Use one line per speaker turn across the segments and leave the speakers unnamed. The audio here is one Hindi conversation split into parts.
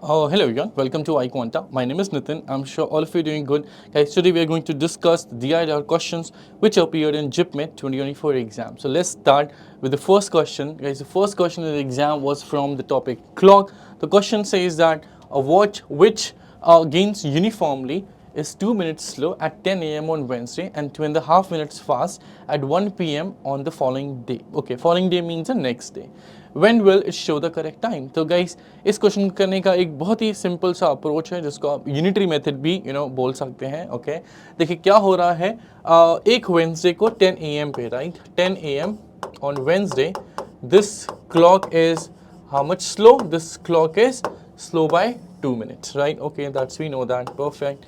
Oh, hello everyone. Welcome to iQuanta. My name is Nitin. I'm sure all of you are doing good. Guys, today we are going to discuss the DIR questions which appeared in JIPMET 2024 exam. So let's start with the first question. Guys, the first question in the exam was from the topic clock. The question says that a watch which gains uniformly is 2 minutes slow at 10 a.m. on Wednesday and 2.5 minutes fast at 1 p.m. on the following day. Okay, following day means the next day. When will it show the correct time? तो गाइस इस क्वेश्चन करने का एक बहुत ही सिंपल सा अप्रोच है जिसको आप यूनिटरी मेथड भी बोल सकते हैं. ओके, देखिए क्या हो रहा है. एक वेंसडे को 10 AM पे, right, 10 AM on Wednesday, this clock is how much slow? This clock is slow by 2 minutes, right? Okay, that's we know that, perfect.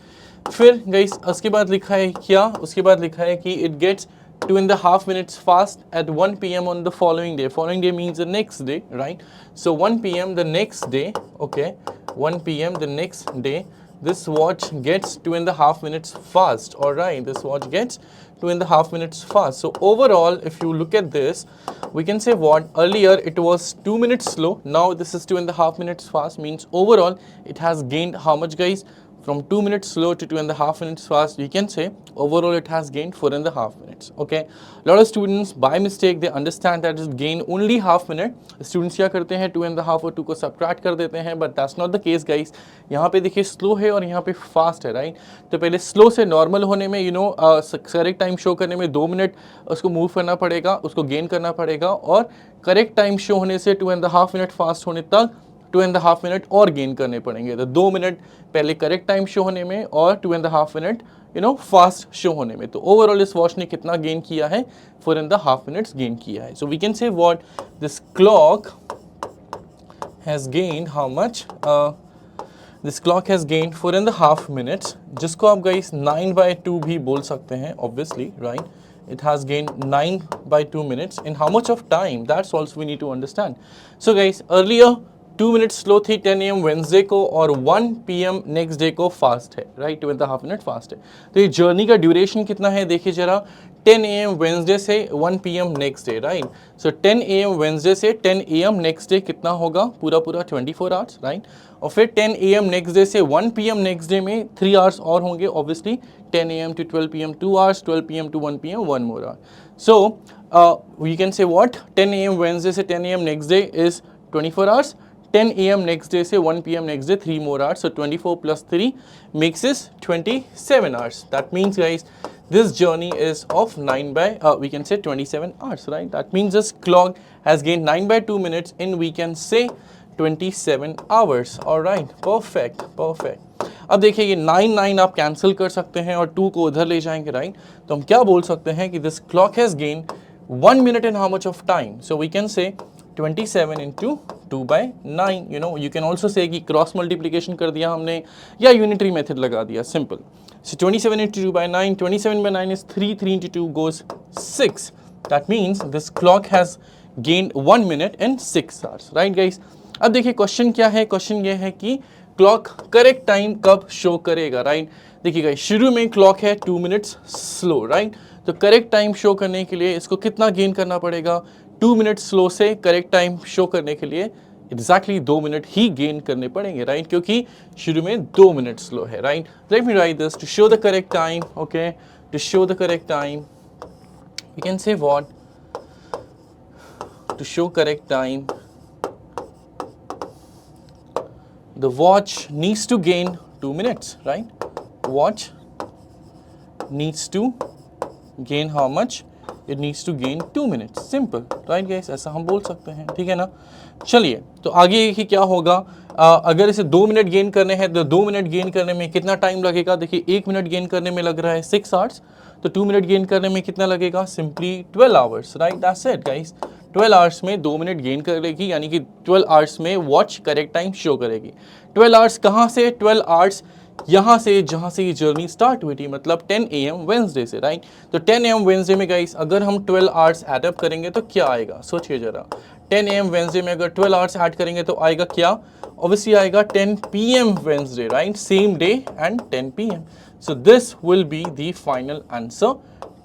फिर गाइस उसके बाद लिखा है क्या? उसके बाद लिखा है कि it gets 2.5 minutes fast at 1 p.m. on the following day. Following day means the next day, right? So 1 p.m. the next day, okay, 1 p.m. the next day, this watch gets 2.5 minutes fast. All right, this watch gets 2.5 minutes fast. So overall, if you look at this, we can say what earlier it was 2 minutes slow. Now this is 2.5 minutes fast. Means overall it has gained how much, guys? From 2 minutes slow to 2.5 minutes fast, we can say overall it has gained 4.5 minutes. Okay, a lot of students by mistake they understand that it gained only half minute. Students क्या करते हैं 2.5 और 2 को subtract कर देते हैं, but that's not the case, guys. यहाँ पे देखिए slow है और यहाँ पे fast है, right? तो पहले slow से normal होने में correct time show करने में 2 मिनट उसको move करना पड़ेगा, उसको gain करना पड़ेगा, और correct time show होने से 2.5 मिनट fast होने तक 2.5 मिनट और गेन करने पड़ेंगे. तो 2 मिनट पहले करेक्ट टाइम शो होने में और 2.5 मिनट फास्ट शो होने में. तो ओवरऑल इस वॉच ने कितना गेन किया है? 4.5 मिनट्स गेन किया है. So we can say what this clock has gained how much. This clock has gained 4.5 minutes, जिसको आप गाइस 9/2 भी बोल सकते हैं obviously, right. It has gained 9/2 minutes. In how much of time? That's also we need to understand. So guys, earlier 2 minute slow थी 10 AM वेंसडे को और 1 PM नेक्स्ट डे को फास्ट है, राइट. 2.5 मिनट फास्ट है. तो ये जर्नी का ड्यूरेशन कितना है देखिए जरा. 10 AM वेंसडे से 1 PM next day, right. So 10 AM Wednesday से 10 AM नेक्स्ट डे कितना होगा? पूरा 24 आवर्स, राइट. और फिर 10 AM नेक्स्ट डे से 1 PM नेक्स्ट डे में 3 आवर्स और होंगे obviously. 10 AM to 12 PM 2 hours, 12 PM to 1 PM 1 more hour. So we can say what 10 AM Wednesday से 10 AM next day is 24 hours. 10 AM next day से 1 PM next day 3 more hours. So 24 plus 3 makes us 27 hours. That means guys this journey is of we can say 27 hours, right. That means this clock has gained 9/2 minutes in we can say 27 hours. All right, perfect, perfect. अब देखिए ये 9 आप कैंसिल कर सकते हैं और 2 को उधर ले जाएंगे, राइट. तो हम क्या बोल सकते हैं कि this clock has gained 1 minute in how much of time? So we can say 27 into 2/9. You can also say कि क्रॉस मल्टीप्लीकेशन कर दिया हमने या यूनिटरी मेथड लगा दिया, simple. So 27 into 2/9, 27/9 is 3, 3 into 2 goes 6. That means this clock has gained 1 minute and 6 hours, right guys. अब देखिए क्वेश्चन क्या है. क्वेश्चन ये है कि क्लॉक करेक्ट टाइम कब शो करेगा, राइट. देखिए गाइस शुरू में क्लॉक है 2 मिनट्स स्लो, राइट. तो करेक्ट टाइम शो करने के लिए इसको कितना गेन करना पड़ेगा? 2 मिनट स्लो से करेक्ट टाइम शो करने के लिए एग्जैक्टली 2 मिनट ही गेन करने पड़ेंगे, राइट, क्योंकि शुरू में 2 मिनट स्लो है, right. Let me write this to show the correct time. Okay, to show the correct time we can say what, to show correct time the watch needs to gain 2 minutes, right. Watch needs to gain how much? It needs to gain 2 minutes. Simple, right guys. ऐसा हम बोल सकते हैं, ठीक है ना. चलिए तो आगे ही क्या होगा. अगर इसे 2 मिनट गेन करने हैं तो 2 मिनट गेन करने में कितना टाइम लगेगा? देखिए 1 मिनट गेन करने में लग रहा है 6 आवर्स. तो 2 मिनट गेन करने में कितना लगेगा? Simply 12 hours, right. That's it guys. 12 hours में 2 मिनट गेन करेगी, यानी कि 12 आवर्स में वॉच करेक्ट टाइम शो करेगी. 12 आवर्स कहाँ से? 12 आवर्स यहाँ से जहाँ से ये जर्नी स्टार्ट हुई थी, मतलब 10 AM वेंसडे से, राइट. तो 10 AM वेंसडे में गाइस अगर हम 12 आवर्स ऐड अप करेंगे तो क्या आएगा? सोचिए जरा. 10 AM वेंसडे में अगर 12 आवर्स ऐड करेंगे तो आएगा क्या? ऑब्वियसली आएगा 10 PM Wednesday, right. Same day and 10 PM. So this will be the final answer,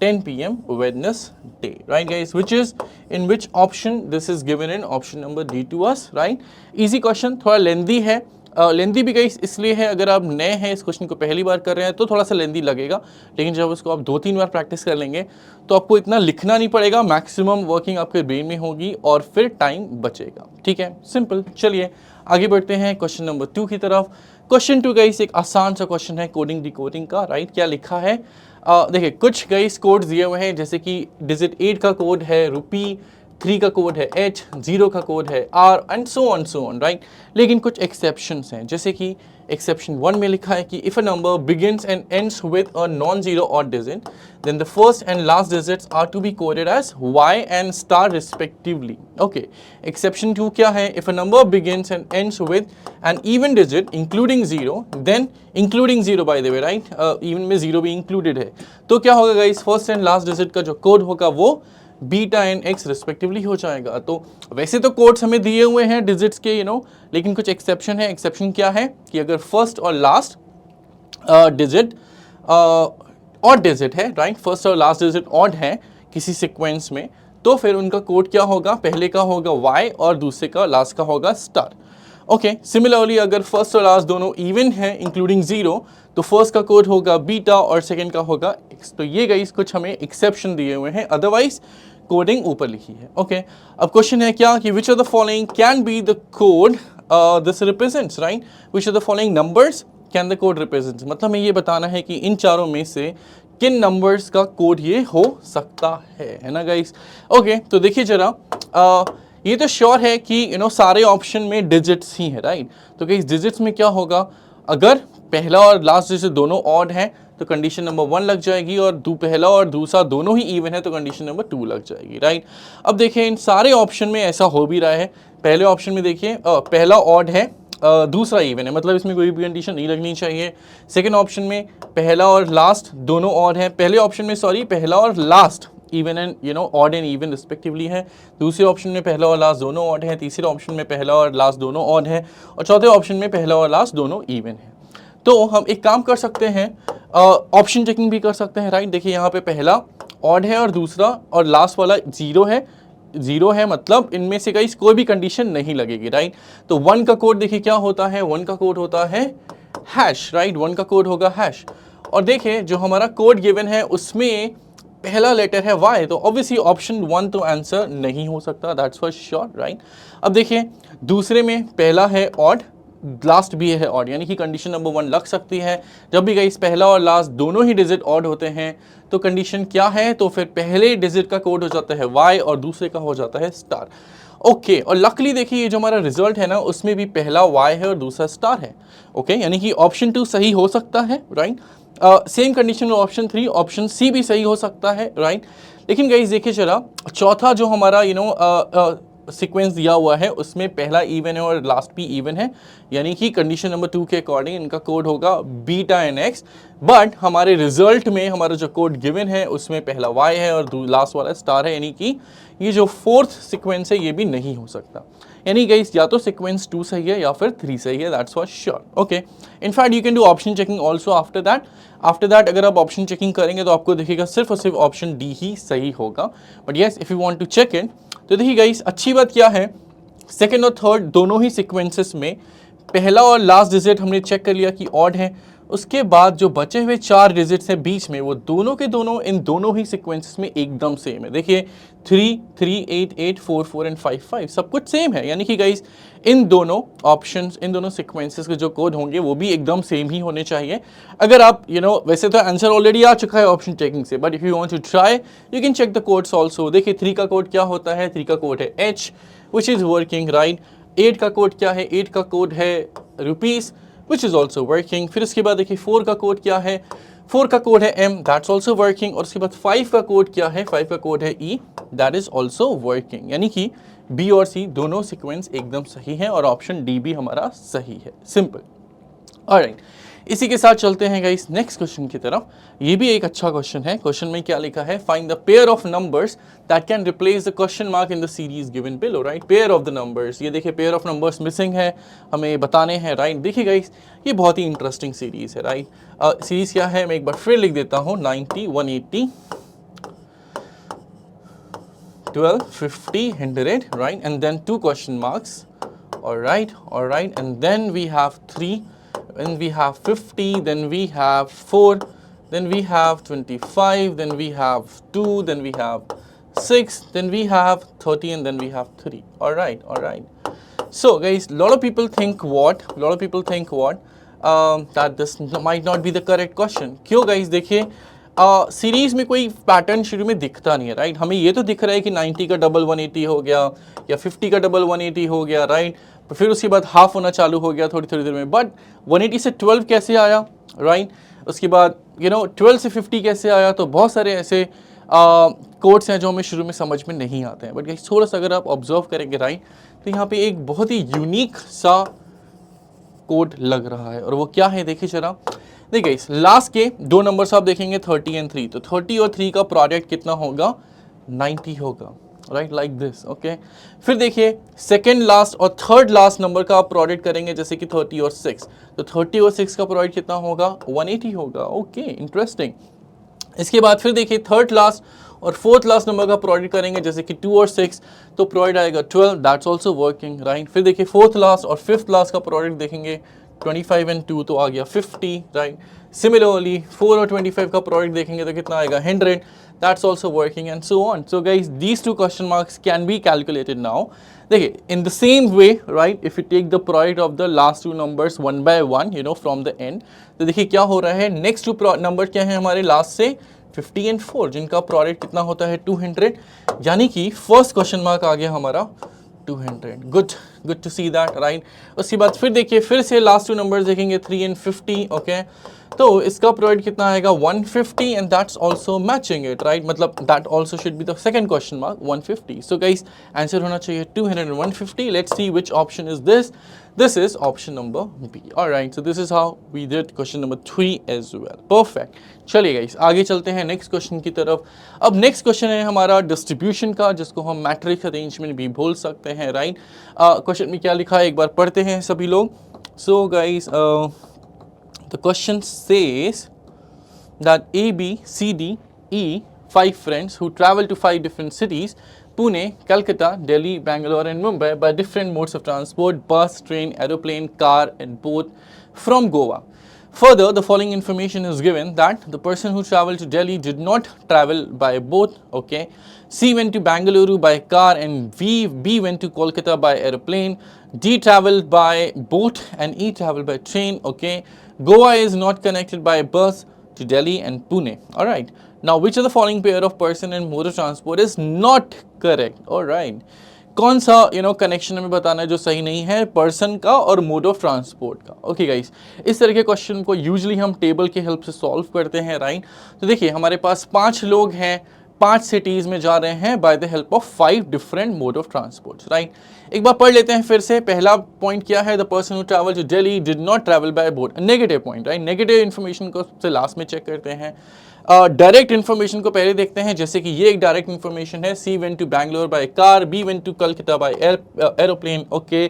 10 PM Wednesday, right guys, which is in which option? This is given in option number D to us, right. Easy question, थोड़ा lengthy है. लेंदी भी गाइस इसलिए है, अगर आप नए हैं इस क्वेश्चन को पहली बार कर रहे हैं तो थोड़ा सा लेंदी लगेगा, लेकिन जब उसको आप 2-3 बार प्रैक्टिस कर लेंगे तो आपको इतना लिखना नहीं पड़ेगा, मैक्सिमम वर्किंग आपके ब्रेन में होगी और फिर टाइम बचेगा। ठीक है, सिंपल। चलिए आगे बढ़ते हैं क्वेश्चन नंबर 2 की तरफ। क्वेश्चन 2 गाइस एक आसान सा क्वेश्चन है कोडिंग डिकोडिंग का, राइट। क्या लिखा है, देखिए कुछ गाइस कोड्स दिए हुए हैं, जैसे कि डिजिट 8 का कोड है रुपी, 3 का कोड है H, 0 का कोड है R and so on, right. लेकिन कुछ एक्सेप्शंस हैं, जैसे कि एक्सेप्शन 1 में लिखा है कि if a number begins and ends with a non zero odd digit then the first and last digits are to be coded as Y and star respectively. Okay, exception 2 क्या है, if a number begins and ends with an even digit including zero, then including zero by the way, right, even में जीरो भी इंक्लूडेड है, तो क्या होगा guys, first and last digit का जो कोड होगा वो बीटा एंड एक्स रिस्पेक्टिवली हो जाएगा। तो वैसे तो कोड्स हमें दिए हुए हैं डिजिट्स के, लेकिन कुछ एक्सेप्शन है। एक्सेप्शन क्या है कि अगर फर्स्ट और लास्ट डिजिट ऑड डिजिट है, राइट, फर्स्ट और लास्ट डिजिट ऑड है किसी सीक्वेंस में, तो फिर उनका कोड क्या होगा, पहले का होगा y और दूसरे का लास्ट का होगा स्टार। ओके, सिमिलरली अगर फर्स्ट और लास्ट दोनों इवन है इंक्लूडिंग जीरो, तो फर्स्ट का कोड होगा बीटा और सेकंड का होगा एक्स। तो ये गाइस कुछ हमें एक्सेप्शन दिए हुए हैं, अदरवाइज कोडिंग ऊपर लिखी है। ओके, अब क्वेश्चन है क्या कि विच of the following can be the code this represents, right, which of the following numbers can the code represents, मतलब हमें ये बताना है कि इन चारों में से किन नंबर्स का कोड ये हो सकता है ना गाइस। ओके, तो देखिए जरा, ये तो श्योर है कि सारे ऑप्शन में डिजिट्स ही है, राइट। तो गाइस डिजिट्स में क्या होगा, अगर पहला और लास्ट डिजिट दोनों ऑड है तो कंडीशन नंबर 1 लग जाएगी, और पहला और दूसरा दोनों ही इवन है तो कंडीशन नंबर 2 लग जाएगी, राइट। अब देखिए इन सारे ऑप्शन में ऐसा हो भी रहा है। पहले ऑप्शन में देखिए पहला ऑड है, दूसरा इवन है, मतलब इसमें कोई भी कंडीशन नहीं लगनी चाहिए। सेकेंड ऑप्शन में पहला और लास्ट दोनों ऑड है, पहले ऑप्शन में सॉरी पहला और last even and odd and even respectively है। दूसरे ऑप्शन में पहला और लास्ट दोनों ऑड है, तीसरे ऑप्शन में पहला और लास्ट दोनों ऑड है, और चौथे ऑप्शन में पहला और लास्ट दोनों इवन है। तो हम एक काम कर सकते हैं, ऑप्शन चेकिंग भी कर सकते हैं, राइट। देखिए यहाँ पे पहला ऑड है और दूसरा और लास्ट वाला जीरो है, मतलब इनमें से कोई भी कंडीशन नहीं लगेगी, राइट। तो 1 का कोड देखिए क्या होता है, 1 का कोड होता है हैश, राइट, 1 का कोड होगा हैश। और देखिए जो हमारा कोड गिवन है उसमें पहला लेटर है y, तो ऑब्वियसली ऑप्शन 1 तो आंसर नहीं हो सकता, दैट्स फॉर श्योर, राइट। अब देखिए दूसरे में पहला है ऑड, लास्ट भी है ऑड, यानी कि कंडीशन नंबर 1 लग सकती है। जब भी गाइस पहला और लास्ट दोनों ही डिजिट ऑड होते हैं तो कंडीशन क्या है, तो फिर पहले डिजिट का कोड हो जाता है y और दूसरे का हो जाता है स्टार। ओके, और लकली देखिए ये जो हमारा रिजल्ट है ना उसमें भी पहला y है और दूसरा स्टार है। ओके, यानी कि ऑप्शन 2 सही हो सकता है, राइट। सेम कंडीशन में ऑप्शन 3, ऑप्शन सी भी सही हो सकता है, राइट। लेकिन गाइस देखिए जरा, चौथा जो हमारा सीक्वेंस दिया हुआ है उसमें पहला इवन है और लास्ट भी इवन है, यानी कि कंडीशन नंबर 2 के अकॉर्डिंग इनका कोड होगा बीटा एन एक्स। बट हमारे रिजल्ट में हमारा जो कोड गिवन है उसमें पहला y है और लास्ट वाला स्टार है, यानी कि ये जो फोर्थ सीक्वेंस है ये भी नहीं हो सकता। यानी गाइस या तो सीक्वेंस 2 सही है या फिर 3 सही है, that's for sure. Okay, in fact you can do option checking also after that अगर आप ऑप्शन चेकिंग करेंगे तो आपको देखिएगा सिर्फ और सिर्फ ऑप्शन डी ही सही होगा। But yes, if you want to check it, तो देखिए गाइस अच्छी बात क्या है, सेकेंड और थर्ड दोनों ही सीक्वेंसेस में पहला और लास्ट डिजिट हमने चेक कर लिया कि ऑड है, उसके बाद जो बचे हुए 4 डिजिट्स हैं बीच में वो दोनों के दोनों इन दोनों ही सीक्वेंसेस में एकदम सेम है। देखिए 3, 3, 8, 8, 4, 4 एंड 5, 5 सब कुछ सेम है, यानी कि गाइस इन दोनों ऑप्शंस, इन दोनों सीक्वेंसेस के जो कोड होंगे वो भी एकदम सेम ही होने चाहिए। अगर आप वैसे तो आंसर ऑलरेडी आ चुका है ऑप्शन चेकिंग से, but if you want to try you can check the codes also. देखिए 3 का कोड क्या होता है, 3 का कोड है H which is working, right. 8 का कोड क्या है, 8 का कोड है rupees which is also working। फिर उसके बाद देखिए 4 का कोड क्या है, 4 का कोड है M, that's also working। और उसके बाद 5 का कोड क्या है, 5 का कोड है E, that is also working। यानी कि B और C दोनों सीक्वेंस एकदम सही है और ऑप्शन D भी हमारा सही है, सिंपल। ऑलराइट, इसी के साथ चलते हैं गाइस नेक्स्ट क्वेश्चन की तरफ। ये भी एक अच्छा क्वेश्चन है। क्वेश्चन में क्या लिखा है, find the pair of numbers that can replace the question mark in the series given below, right. Pair of the numbers, ये देखिए पेयर ऑफ नंबर्स मिसिंग है, हमें बताने हैं, राइट। देखिए गाइस ये बहुत ही इंटरेस्टिंग सीरीज है, राइट। सीरीज क्या है मैं एक बार फिर लिख देता हूँ, 90, 180, 12, 50, 100, right, and then 2 question marks all right, and then we have 3, then we have 50, then we have 4, then we have 25, then we have 2, then we have 6, then we have 30, and then we have 3. All right. So guys, a lot of people think what that this might not be the correct question. क्यों guys? देखिए सीरीज में कोई पैटर्न शुरू में दिखता नहीं है, राइट? हमें ये तो दिख रहा है कि 90 का डबल 180 हो गया या 50 का डबल 180 हो गया, राइट? फिर उसके बाद हाफ होना चालू हो गया थोड़ी देर में, बट 180 से 12 कैसे आया, राइट? उसके बाद 12 से 50 कैसे आया? तो बहुत सारे ऐसे कोड्स हैं जो हमें शुरू में समझ में नहीं आते हैं, बट गाइस थोड़ा सा अगर आप ऑब्जर्व करेंगे, राइट, तो यहाँ पे एक बहुत ही यूनिक सा कोड लग रहा है, और वो क्या है देखिए जरा। देखिए इस लास्ट के 2 नंबर्स आप देखेंगे 30 एंड 3, तो 30 और 3 का प्रोडक्ट कितना होगा? 90 होगा, राइट, लाइक दिस, ओके। फिर देखिए सेकेंड लास्ट और थर्ड लास्ट नंबर का आप प्रोडक्ट करेंगे, जैसे कि 30 और 6, तो 30 और 6 का प्रोडक्ट कितना होगा? 180 होगा, ओके, इंटरेस्टिंग। इसके बाद फिर देखिए थर्ड लास्ट और फोर्थ लास्ट नंबर का प्रोडक्ट करेंगे, जैसे कि 2 और 6, तो प्रोडक्ट आएगा 12, दैट्स ऑल्सो वर्किंग, राइट। फिर देखिए फोर्थ लास्ट और फिफ्थ लास्ट का प्रोडक्ट देखेंगे, 25 एंड 2, तो आ गया 50, राइट। सिमिलरली 4 और 25 का प्रोडक्ट देखेंगे तो कितना आएगा? 100, that's also working, and so on. So guys these 2 question marks can be calculated now. देखिए in the same way, right, if you take the product of the last 2 numbers 1 by 1 from the end, तो देखिए क्या हो रहा है, नेक्स्ट 2 नंबर क्या है हमारे लास्ट से? 50 एंड 4, जिनका प्रोडक्ट कितना होता है? 200, यानी कि फर्स्ट क्वेश्चन मार्क आ गया हमारा 200। Good to see that, right. उसके बाद फिर देखिए फिर से लास्ट 2 नंबर्स देखेंगे 3 एंड 50, ओके, तो इसका प्रोडक्ट कितना आएगा? 150, and that's also matching it, right, मतलब that also should be the second question mark 150। So guys answer होना चाहिए 200 and 150। Let's see which option is this. This is option number B. All right, so this is how we did question number 3 as well. Perfect. चलिए गाइस आगे चलते हैं नेक्स्ट क्वेश्चन की तरफ। अब नेक्स्ट क्वेश्चन है हमारा डिस्ट्रीब्यूशन का, जिसको हम मैट्रिक्स अरेंजमेंट भी बोल सकते हैं, राइट। क्वेश्चन में क्या लिखा है एक बार पढ़ते हैं सभी लोग। So guys the question says that A, B, C, D, E, 5 friends who travel to 5 different cities, Pune, Calcutta, Delhi, Bangalore and Mumbai by different modes of transport, bus, train, aeroplane, car and boat from Goa. Further, the following information is given that the person who traveled to Delhi did not travel by boat, okay. C went to Bangalore by car and B went to Kolkata by aeroplane. D traveled by boat and E traveled by train, okay. Goa is not connected by bus to Delhi and Pune. All right. Now, which of the following pair of person and mode of transport is not correct? All right. कौन सा कनेक्शन हमें बताना है जो सही नहीं है, पर्सन का और मोड ऑफ ट्रांसपोर्ट का। ओके गाइस, इस तरह के क्वेश्चन को यूजुअली हम टेबल के हेल्प से सॉल्व करते हैं, राइट। तो देखिए हमारे पास 5 लोग हैं, 5 सिटीज़ में जा रहे हैं bye the help of 5 different mode of transport, right. एक बार पढ़ लेते हैं फिर से। पहला पॉइंट क्या है? The person who travel to Delhi did not travel by boat, negative point, right. Negative information को सबसे लास्ट में चेक करते हैं। डायरेक्ट इन्फॉर्मेशन को पहले देखते हैं, जैसे कि ये एक डायरेक्ट इन्फॉर्मेशन है, C went to Bangalore by car, B went to Calcutta by aeroplane, okay.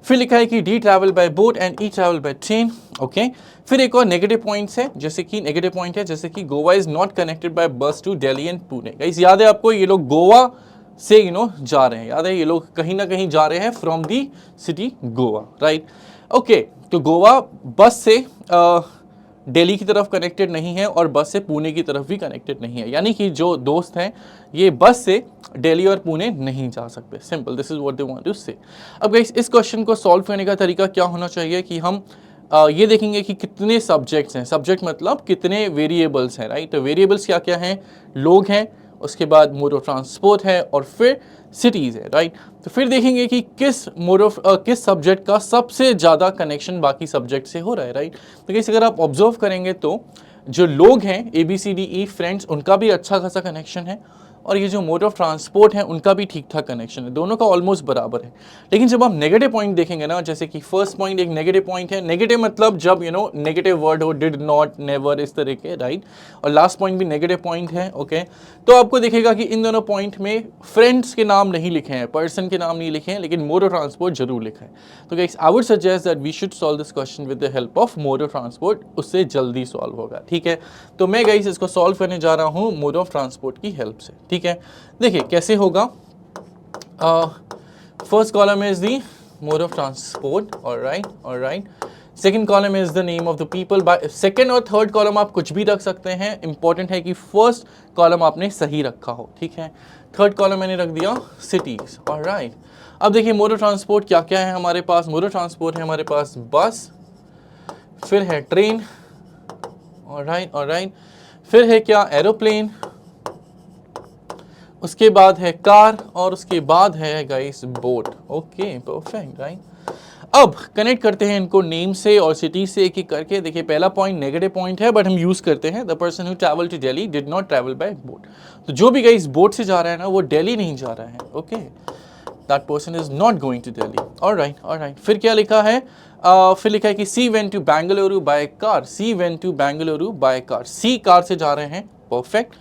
फिर लिखा है कि D travel by boat and E travel by train, okay. फिर एक और नेगेटिव पॉइंट्स है, जैसे कि नेगेटिव पॉइंट है जैसे कि Goa is not connected by bus to Delhi and Pune. Guys याद है आपको, ये लोग गोवा से जा रहे हैं, याद है, ये लोग कहीं ना कहीं जा रहे हैं from the city Goa, right. Okay, तो गोवा बस से दिल्ली की तरफ कनेक्टेड नहीं है और बस से पुणे की तरफ भी कनेक्टेड नहीं है, यानी कि जो दोस्त हैं ये बस से दिल्ली और पुणे नहीं जा सकते। Simple, this is what they want to say. अब गाइस इस क्वेश्चन को सॉल्व करने का तरीका क्या होना चाहिए कि हम ये देखेंगे कि कितने सब्जेक्ट्स हैं, सब्जेक्ट मतलब कितने वेरिएबल्स हैं, राइट। तो वेरिएबल्स क्या क्या हैं? लोग हैं, उसके बाद मोड ऑफ ट्रांसपोर्ट है और फिर सिटीज़ है, राइट। तो फिर देखेंगे कि किस सब्जेक्ट का सबसे ज़्यादा कनेक्शन बाकी सब्जेक्ट से हो रहा है, राइट। तो कैसे अगर आप ऑब्जर्व करेंगे तो जो लोग हैं ABCDE फ्रेंड्स, उनका भी अच्छा खासा कनेक्शन है, और ये जो मोड ऑफ ट्रांसपोर्ट है उनका भी ठीक ठाक कनेक्शन है, दोनों का ऑलमोस्ट बराबर है। लेकिन जब आप नेगेटिव पॉइंट देखेंगे ना, जैसे कि फर्स्ट पॉइंट एक नेगेटिव पॉइंट है, नेगेटिव मतलब जब नेगेटिव वर्ड हो, डिड नॉट, नेवर, इस तरह के, राइट। और लास्ट पॉइंट भी नेगेटिव पॉइंट है, ओके। तो आपको दिखेगा कि इन दोनों पॉइंट में फ्रेंड्स के नाम नहीं लिखे हैं, पर्सन के नाम नहीं लिखे हैं, लेकिन मोड ऑफ ट्रांसपोर्ट जरूर लिखा है। तो guys I would suggest that we should solve this question with the help of mode of transport, उससे जल्दी सॉल्व होगा, ठीक है। तो मैं गाइस इसको सॉल्व करने जा रहा हूँ मोड ऑफ ट्रांसपोर्ट की हेल्प से, ठीक है। देखिए कैसे होगा। First column is the mode of transport. All right. Second column is the name of the people. By second और third column आप कुछ भी रख सकते हैं, important है कि first column आपने सही रखा हो, ठीक है. Third column मैंने रख दिया cities. All right. अब देखिए mode of transport क्या क्या है हमारे पास. mode of transport है हमारे पास बस, फिर है ट्रेन, all right. फिर है क्या, एरोप्लेन, उसके बाद है कार और उसके बाद है guys boat. Okay, perfect, right. अब कनेक्ट करते हैं इनको नेम से और सिटी से एक एक करके. देखिए पहला पॉइंट नेगेटिव पॉइंट है बट हम यूज करते हैं, the person who travel to Delhi did not travel by boat. तो जो भी गाइस बोट से जा रहा है ना वो दिल्ली नहीं जा रहा है. Okay, that person is not going to Delhi. Alright. फिर क्या लिखा है, फिर लिखा है कि C went to Bengaluru by car. C went to Bengaluru by car. C car से जा रहे हैं, परफेक्ट.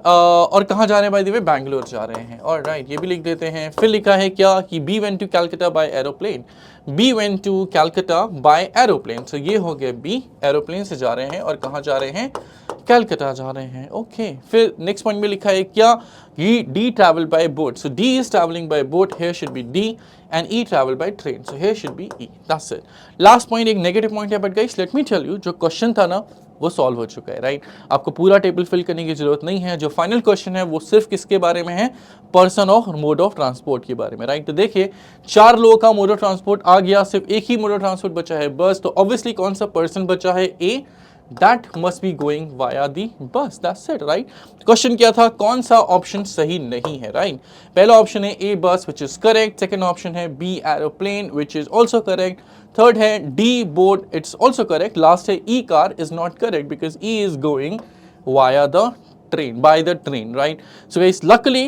और कहाँ जा रहे हैं बाय द वे, बैंगलोर जा रहे हैं. ऑलराइट, ये भी लिख देते हैं. फिर लिखा है क्या कि B went to Calcutta by aeroplane. B went to Calcutta by aeroplane. So ये हो गया बी, एरोप्लेन से जा रहे हैं और कहाँ जा रहे हैं, कैलकाटा जा रहे हैं. ओके, फिर नेक्स्ट पॉइंट में लिखा है क्या, D travel by boat. So D is travelling by boat, here should be D, and E travel by train. So here should be E. That's it. Last point एक नेगेटिव पॉइंट है, but guys let me tell you, जो क्वेश्चन था ना वो सॉल्व हो चुका है, राइट. आपको पूरा टेबल फिल करने की जरूरत नहीं है. जो फाइनल क्वेश्चन है वो सिर्फ किसके बारे में है, पर्सन और मोड ऑफ ट्रांसपोर्ट के बारे में, राइट. तो देखिए 4 लोगों का मोड ऑफ ट्रांसपोर्ट आ गया, सिर्फ एक ही मोड ऑफ ट्रांसपोर्ट बचा है, बस. तो ऑब्वियसली कौन सा पर्सन बचा है, ए, that must be going via the bus. That's it, right? Question क्या था, कौन सा ऑप्शन सही नहीं है, राइट. पहला ऑप्शन है ए बस which is correct. Second option है B aeroplane which is also correct. Third है D boat, it's also correct. Last है E car is not correct because E is going via the train, by the train, right? So guys, luckily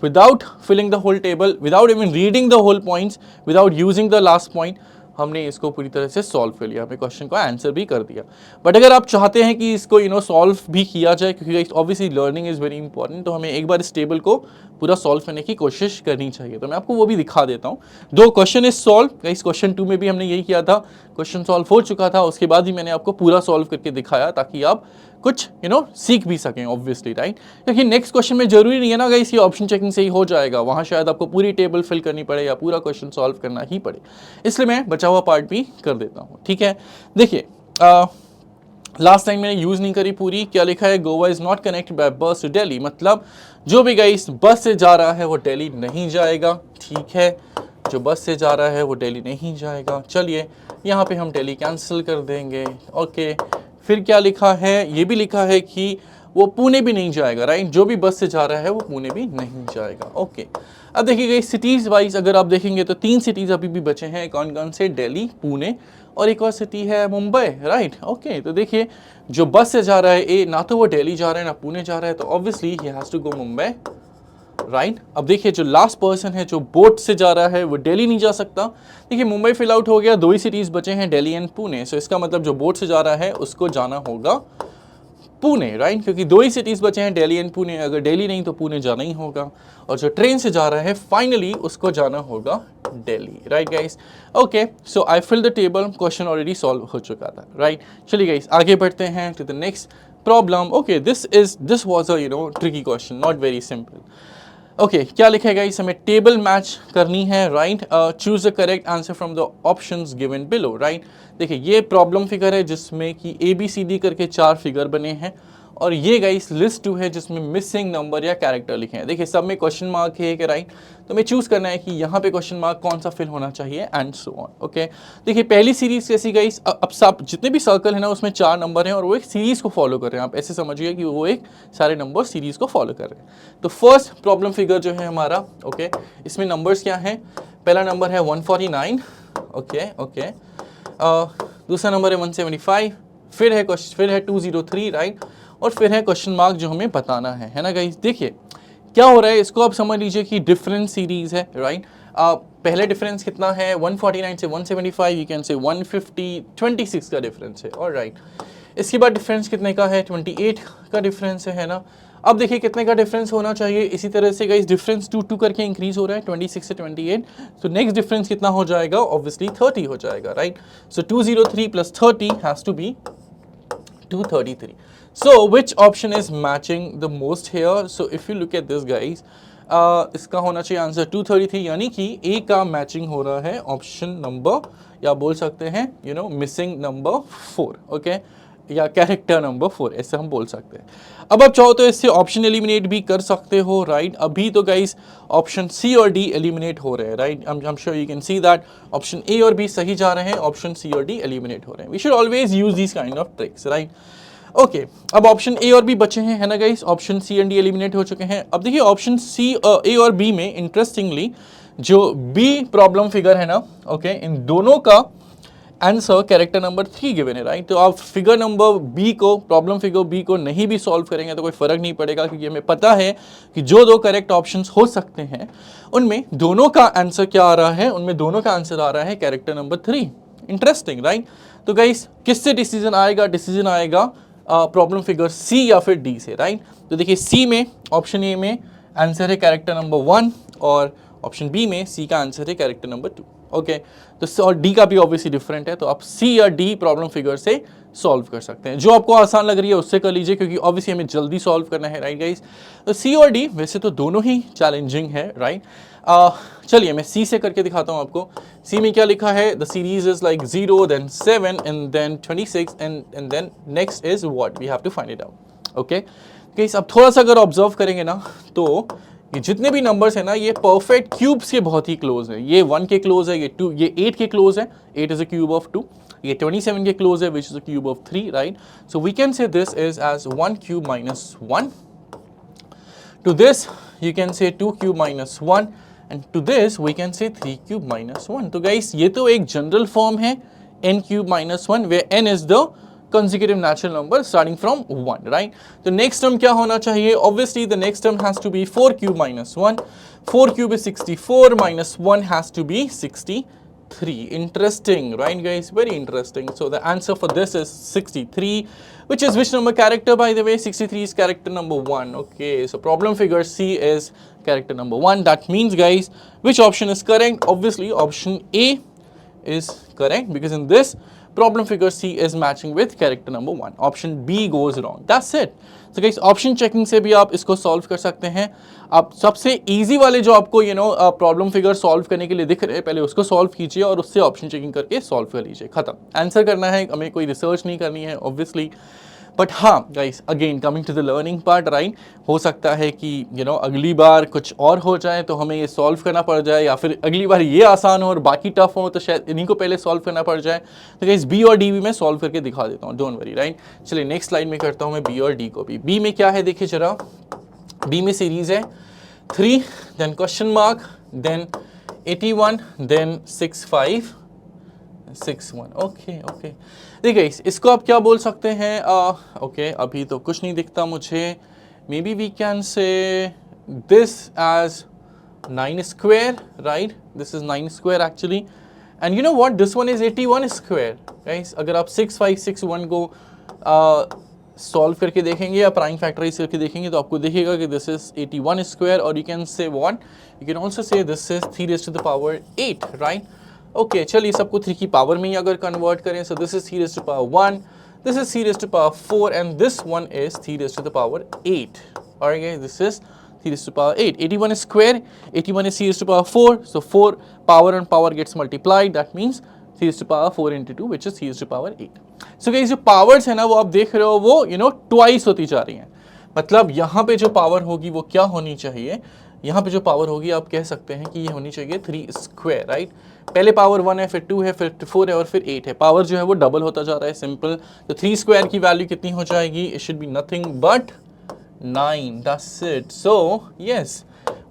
without filling the whole table, without even reading the whole points, without using the last point, हमने इसको पूरी तरह से सॉल्व कर लिया, हमें क्वेश्चन को आंसर भी कर दिया. बट अगर आप चाहते हैं कि इसको सॉल्व भी किया जाए, क्योंकि obviously learning is very important, तो हमें एक बार इस टेबल को पूरा सॉल्व करने की कोशिश करनी चाहिए. तो मैं आपको वो भी दिखा देता हूँ. दो क्वेश्चन इज सॉल्व. इस क्वेश्चन 2 में भी हमने यही किया था, क्वेश्चन सॉल्व हो चुका था, उसके बाद ही मैंने आपको पूरा सॉल्व करके दिखाया ताकि आप कुछ सीख भी सकें, ऑब्वियसली, राइट. क्योंकि नेक्स्ट क्वेश्चन में जरूरी नहीं है ना गाइस ये ऑप्शन चेकिंग से ही हो जाएगा, वहाँ शायद आपको पूरी टेबल फिल करनी पड़े या पूरा क्वेश्चन सॉल्व करना ही पड़े. इसलिए मैं बचा हुआ पार्ट भी कर देता हूँ, ठीक है. देखिए लास्ट टाइम मैंने यूज़ नहीं करी पूरी. क्या लिखा है, Goa is not connected by bus to Delhi. मतलब जो भी गाइस बस से जा रहा है वो दिल्ली नहीं जाएगा, ठीक है. जो बस से जा रहा है वो दिल्ली नहीं जाएगा. चलिए यहाँ पे हम दिल्ली कैंसिल कर देंगे. ओके, फिर क्या लिखा है, ये भी लिखा है कि वो पुणे भी नहीं जाएगा, राइट. जो भी बस से जा रहा है वो पुणे भी नहीं जाएगा. ओके, अब देखिए सिटीज़ वाइज अगर आप देखेंगे तो 3 सिटीज़ अभी भी बचे हैं. कौन कौन से, दिल्ली, पुणे और एक और सिटी है मुंबई, राइट. ओके, तो देखिए जो बस से जा रहा है ए, ना तो वो दिल्ली जा रहा है ना पुणे जा रहा है, तो ऑब्वियसली ही has to go Mumbai, right. अब देखिए जो लास्ट पर्सन है जो बोट से जा रहा है वो दिल्ली नहीं जा सकता. देखिए मुंबई फिल आउट हो गया, 2 ही सिटीज़ बचे हैं, दिल्ली एंड पुणे. सो इसका मतलब जो बोट से जा रहा है उसको जाना होगा पुणे, राइट. क्योंकि 2 ही सिटीज़ बचे हैं, दिल्ली एंड पुणे. अगर दिल्ली नहीं तो पुणे जाना ही होगा. और जो ट्रेन से जा रहा है फाइनली उसको जाना होगा Delhi, right guys. Okay, so I fill the table. Question already solve हो चुका था, राइट. चलिए गाइस आगे बढ़ते हैं to the next problem. Okay, this was a tricky question, not very simple. Okay, क्या लिखा है गाइस, हमें टेबल मैच करनी है, right. Choose the correct answer from the options given below, right. देखिए ये प्रॉब्लम फिगर है जिसमें कि ABCD करके 4 फिगर बने हैं, और ये गाइस लिस्ट 2 है जिसमें मिसिंग नंबर या कैरेक्टर लिखे हैं. देखिए सब में क्वेश्चन मार्क है कि राइट, तो हमें चूज करना है कि यहाँ पे क्वेश्चन मार्क कौन सा फिल होना चाहिए एंड सो ऑन. ओके, देखिए पहली सीरीज कैसी गाइस, अब सब जितने भी सर्कल है ना उसमें 4 नंबर हैं और वो एक सीरीज को फॉलो कर रहे हैं. आप ऐसे समझिए कि वो एक सारे नंबर सीरीज को फॉलो कर रहे हैं. तो फर्स्ट प्रॉब्लम फिगर जो है हमारा, ओके, इसमें नंबर्स क्या हैं. पहला नंबर है 149, ओके. दूसरा नंबर है 175, फिर है 203, राइट. और फिर है क्वेश्चन मार्क जो हमें बताना है ना गाइस. देखिए क्या हो रहा है, इसको आप समझ लीजिए कि डिफरेंट सीरीज है, राइट. पहले डिफरेंस कितना है, 149 से 175, यू कैन से 150, 26 का डिफरेंस है, ऑलराइट. इसके बाद डिफरेंस कितने का है, 28 का डिफरेंस है ना. अब देखिए कितने का डिफरेंस होना चाहिए. इसी तरह से गाइस डिफरेंस 2 करके इंक्रीज हो रहा है, 26 से 28. तो नेक्स्ट डिफरेंस कितना हो जाएगा, ऑब्वियसली 30 हो जाएगा, right. So 203 plus 30 has to be 233. So which option is matching the most here? So if you look at this guys, इसका होना चाहिए आंसर 233, यानी कि ए का मैचिंग हो रहा है ऑप्शन नंबर, या बोल सकते हैं मिसिंग नंबर 4, ओके, या कैरेक्टर नंबर 4, ऐसे हम बोल सकते हैं। अब आप चाहो तो इससे ऑप्शन एलिमिनेट भी कर सकते हो, राइट। अभी तो गाइस ऑप्शन सी और डी एलिमिनेट हो रहे हैं, right. I am sure you can see that option A और बी सही जा रहे हैं, ऑप्शन सी और डी एलिमिनेट हो रहे हैं। We should always use this kind of tricks, right. Okay, अब ऑप्शन ए और बी बचे हैं, है ना guys. Option C and D eliminate हो चुके हैं। अब देखिए ऑप्शन सी ए और बी में इंटरेस्टिंगली जो बी प्रॉब्लम फिगर है ना, ओके, इन दोनों का आंसर कैरेक्टर नंबर 3 गिवन है, राइट। तो आप फिगर नंबर बी को, प्रॉब्लम फिगर बी को नहीं भी सॉल्व करेंगे तो कोई फर्क नहीं पड़ेगा, क्योंकि हमें पता है कि जो दो करेक्ट ऑप्शंस हो सकते हैं उनमें दोनों का आंसर क्या आ रहा है, उनमें दोनों का आंसर आ रहा है कैरेक्टर नंबर 3। Interesting, right. तो गाइस किससे डिसीजन आएगा? डिसीजन आएगा प्रॉब्लम फिगर सी या फिर डी से, राइट। तो देखिए सी में, ऑप्शन ए में आंसर है कैरेक्टर नंबर 1 और ऑप्शन बी में सी का आंसर है कैरेक्टर नंबर 2, ओके। तो और डी का भी ऑब्वियसली डिफरेंट है, तो आप सी या डी प्रॉब्लम फिगर से सॉल्व कर सकते हैं। जो आपको आसान लग रही है उससे कर लीजिए, क्योंकि ऑब्वियसली हमें जल्दी सॉल्व करना है, राइट गाइस। तो सी और डी वैसे तो दोनों ही चैलेंजिंग है, राइट। चलिए मैं सी से करके दिखाता हूँ आपको। सी में क्या लिखा है? The series is like 0 then 7 and then 26 and then next is what we have to find it out, okay guys. अब थोड़ा सा अगर ऑब्जर्व करेंगे ना, तो ये जितने भी नंबर्स है ना, ये परफेक्ट क्यूब्स के बहुत ही क्लोज है। ये 1 के क्लोज है, ये 2, ये 8 के क्लोज है, 8 इज अ क्यूब ऑफ 2। ये 27 के क्लोज है, which is a cube of 3, right. So we can say this is as 1 cube minus 1. To this you can say 2 cube minus 1 and to this we can say 3 cube minus 1. तो guys ये तो एक जनरल फॉर्म है n cube minus 1 where n is the consecutive natural number starting from 1, right? तो next term क्या होना चाहिए? Obviously the next term has to be 4 cube minus 1. 4 cube is 64 minus 1 has to be 63. Interesting, right guys? Very interesting. So the answer for this is 63, which is which number character, by the way? 63 is character number 1. Okay, so problem figure C is character number 1. That means guys, which option is correct? Obviously option A is correct, because in this problem figure C is matching with character number 1. Option B goes wrong. That's it. So guys, option checking से भी आप इसको सॉल्व कर सकते हैं। आप सबसे इजी वाले जो आपको प्रॉब्लम फिगर सॉल्व करने के लिए दिख रहे हैं, पहले उसको सॉल्व कीजिए और उससे ऑप्शन चेकिंग करके सॉल्व कर लीजिए, खत्म। आंसर करना है, हमें कोई रिसर्च नहीं करनी है ऑब्वियसली। बट हाँ guys, again coming to the learning part, right. हो सकता है कि अगली बार कुछ और हो जाए तो हमें ये सॉल्व करना पड़ जाए, या फिर अगली बार ये आसान हो और बाकी टफ हो तो शायद इन्हीं को पहले सॉल्व करना पड़ जाए। तो गाइस बी और डी भी मैं सॉल्व करके दिखा देता हूँ, डोंट वरी, राइट। चलिए नेक्स्ट स्लाइड में करता हूँ मैं बी और डी को भी। बी में क्या है देखिए जरा। बी में सीरीज है 3 then question mark then 81 then 65 61, okay okay. देखिए इसको आप क्या बोल सकते हैं? ओके अभी तो कुछ नहीं दिखता मुझे। May be we can say this as 9 square, right. This is 9 square actually, and you know what, this one is 81 square guys. अगर आप 6561 को सॉल्व करके देखेंगे या प्राइम फैक्टराइज करके देखेंगे तो आपको दिखेगा कि दिस इज 81 square, और you can say what, you can also say this is 3 raised to the power 8, right. Okay चलिए सबको 3 की पावर में ही अगर कन्वर्ट करें, सो this is 3 raised to power 1, this is 3 raised to power 4, and this one is 3 raised to the power 8. Alright guys, this is 3 raised to power 8. 81 is square, 81 is 3 raised to power 4, so 4 power and power gets multiplied, that means 3 raised to power 4 into 2, which is 3 raised to power 8. So guys जो powers है ना, वो आप देख रहे हो वो twice होती जा रही हैं। मतलब यहाँ पे जो पावर होगी वो क्या होनी चाहिए? यहाँ पे जो पावर होगी आप कह सकते हैं कि ये होनी चाहिए 3 square, राइट। पहले पावर 1 है, फिर 2 है, फिर 4 है और फिर 8 है। पावर जो है वो डबल होता जा रहा है, सिंपल। तो 3 square की वैल्यू कितनी हो जाएगी? It should be nothing but 9, that's it. So yes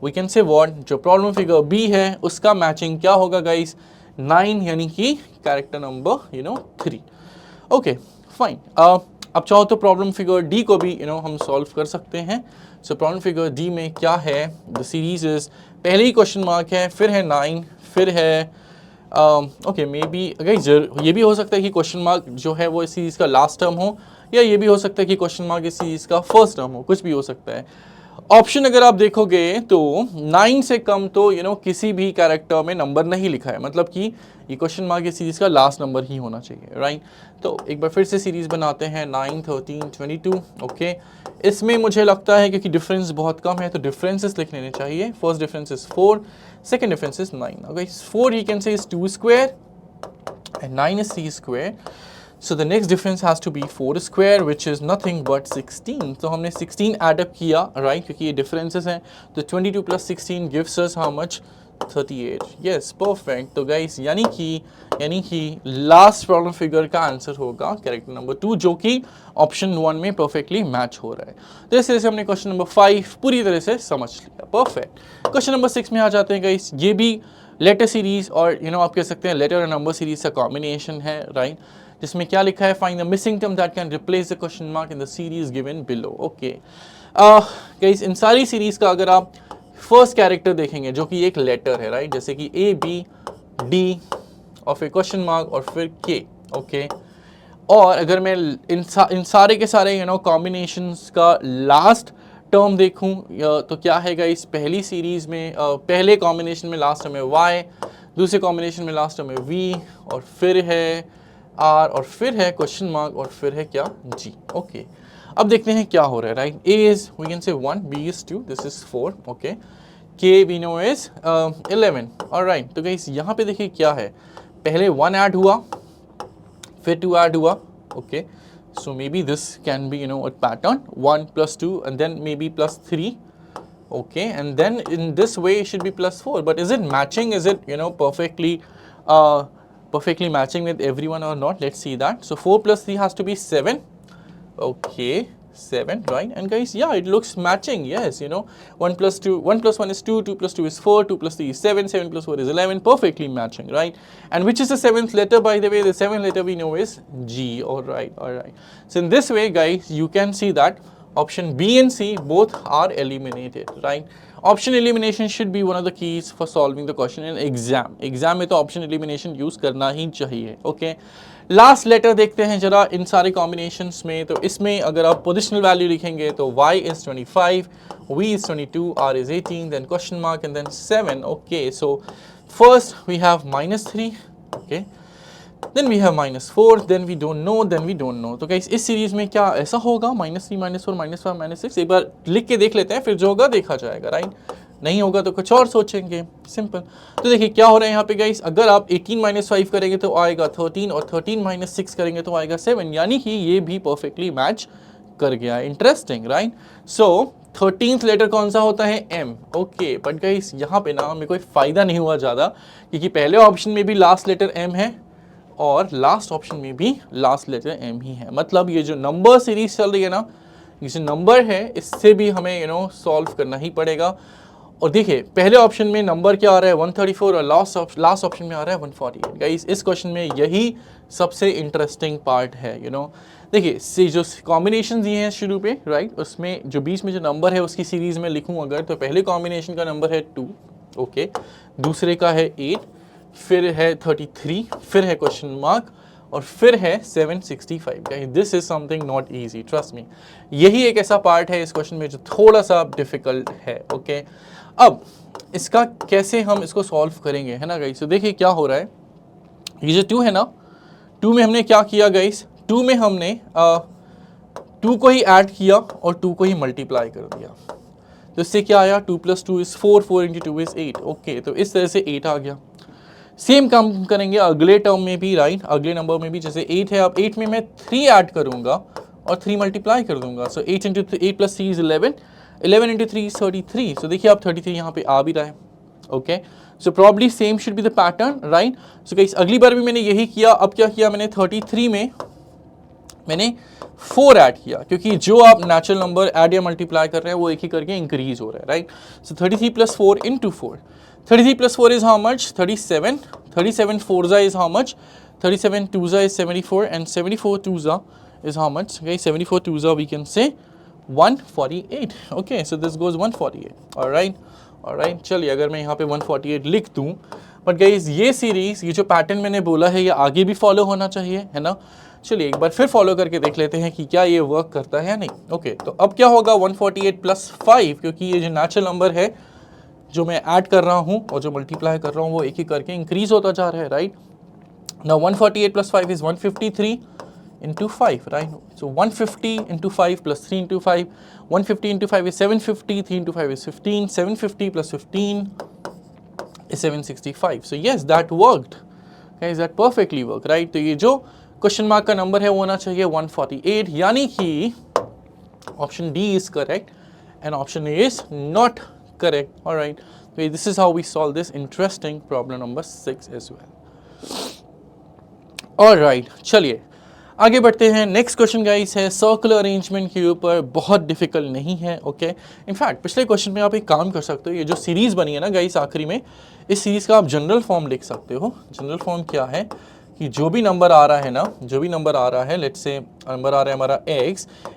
we can say what, जो प्रॉब्लम फिगर बी है उसका मैचिंग क्या होगा गाइस? 9, यानी कि कैरेक्टर नंबर 3। Okay fine. अब चाहो तो प्रॉब्लम फिगर डी को भी हम सॉल्व कर सकते हैं। सो प्रॉब्लम फिगर डी में क्या है? द सीरीज इज, पहले ही क्वेश्चन मार्क है, फिर है 9, फिर है ओके मे बी गाइस ये भी हो सकता है कि क्वेश्चन मार्क जो है वो इस सीरीज का लास्ट टर्म हो, या ये भी हो सकता है कि क्वेश्चन मार्क इस सीरीज का फर्स्ट टर्म हो, कुछ भी हो सकता है। ऑप्शन अगर आप देखोगे तो 9 से कम तो किसी भी कैरेक्टर में नंबर नहीं लिखा है, मतलब कि ये क्वेश्चन मार्क ये सीरीज का लास्ट नंबर ही होना चाहिए, राइट। तो एक बार फिर से सीरीज बनाते हैं 9, 13, 22। ओके, इसमें मुझे लगता है क्योंकि डिफरेंस बहुत कम है तो डिफरेंसेस लिख लेने चाहिए। First difference is 4, second difference is 9। Okay, 4 you can say is 2 square and 9 is 3 square. So the next difference has to be 4 square which is nothing but 16. तो हमने 16 add up किया, right, क्योंकि ये differences हैं। तो 22 plus 16 gives us how much? 38. Yes, perfect. तो guys यानी कि लास्ट प्रॉब्लम फिगर का आंसर होगा कैरेक्टर नंबर 2, जो कि ऑप्शन 1 में परफेक्टली मैच हो रहा है। तो इस तरह से हमने क्वेश्चन नंबर 5 पूरी तरह से समझ लिया। परफेक्ट। क्वेश्चन नंबर 6 में आ जाते हैं गाइस। ये भी लेटर सीरीज और आप कह सकते हैं लेटर और नंबर सीरीज का कॉम्बिनेशन है, राइट, जिसमें क्या लिखा है? Find the missing term that can replace the question mark in the series given below. Okay guys, इन सारी सीरीज का अगर आप फर्स्ट कैरेक्टर देखेंगे जो कि एक लेटर है, राइट, जैसे कि ए बी डी और फिर क्वेश्चन मार्क और फिर के। ओके, और अगर मैं इन सारे के सारे कॉम्बिनेशंस का लास्ट टर्म देखूं तो क्या है गाइस? पहली सीरीज में पहले कॉम्बिनेशन में लास्ट टर्म है y, दूसरे कॉम्बिनेशन में लास्ट टर्म है v, और फिर है r, और फिर है क्वेश्चन मार्क, और फिर है क्या? g। ओके, अब देखते हैं क्या हो रहा है, right. a is we can say 1, b is 2, this is 4। Okay, k we know is 11। Alright, तो गाइस यहाँ पे देखिए क्या है, पहले 1 ऐड हुआ, फिर 2 ऐड हुआ। Okay, so maybe this can be a pattern 1 plus 2 and then maybe plus 3. Okay, and then in this way it should be plus 4, but is it matching? Is it perfectly matching with everyone or not? Let's see that. So 4 plus 3 has to be 7. Okay, 7, right? And guys, yeah, it looks matching. Yes, 1 plus 2, 1 plus 1 is 2, 2 plus 2 is 4, 2 plus 3 is 7, 7 plus 4 is 11, perfectly matching, right? And which is the seventh letter, by the way? The seventh letter we know is G. All right. So in this way, guys, you can see that option B and C both are eliminated, right? Option elimination should be one of the keys for solving the question in exam में तो option elimination use करना ही चाहिए। okay, लास्ट लेटर देखते हैं जरा इन सारे कॉम्बिनेशंस में। तो इसमें अगर आप पोजिशनल वैल्यू लिखेंगे तो y is 25, v is 22, r is 18, then question mark and then 7. okay, so first we have -3, okay, then we have -4, then we don't know, तो गाइस इस सीरीज में क्या ऐसा होगा? -3, -4, -5, -6? एक बार लिख के देख लेते हैं, फिर जो होगा देखा जाएगा, राइट। नहीं होगा तो कुछ और सोचेंगे, सिंपल। तो देखिए क्या हो रहा है यहाँ पे गाइस, अगर आप 18 - 5 करेंगे तो आएगा 13, और 13 - 6 करेंगे तो आएगा 7, यानी कि ये भी परफेक्टली मैच कर गया। Interesting, right. सो 13th लेटर कौन सा होता है? M। ओके, बट गाइस यहाँ पे ना हमें कोई फायदा नहीं हुआ ज़्यादा, क्योंकि पहले ऑप्शन में भी लास्ट लेटर M है और लास्ट ऑप्शन में भी लास्ट लेटर M ही है। मतलब ये जो नंबर सीरीज चल रही है ना, ये जो नंबर है इससे भी हमें सॉल्व करना ही पड़ेगा। और देखिए पहले ऑप्शन में नंबर क्या आ रहा है? 134, और लास्ट ऑप्शन में आ रहा है 148। गाइस इस क्वेश्चन में यही सबसे इंटरेस्टिंग पार्ट है। देखिए जो कॉम्बिनेशन दिए हैं शुरू पे, राइट, उसमें जो बीच में जो नंबर है उसकी सीरीज में लिखूं अगर, तो पहले कॉम्बिनेशन का नंबर है 2, ओके, दूसरे का है 8, फिर है 33, फिर है क्वेश्चन मार्क, और फिर है 765। This is something not easy, trust me. यही एक ऐसा पार्ट है इस क्वेश्चन में जो थोड़ा सा डिफिकल्ट है। ओके, अब इसका कैसे हम इसको सॉल्व करेंगे, है ना गाइस। तो देखिए क्या हो रहा है, ये जो 2 है ना, 2 में हमने क्या किया गाइस? 2 में हमने 2 को ही ऐड किया और 2 को ही मल्टीप्लाई कर दिया। तो इससे क्या आया? 2 + 2 is 4, 4 × 2 is 8। ओके, तो इस तरह से 8 आ गया। सेम काम करेंगे अगले टर्म में भी, राइट, अगले नंबर में भी। जैसे 8 है, अब 8 में मैं 3 ऐड करूंगा और 3 मल्टीप्लाई कर दूंगा। सो 8 × 8 + 3 is 11, 11 × 3 is 33। सो देखिए आप 33 यहाँ पे आ भी रहा है। Okay, so probably same should be the pattern, right. So guys अगली बार भी मैंने यही किया। अब क्या किया मैंने? 33 में मैंने 4 ऐड किया, क्योंकि जो आप नेचुरल नंबर ऐड या मल्टीप्लाई कर रहे हैं वो एक ही करके इंक्रीज हो रहा है, right. So 33 + 4 × 4, 33 + 4 is how much? 37, 37 4s is how much? 37 2s is 74, and 74 2s is how much? Okay, 74 2s we can say 148। okay, so this goes 148। all right, चलिए अगर मैं यहाँ पे 148 लिख दूँ, बट गाइस ये सीरीज, ये जो पैटर्न मैंने बोला है ये आगे भी फॉलो होना चाहिए, है ना। चलिए एक बार फिर फॉलो करके देख लेते हैं कि क्या ये वर्क करता है या नहीं। ओके, तो अब क्या होगा 148 प्लस 5, क्योंकि ये जो नेचुरल नंबर है जो मैं ऐड कर रहा हूँ और जो मल्टीप्लाई कर रहा हूँ वो एक ही करके इंक्रीज होता जा रहा है, right. Now 148 plus 5 is 153 into 5, right? So 150 into 5 plus 3 into 5, 150 into 5 is 750, 3 into 5 is 15, 750 plus 15 is 765. So yes, that worked. Guys, that perfectly worked, right? तो ये जो क्वेश्चन मार्क का नंबर है वो होना चाहिए 148, यानी कि option D is correct and option A is not correct. Alright, so this is how we solve this interesting problem number 6 as well. Alright, चलिए आगे बढ़ते हैं। नेक्स्ट क्वेश्चन गाइस है सर्कुलर अरेंजमेंट के ऊपर, बहुत डिफिकल्ट नहीं है। ओके, इनफैक्ट पिछले क्वेश्चन में आप एक काम कर सकते हो, ये जो सीरीज बनी है ना गाइस आखिरी में, इस सीरीज का आप जनरल फॉर्म लिख सकते हो। जनरल फॉर्म क्या है कि जो भी नंबर आ रहा है ना, जो भी नंबर आ रहा है, लेट्स से नंबर आ रहा है हमारा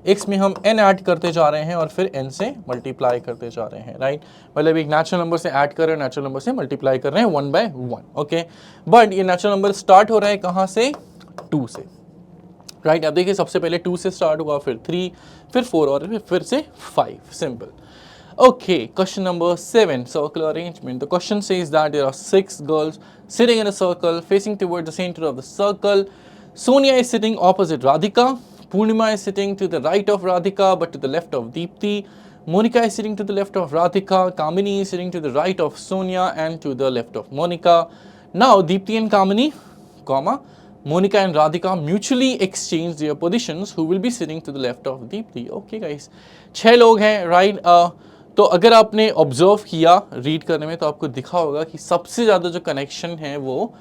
x में हम n ऐड करते जा रहे हैं और फिर n से मल्टीप्लाई करते जा रहे हैं, राइट। मतलब एक नेचुरल नंबर से ऐड कर रहे हैं, नेचुरल नंबर से मल्टीप्लाई कर रहे हैं 1 by 1। ओके, बट ये नेचुरल नंबर स्टार्ट हो रहा है कहाँ से, 2 से, राइट। अब देखिए सबसे पहले 2 से स्टार्ट हुआ, फिर 3, फिर 4 और फिर से 5, simple. Okay, question number 7, circular arrangement. The question says that there are 6 girls sitting in a circle facing towards the center of the circle. Sonia is sitting opposite Radhika. Purnima is sitting to the right of Radhika but to the left of Deepti. Monica is sitting to the left of Radhika. Kamini is sitting to the right of Sonia and to the left of Monica. Now Deepti and Kamini, Monica and Radhika mutually exchange their positions. Who will be sitting to the left of Deepti? Okay guys, 6 लोग हैं, right? तो अगर आपने ऑब्जर्व किया रीड करने में तो आपको दिखा होगा कि सबसे ज़्यादा जो कनेक्शन है वो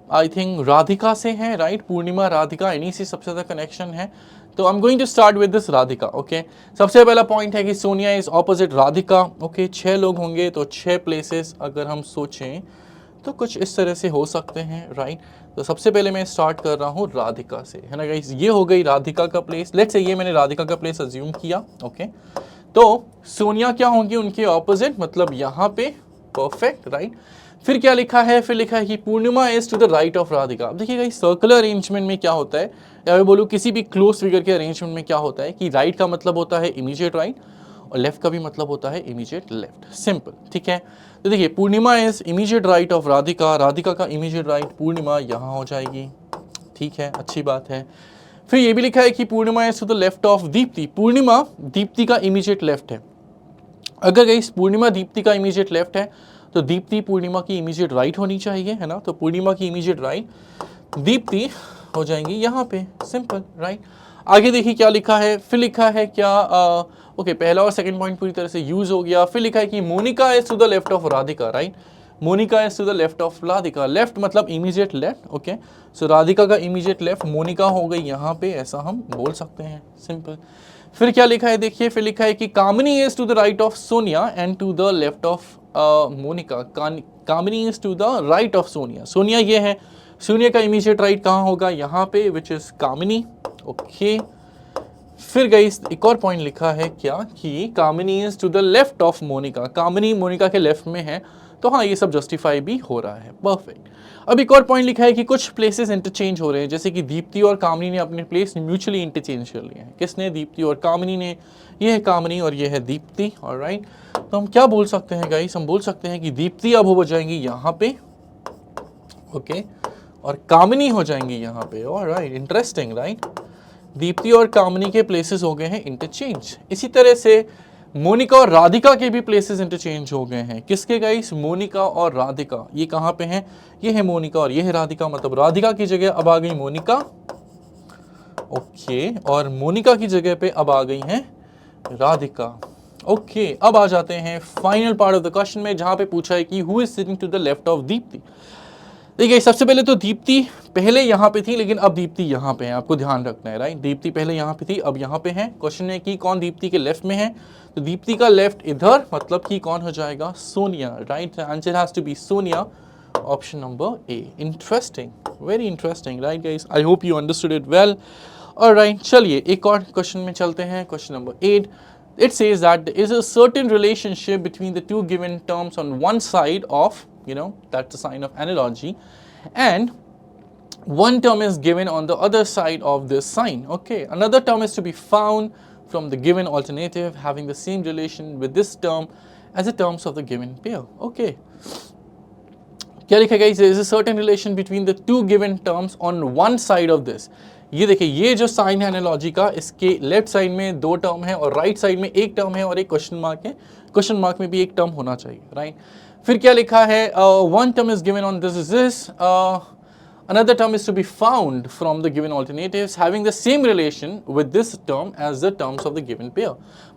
आई थिंक राधिका से है, राइट। पूर्णिमा राधिका, इन्हीं से सबसे ज़्यादा कनेक्शन है। तो I am going to start with this Radhika. Okay, सबसे पहला पॉइंट है कि Sonia is opposite Radhika. Okay, 6 लोग होंगे तो 6 प्लेसेस अगर हम सोचें तो कुछ इस तरह से हो सकते हैं, राइट। तो सबसे पहले मैं स्टार्ट कर रहा हूँ राधिका से, है ना गाइस। ये हो गई राधिका का प्लेस, लेट्स से ये मैंने राधिका का प्लेस अज्यूम किया। ओके, तो सोनिया क्या होंगी उनके ऑपोजिट, मतलब यहाँ पे, परफेक्ट, राइट। फिर क्या लिखा है, फिर लिखा है कि Purnima is to the right of Radhika. अब देखिएगा इस सर्कुलर अरेंजमेंट में क्या होता है, या मैं बोलूँ किसी भी क्लोज फिगर के अरेंजमेंट में क्या होता है कि राइट का मतलब होता है इमीडिएट राइट और लेफ्ट का भी मतलब होता है इमीडिएट लेफ्ट, सिंपल, ठीक है। तो देखिए Purnima is immediate right of Radhika, Radhika का इमीडिएट राइट पूर्णिमा यहाँ हो जाएगी, ठीक है, अच्छी बात है। फिर ये भी लिखा है कि Purnima is to the left of Deepti, Purnima Deepti का इमीडिएट लेफ्ट है। अगर गाइस पूर्णिमा दीप्ति का इमीडिएट लेफ्ट है तो दीप्ति पूर्णिमा की इमीडिएट राइट होनी चाहिए, है ना। तो पूर्णिमा की इमीडिएट राइट, दीप्ति हो जाएंगी यहाँ पे, सिंपल, राइट। आगे देखिए क्या लिखा है, फिर लिखा है क्या, ओके, पहला और सेकंड पॉइंट पूरी तरह से यूज हो गया। फिर लिखा है कि Monika is to the left of Radhika, right. Monika is to the left of Radhika, left मतलब immediate left. Okay, so Radhika का इमीडिएट लेफ्ट मोनिका हो गई यहाँ पे, ऐसा हम बोल सकते हैं, सिंपल। फिर क्या लिखा है देखिए, फिर लिखा है कि Kamini is to the right of Sonia and to the left of Monica. Kamini is to the right of Sonia, Sonia ये है, सोनिया का इमीडिएट राइट कहाँ होगा, यहाँ पे, विच इज कामिनी। ओके, फिर गाइस एक और पॉइंट लिखा है क्या कि Kamini is to the left of Monica, Kamini Monica के लेफ्ट में है, तो हाँ ये सब जस्टिफाई भी हो रहा है, परफेक्ट। अब एक और पॉइंट लिखा है कि कुछ प्लेसेस इंटरचेंज हो रहे हैं, जैसे कि दीप्ति और कामिनी ने अपने प्लेस म्यूचुअली इंटरचेंज कर लिए हैं। किसने, दीप्ति और कामिनी ने। ये है कामिनी और ये है दीप्ति, ऑलराइट। तो हम क्या बोल सकते हैं गाइस, हम बोल सकते हैं कि दीप्ति अब हो जाएंगी यहाँ पे, ओके, और कामिनी हो जाएंगी यहाँ पे, ऑलराइट, इंटरेस्टिंग, राइट। दीप्ति और कामिनी के प्लेसेस हो गए हैं इंटरचेंज। इसी तरह से मोनिका और राधिका के भी प्लेसेस इंटरचेंज हो गए हैं। किसके गाइस, मोनिका और राधिका, ये कहाँ पे हैं, ये है मोनिका और ये है राधिका, मतलब राधिका की जगह अब आ गई मोनिका, ओके, और मोनिका की जगह पे अब आ गई हैं राधिका। ओके, अब आ जाते हैं final part of the question में, जहां पे पूछा है कि who is sitting to the left of Deepti. देखिए सबसे पहले तो दीप्ति पहले यहाँ पे थी, लेकिन अब दीप्ति यहाँ पे है, आपको ध्यान रखना है, राइट। दीप्ति पहले यहाँ पे थी, अब यहाँ पे है। क्वेश्चन है कि कौन दीप्ति के लेफ्ट में है, तो दीप्ति का लेफ्ट इधर, मतलब कि कौन हो जाएगा, Sonia, right. Answer has to be Sonia, option number A. Interesting, very interesting, right guys, I hope you understood it well. Alright, चलिए एक और क्वेश्चन में चलते हैं, question number 8। It says that there is a certain relationship between the two given terms on one side of, that's a sign of analogy, and one term is given on the other side of this sign. Okay, another term is to be found from the given alternative having the same relation with this term as the terms of the given pair. Okay, क्या लिखा guys? There is a certain relation between the two given terms on one side of this. ये देखिए, ये जो साइन है एनालॉजी का, इसके लेफ्ट साइड में दो टर्म है और राइट साइड में एक टर्म है और एक क्वेश्चन मार्क है. क्वेश्चन मार्क में भी एक टर्म होना चाहिए, राइट? फिर क्या लिखा है? One term is given on this is this. Another term is to be found from the given alternatives having the same relation with this term as the terms of the given pair.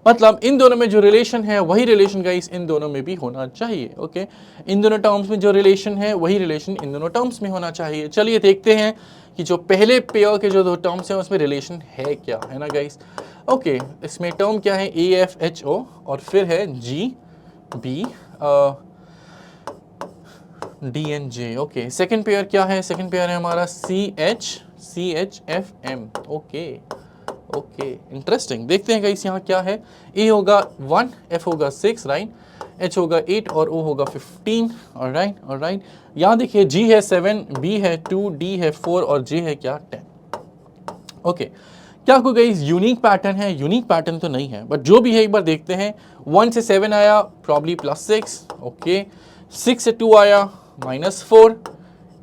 मतलब इन दोनों में जो रिलेशन है वही रिलेशन गाइस इन दोनों में भी होना चाहिए. ओके, इन दोनों टर्म्स में जो रिलेशन है वही रिलेशन इन दोनों टर्म्स में होना चाहिए. चलिए देखते हैं कि जो पहले पेयर के जो दो टर्म्स हैं उसमें रिलेशन है क्या, है ना गाइस? ओके, इसमें टर्म क्या है? AFHO और फिर है GB DNJ. Okay, second pair क्या है? सेकेंड पेयर है हमारा CHFM. Okay okay, interesting. देखते हैं गाइस यहाँ क्या है. A होगा 1, F होगा 6, राइट? H होगा 8 और O होगा 15. Alright alright. यहाँ देखिए G है 7, B है 2, D है 4 और J है क्या? 10. ओके, क्या कोई गाइस यूनिक पैटर्न है? यूनिक पैटर्न तो नहीं है, बट जो भी है एक बार देखते हैं. 1 से 7 आया, प्रॉब्ली +6. ओके, 6 से 2 आया, -4.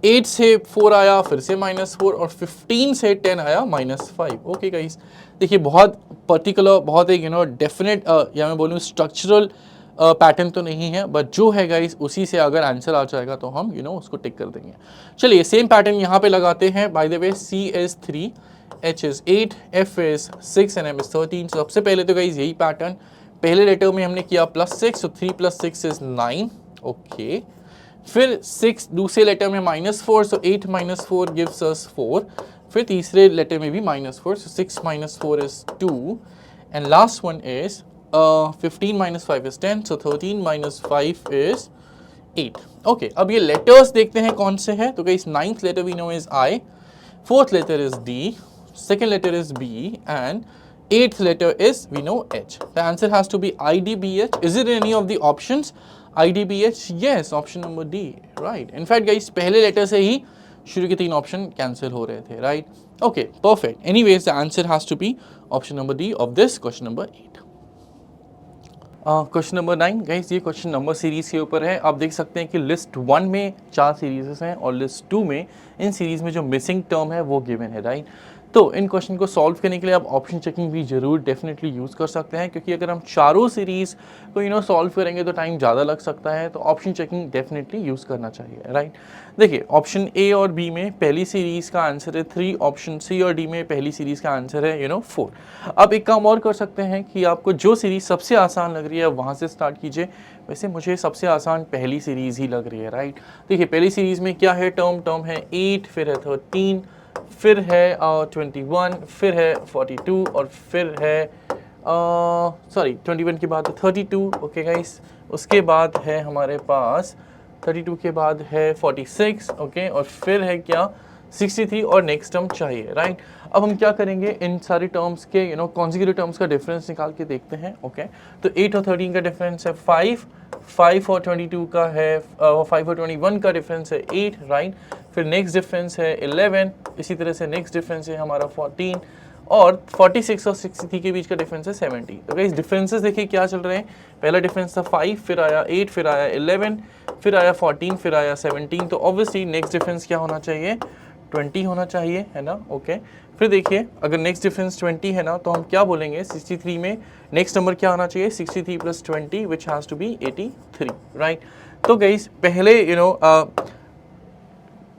8 से 4 आया, फिर से -4 और 15 से 10 आया, -5. ओके गाइस, देखिए बहुत पर्टिकुलर, बहुत एक डेफिनेट या मैं बोलूँ स्ट्रक्चरल पैटर्न तो नहीं है, बट जो है गाइस उसी से अगर आंसर आ जाएगा तो हम उसको टिक कर देंगे. चलिए सेम पैटर्न यहाँ पे लगाते हैं. Bye the way, C is 3, H is 8, F is 6 and M is 13. सबसे पहले तो गाइस यही पैटर्न, पहले लेटर में हमने किया +6, तो 3 + 6 is 9. ओके, फिर 6 दूसरे लेटर में -4, सो 8 - 4 गिव्स अस 4. फिर तीसरे लेटर में भी -4, so 6 - 4 is 2. And last one is 15 - 5 is 10, so 13 - 5 is 8. Okay, अब ये लेटर्स देखते हैं कौन से हैं. तो guys, 9th letter we know is I, 4th letter is D, 2nd letter is B, and 8th letter is we know H. The answer has to be IDBH. Is it any of the options? IDBH? Yes, option number D, right. In fact guys, पहले लेटर से ही शुरू के 3 ऑप्शन कैंसिल हो रहे थे, right? Okay, perfect. Anyways, the answer has to be option number D of this question number 8. Question number 9 guys, ये क्वेश्चन नंबर सीरीज़ के ऊपर है. आप देख सकते हैं कि लिस्ट 1 में 4 सीरीज़ हैं और लिस्ट 2 में इन सीरीज़ में जो मिसिंग टर्म है वो गिवन है, राइट? तो इन क्वेश्चन को सॉल्व करने के लिए आप ऑप्शन चेकिंग भी जरूर डेफिनेटली यूज़ कर सकते हैं, क्योंकि अगर हम चारों सीरीज़ को सॉल्व करेंगे तो टाइम ज़्यादा लग सकता है. तो ऑप्शन चेकिंग डेफिनेटली यूज़ करना चाहिए, राइट? देखिए, ऑप्शन ए और बी में पहली सीरीज़ का आंसर है 3, ऑप्शन सी और डी में पहली सीरीज़ का आंसर है 4. अब एक काम और कर सकते हैं कि आपको जो सीरीज़ सबसे आसान लग रही है वहाँ से स्टार्ट कीजिए. वैसे मुझे सबसे आसान पहली सीरीज़ ही लग रही है, राइट? देखिए, पहली सीरीज़ में क्या है? टर्म है 8, फिर है 13, फिर है 21, फिर है 42 और फिर है 21 के बाद 32. ओके गाइस, उसके बाद है हमारे पास 32 के बाद है 46. ओके, और फिर है क्या? 63 और नेक्स्ट टर्म चाहिए, राइट? अब हम क्या करेंगे, इन सारी टर्म्स के कॉन्जिक्यूटिव टर्म्स का डिफरेंस निकाल के देखते हैं. ओके, तो 8 और 13 का डिफरेंस है 5 और 22 का है 5 और 21 का डिफरेंस है 8, राइट? फिर नेक्स्ट डिफरेंस है 11, इसी तरह से नेक्स्ट डिफरेंस है हमारा 14 और 46 और 63 के बीच का डिफरेंस है 70. तो गाइस, डिफरेंसेस देखिए क्या चल रहे हैं. पहला डिफरेंस था 5, फिर आया 8, फिर आया 11, फिर आया 14, फिर आया 17. तो ऑब्वियसली नेक्स्ट डिफरेंस क्या होना चाहिए? 20 होना चाहिए, है ना? ओके, फिर देखिए, अगर नेक्स्ट डिफरेंस 20 है ना, तो हम क्या बोलेंगे? 63 में नेक्स्ट नंबर क्या होना चाहिए? 63 + 20 which has to be 83, right? तो गाइस, पहले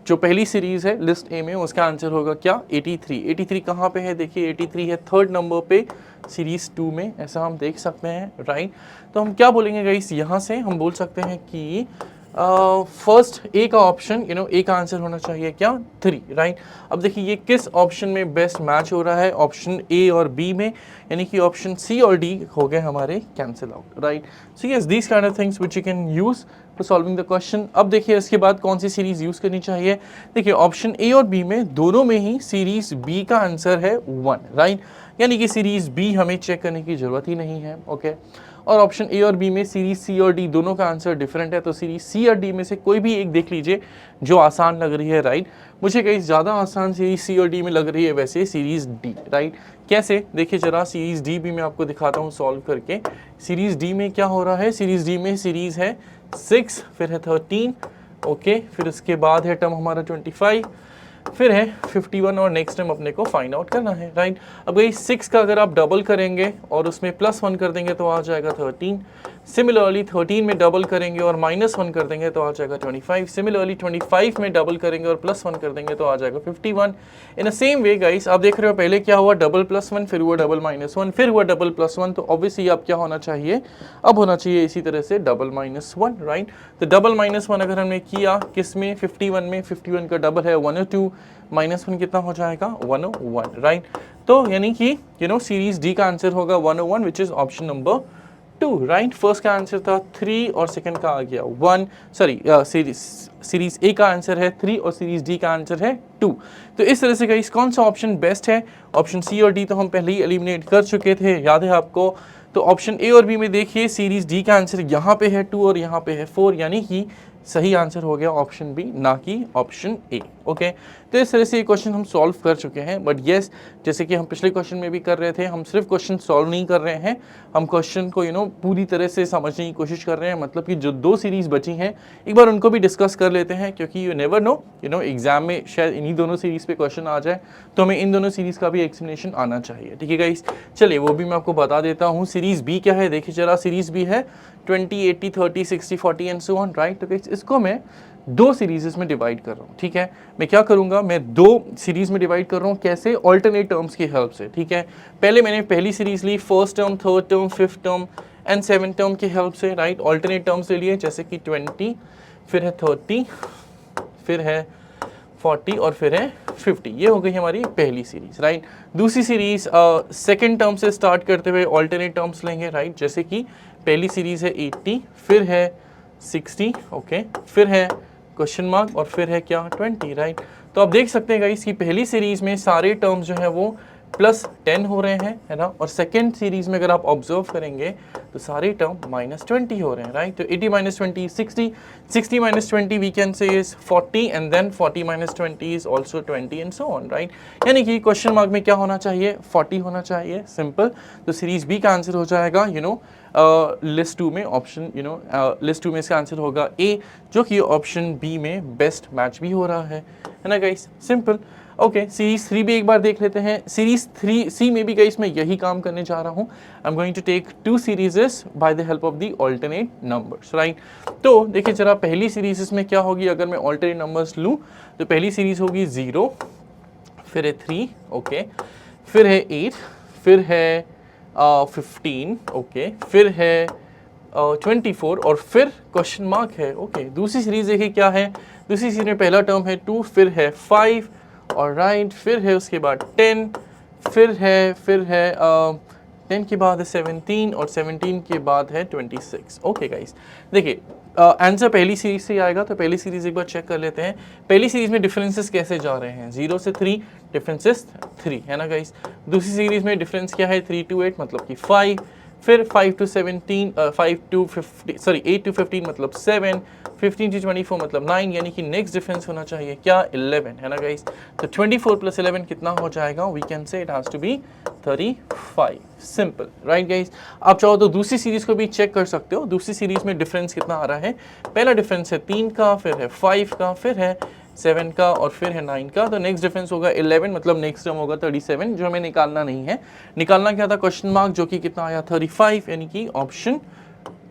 जो पहली सीरीज़ है लिस्ट ए में, उसका आंसर होगा क्या? 83. 83 कहाँ पे है? देखिए, 83 है 3rd नंबर पे सीरीज़ 2 में, ऐसा हम देख सकते हैं, राइट? तो हम क्या बोलेंगे गाइस? यहाँ से हम बोल सकते हैं कि फर्स्ट ए का ऑप्शन ए का आंसर होना चाहिए क्या? 3, राइट? अब देखिए, ये किस ऑप्शन में बेस्ट मैच हो रहा है? ऑप्शन ए और बी में, यानी कि ऑप्शन सी और डी हो गए हमारे cancel out, right? So yes, these kind of things which you can use for solving the question. अब देखिए, इसके बाद कौन सी सीरीज यूज करनी चाहिए? देखिए, ऑप्शन ए और बी में दोनों में ही सीरीज बी का आंसर है 1, राइट? यानी कि सीरीज बी हमें चेक करने की जरूरत ही नहीं है. ओके, और ऑप्शन ए और बी में सीरीज सी और डी दोनों का आंसर डिफरेंट है। तो सीरीज सी और डी में से कोई भी एक देख लीजिए जो आसान लग रही है, राइट। मुझे कहीं ज़्यादा आसान सीरीज सी और डी में लग रही है वैसे सीरीज डी, राइट। कैसे, देखिए जरा सीरीज डी भी मैं आपको दिखाता हूँ सॉल्व करके। सीरीज डी में क्या हो रहा है, सीरीज डी में सीरीज है 6, फिर है 13, ओके, फिर उसके बाद है टर्म हमारा 25, फिर है 51 और नेक्स्ट टाइम अपने को फाइंड आउट करना है, राइट। अब भाई 6 का अगर आप डबल करेंगे और उसमें +1 कर देंगे तो आ जाएगा 13। सिमिलरली 13 में डबल करेंगे और -1 कर देंगे तो आ जाएगा 25। सिमिलरली 25 में डबल करेंगे और +1 कर देंगे तो आ जाएगा 51। इन अ सेम वे गाइस, आप देख रहे हो पहले क्या हुआ, डबल +1, फिर हुआ डबल -1, फिर हुआ डबल +1, तो ऑब्वियसली अब क्या होना चाहिए, अब होना चाहिए इसी तरह से डबल -1, राइट। तो डबल -1 अगर हमने किया किस में, 51 में, 51 का डबल है 102, -1 कितना हो जाएगा 101, राइट। तो यानी कि सीरीज डी का आंसर होगा 101 which is option number 2, right. First का आंसर था 3 और सेकंड का आ गया 1, सॉरी सीरीज ए का आंसर है 3 और सीरीज डी का आंसर है 2। तो इस तरह से गाइस कौन सा ऑप्शन बेस्ट है, ऑप्शन सी और डी तो हम पहले ही एलिमिनेट कर चुके थे, याद है आपको। तो ऑप्शन ए और बी में देखिए सीरीज डी का आंसर यहाँ पे है 2 और यहाँ पे है 4, यानी कि सही आंसर हो गया ऑप्शन बी, ना कि ऑप्शन ए, ओके। तो इस तरह से ये क्वेश्चन हम सॉल्व कर चुके हैं। बट येस, जैसे कि हम पिछले क्वेश्चन में भी कर रहे थे, हम सिर्फ क्वेश्चन सॉल्व नहीं कर रहे हैं, हम क्वेश्चन को पूरी तरह से समझने की कोशिश कर रहे हैं। मतलब कि जो 2 सीरीज बची हैं एक बार उनको भी डिस्कस कर लेते हैं, क्योंकि यू नेवर नो एग्जाम में शायद इन्हीं दोनों सीरीज पे क्वेश्चन आ जाए, तो हमें इन दोनों सीरीज का भी एक्सप्लेनेशन आना चाहिए, ठीक है गाइस। चलिए वो भी मैं आपको बता देता हूँ। सीरीज बी क्या है, देखिए जरा, सीरीज बी है 20, 80, 30, 60, 40 एंड सो ऑन, राइट। तो इसको मैं 2 सीरीज़ में डिवाइड कर रहा हूँ, ठीक है। मैं क्या करूँगा, मैं 2 सीरीज़ में डिवाइड कर रहा हूँ, कैसे, ऑल्टरनेट टर्म्स की हेल्प से, ठीक है। पहले मैंने पहली सीरीज़ ली first term, third term, fifth term and 7th term की हेल्प से, राइट। ऑल्टरनेट टर्म्स ले लिए, जैसे कि 20, फिर है 30, फिर है 40 और फिर है 50। ये हो गई हमारी पहली सीरीज, राइट। दूसरी सीरीज सेकंड टर्म से स्टार्ट करते हुए ऑल्टरनेट टर्म्स लेंगे, राइट। जैसे कि पहली सीरीज है 80, फिर है 60, ओके, फिर है क्वेश्चन मार्क और फिर है क्या 20, राइट। तो आप देख सकते हैं गाइस कि पहली सीरीज में सारे टर्म्स जो है वो +10 हो रहे हैं, है ना। और सेकेंड सीरीज में अगर आप ऑब्जर्व करेंगे तो सारे टर्म -20 हो रहे हैं, राइट। तो 80 - 20 60, 60 - 20 we can say is 40 and then 40 - 20 is also 20 and so on, right. यानी कि क्वेश्चन मार्क में क्या होना चाहिए, 40 होना चाहिए, सिंपल। तो सीरीज बी का आंसर हो जाएगा लिस्ट 2 में ऑप्शन लिस्ट 2 में इसका आंसर होगा ए, जो कि ऑप्शन बी में बेस्ट मैच भी हो रहा है ना गाइस, सिंपल। ओके, सीरीज 3 भी एक बार देख लेते हैं। सीरीज 3C में भी गाइस मैं यही काम करने जा रहा हूँ। I am going to take 2 series by the help of the alternate numbers, right. तो देखिए जरा, पहली सीरीज में क्या होगी, अगर मैं ऑल्टरनेट नंबर्स लूँ तो पहली सीरीज होगी 0, फिर है 3, ओके, फिर है 8, फिर है 15, ओके, फिर है 24 और फिर क्वेश्चन मार्क है, ओके। दूसरी सीरीज देखिए क्या है, दूसरी सीरीज में पहला टर्म है 2, फिर है 5 और राइट, फिर है उसके बाद 10, फिर है 10 के बाद है 17 और 17 के बाद है 26, ओके गाइस। देखिए आंसर पहली सीरीज से आएगा, तो पहली सीरीज एक बार चेक कर लेते हैं। पहली सीरीज में डिफरेंसेस कैसे जा रहे हैं, 0 से 3 डिफरेंसेस 3 है ना गाइस। दूसरी सीरीज में डिफरेंस क्या है, 3 to 8 मतलब कि 5, फिर 5 to 17, 5 to 50, सॉरी 8 to 15 मतलब 7, 15 to 24 मतलब 9, यानी कि नेक्स्ट डिफरेंस होना चाहिए क्या, 11 है ना गाइस। तो 24 + 11 कितना हो जाएगा, we can say it has to be 35, simple, right guys. आप चाहो तो दूसरी सीरीज को भी चेक कर सकते हो। दूसरी सीरीज में डिफरेंस कितना आ रहा है, पहला डिफरेंस है 3 का, फिर है 5 का, फिर है 7 का और फिर है 9 का। तो नेक्स्ट डिफरेंस होगा 11, मतलब नेक्स्ट टर्म होगा 37, जो हमें निकालना नहीं है। निकालना क्या था, क्वेश्चन मार्क, जो कि कितना आया 35, यानी कि ऑप्शन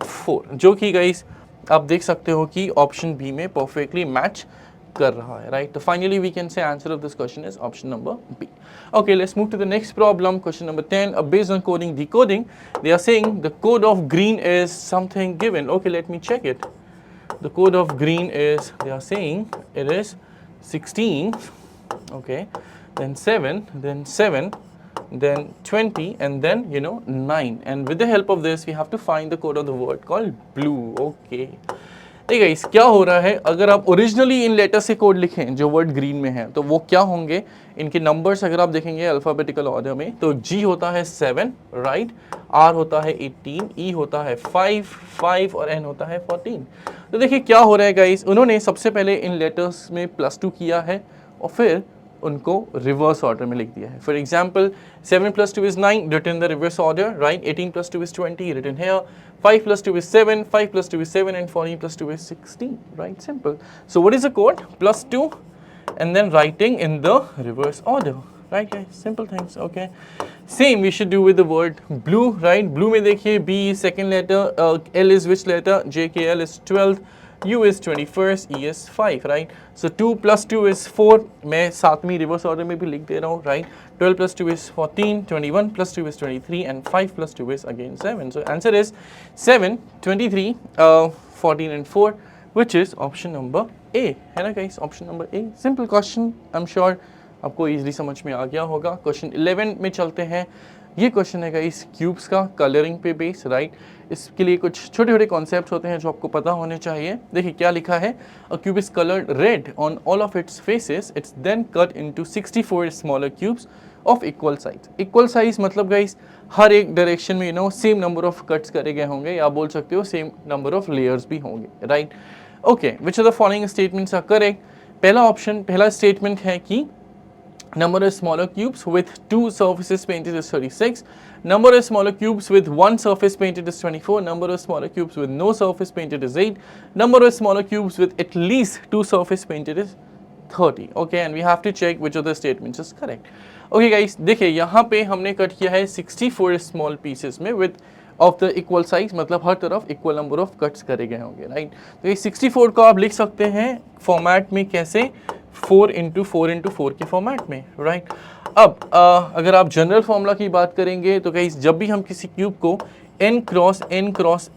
4, जो कि गाइस आप देख सकते हो कि ऑप्शन बी में परफेक्टली मैच कर रहा है, राइट। तो finally we can say answer of this question is option number B. Okay, let's move to the next problem, question number 10. Based on coding decoding, they are saying the code of green is something given. Okay, let me check it. The code of green is, they are saying it is 16, okay, then 7, then 7, then 20, and then 9. And with the help of this, we have to find the code of the word called blue. Okay. देखिए गाइस क्या हो रहा है, अगर आप ओरिजिनली इन लेटर से कोड लिखें जो वर्ड ग्रीन में है तो वो क्या होंगे, इनके नंबर्स अगर आप देखेंगे अल्फाबेटिकल ऑर्डर में, तो G होता है 7 राइट, R होता है 18, E होता है 5 और N होता है 14। तो देखिए क्या हो रहा है गाइस, उन्होंने सबसे पहले इन लेटर्स में +2 किया है और फिर उनको रिवर्स ऑर्डर में लिख दिया है। For example 7 + 2 is 9 written in the reverse order, right? 18 + 2 is 20 written here, 5 + 2 is 7, 5 + 2 is 7 and 14 + 2 is 16, right? Simple. So what is the code? +2 and then writing in the reverse order, right guys? Simple things, okay? Same we should do with the word blue, right? Blue में देखिए B is second letter, L is which letter? JKL is 12th, U is 21st, E is 5, right? So 2 + 2 is 4, मैं सातवीं रिवर्स ऑर्डर में भी लिख दे रहा हूँ, right? 12 + 2 is 14, 21 + 2 is 23 and 5 + 2 is again 7. So answer is 7, 23, 14 and 4, which is option number A, है ना guys? Option number A. Simple question, I'm sure आपको इजीली समझ में आ गया होगा। क्वेश्चन 11 में चलते हैं। ये क्वेश्चन है गाइस क्यूब्स का कलरिंग पे बेस, राइट? इसके लिए कुछ छोटे छोटे कॉन्सेप्ट्स होते हैं जो आपको पता होने चाहिए। देखिए क्या लिखा है, a cube is coloured red on all of its faces, its then cut into 64 smaller cubes of equal size. Equal size मतलब गाइस हर एक डायरेक्शन में सेम नंबर ऑफ कट्स करे गए होंगे, या बोल सकते हो सेम नंबर ऑफ लेयर्स भी होंगे, right? Okay, which of the following statements are correct? पहला ऑप्शन, पहला स्टेटमेंट है कि number of smaller cubes with 2 surfaces painted is 36, number of smaller cubes with 1 surface painted is 24, number of smaller cubes with no surface painted is 8, number of smaller cubes with at least 2 surface painted is 30. Okay, and we have to check which of the statements is correct. Okay guys, देखिए यहाँ पे हमने कट किया है 64 स्मॉल पीसेस में with of the equal size, मतलब हर तरफ इक्वल नंबर ऑफ कट्स करे गए होंगे, राइट? तो ये 64 को आप लिख सकते हैं फॉर्मेट में कैसे, 4 × 4 × 4 के फॉर्मेट में, राइट? अब अगर आप जनरल फॉर्मूला की बात करेंगे तो गाइस जब भी हम किसी क्यूब को n क्रॉस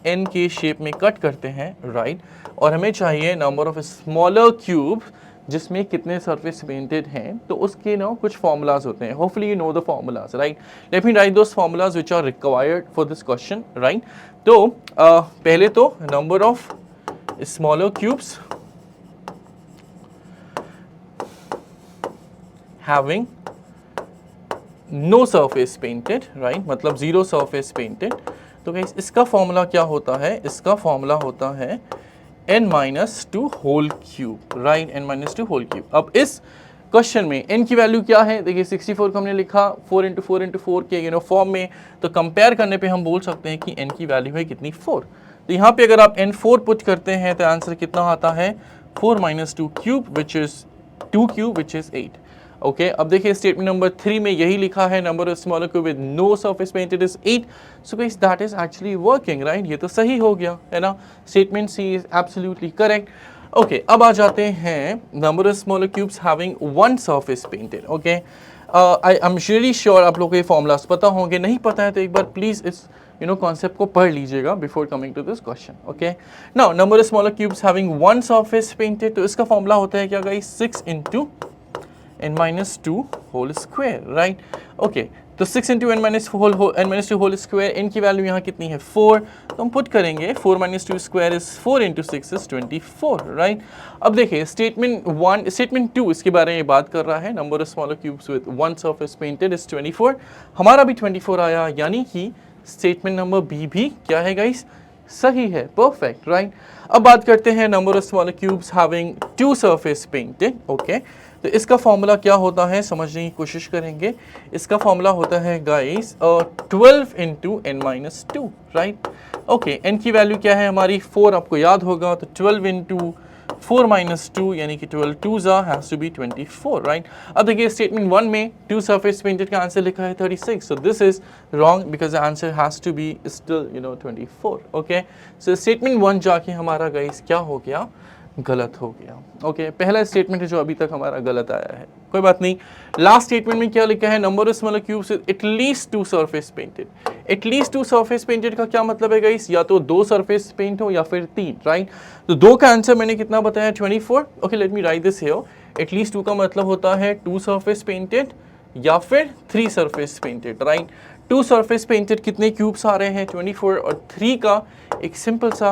n के शेप में कट करते हैं, राइट, और हमें चाहिए नंबर ऑफ स्मॉलर क्यूब जिसमें कितने सरफेस पेंटेड हैं, तो उसके कुछ फॉर्मूलाज होते हैं। Hopefully you know the formulas, right? Let me write those formulas which are required for this question, right? तो पहले तो number of smaller cubes having no surface painted, right? मतलब zero surface painted। तो गाइस इसका फॉर्मूला क्या होता है? इसका फॉर्मूला होता है n-2 whole cube, right? n-2 whole cube. अब इस क्वेश्चन में n की वैल्यू क्या है? देखिए 64 को हमने लिखा 4 × 4 × 4 के फॉर्म में, तो कंपेयर करने पे हम बोल सकते हैं कि n की वैल्यू है कितनी, 4। तो यहाँ पे अगर आप n4 पुट करते हैं तो आंसर कितना आता है, 4 - 2 cube which is 2 cube which is 8। Okay, अब देखिए स्टेटमेंट नंबर 3 में यही लिखा है, number of smaller cube with no surface painted is 8। So guys that is actually working, right? ये तो सही हो गया है ना, statement C is absolutely correct. Okay, अब आ जाते हैं number of smaller cubes having 1 surface painted. Okay, I am really sure आप लोगों को ये फॉर्मूलाज पता होंगे, नहीं पता है तो एक बार प्लीज इस कॉन्सेप्ट को पढ़ लीजिएगा before coming to this question. Okay, now number of smaller cubes having 1 surface painted, तो इसका फॉर्मूला होता है क्या guys, 6 × n-2 whole square, right? Okay, तो 6 × n-2 होल स्क्वायर, n की वैल्यू यहाँ कितनी है, 4, तो हम पुट करेंगे 4 - 2 स्क्वायर इज 4 × 6 इज 24, राइट? अब देखिए स्टेटमेंट 2 इसके बारे में बात कर रहा है, number of smaller cubes with 1 surface painted is 24, हमारा भी 24 आया, यानी कि स्टेटमेंट नंबर बी भी क्या है गाइस, सही है, परफेक्ट, राइट? अब बात करते हैं number of smaller cubes having 2 surface painted. Okay, तो इसका फॉर्मूला क्या होता है समझने की कोशिश करेंगे। इसका फॉर्मूला होता है guys 12 × n-2, right? Okay, n की वैल्यू क्या है हमारी, 4 आपको याद होगा, तो 12 × 4 - 2 यानी कि 12 2s has to B 24, right? अब देखिए स्टेटमेंट 1 में 2 सरफेस पेंटेड का आंसर लिखा है 36, so this is wrong because the answer has to be still 24। Okay, so statement 1 जाके हमारा गाइस क्या हो गया, गलत हो गया। ओके, पहला स्टेटमेंट है जो अभी तक हमारा गलत आया है, कोई बात नहीं। लास्ट स्टेटमेंट में क्या लिखा है, number of smaller cubes with at least 2 surface painted. At least 2 surface painted का क्या मतलब है गाइस, या तो 2 सरफेस पेंट हो या फिर 3, राइट? तो 2 का आंसर मैंने कितना बताया, 24। Okay, late me write this here. At least 2 का मतलब होता है 2 सरफेस पेंटेड या फिर 3 surface painted, right. 2 surface painted कितने क्यूब्स आ रहे हैं 24, और 3 का एक सिंपल सा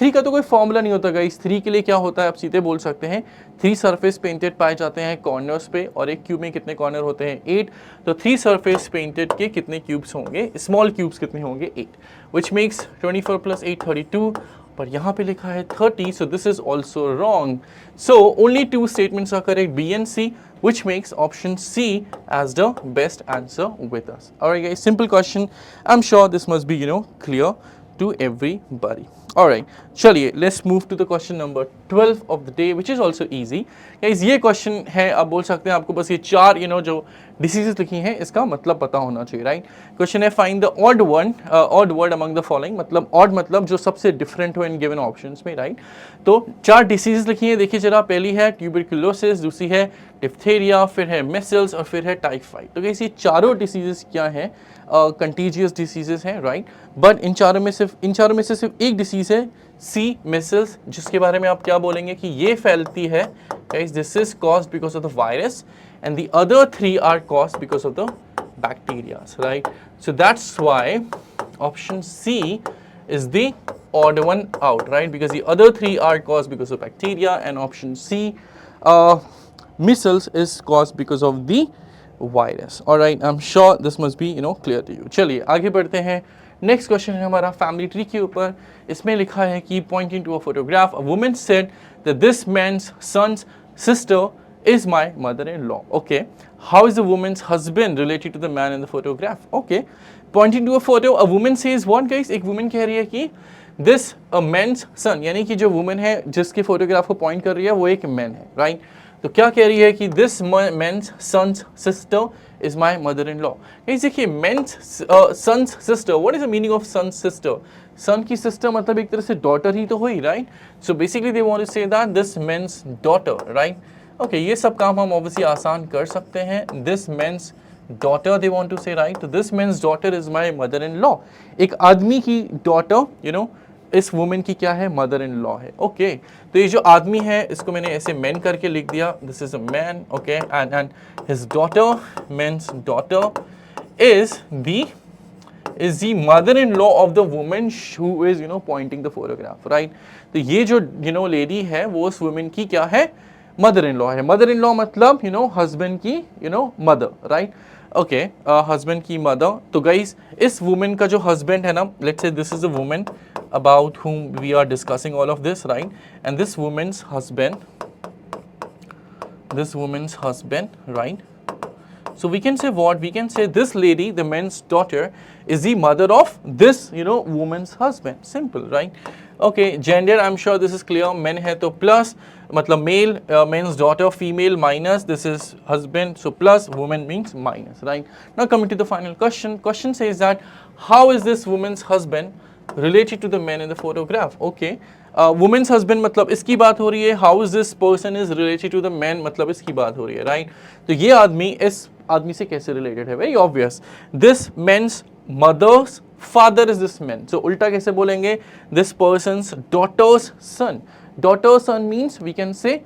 3 का तो कोई फॉर्मूला नहीं होता गाइस। 3 के लिए क्या होता है आप सीधे बोल सकते हैं 3 सरफेस पेंटेड पाए जाते हैं कॉर्नर्स पे, और एक क्यूब में कितने कॉर्नर होते हैं 8, तो 3 सरफेस पेंटेड के कितने क्यूब्स होंगे, स्मॉल क्यूब्स कितने होंगे 8, विच मेक्स 24 + 8 32, पर यहाँ पे लिखा है 30, so this is also wrong. So only 2 statements are correct, B and C, which makes option C as the best answer with us. Alright guys, simple question. I'm sure this must be clear to everybody. Alright, चलिए let's move to the question number 12 of the day, which is also easy. Guys, ये question है, आप बोल सकते हैं आपको बस ये 4 जो डिसीजेस लिखी हैं इसका मतलब पता होना चाहिए, राइट। क्वेश्चन है find the odd word among the following, मतलब ऑड मतलब जो सबसे डिफरेंट हो इन गिवन ऑप्शंस में, राइट। तो 4 डिसीजेस लिखी हैं, देखिए जरा, पहली है ट्यूबरकुलोसिस, दूसरी है डिप्थेरिया, फिर है मेसल्स, और फिर है टाइफाइड। तो कैसे ये चारों डिसीजेस क्या हैं, कंटीजियस डिसीजेस हैं, राइट। बट इन चारों में से सिर्फ एक डिसीज है सी मेसल्स, जिसके बारे में आप क्या बोलेंगे कि ये फैलती है, guys this is caused because of the virus, and the other 3 are caused because of the bacteria, right? So that's why option C is the odd one out, right? Because the other 3 are caused because of bacteria, and option C, measles, is caused because of the virus. All right, I'm sure this must be clear to you. चलिए आगे बढ़ते हैं। नेक्स्ट क्वेश्चन है हमारा फैमिली ट्री के ऊपर। इसमें लिखा है कि pointing to a photograph, a woman said that this man's sons sister is my mother-in-law. Okay, how is the woman's husband related to the man in the photograph? Okay, pointing to a photo, a woman says what guys? एक woman कह रही है कि this a man's son, यानी कि जो woman है जिसके फोटोग्राफ को पॉइंट कर रही है वो एक man है, right? तो क्या कह रही है कि this man's son's sister is my mother-in-law. guys देखिए man's son's sister, what is the meaning of son's sister? सन की सिस्टर मतलब एक तरह से डॉटर ही तो हुई, right. So basically they want to say that this man's daughter, right. Okay, ये सब काम हम ऑब्वियसली आसान कर सकते हैं। This man's daughter they want to say, right. तो this man's daughter is my mother in law. एक आदमी की डॉटर इस वुमेन की क्या है, मदर इन लॉ है। ओके, तो ये जो आदमी है इसको मैंने ऐसे मैन करके लिख दिया, this is a man, okay, and his daughter, man's daughter is the mother-in-law of the woman who is pointing the photograph, right? तो ये जो lady है वो उस woman की क्या है, mother-in-law है। mother-in-law मतलब husband की mother, right? ओके, husband की mother। तो guys इस woman का जो husband है ना, let's say this is the woman about whom we are discussing all of this, right? And this woman's husband, right? So we can say what? We can say this lady, the man's daughter, is the mother of this, woman's husband. Simple, right? Okay, gender, I'm sure this is clear. Men hai to plus, matlab male, man's daughter, female minus, this is husband, so plus, woman means minus, right? Now coming to the final question. Question says that, how is this woman's husband related to the man in the photograph? Okay. Woman's husband मतलब इसकी बात हो रही है, how is this person is related to the man मतलब इसकी बात हो रही है, राइट। तो ये आदमी इस आदमी से कैसे रिलेटेड है, very obvious, this man's mother's father is this man. So उल्टा कैसे बोलेंगे, this person's daughter's son. Daughter son means we can say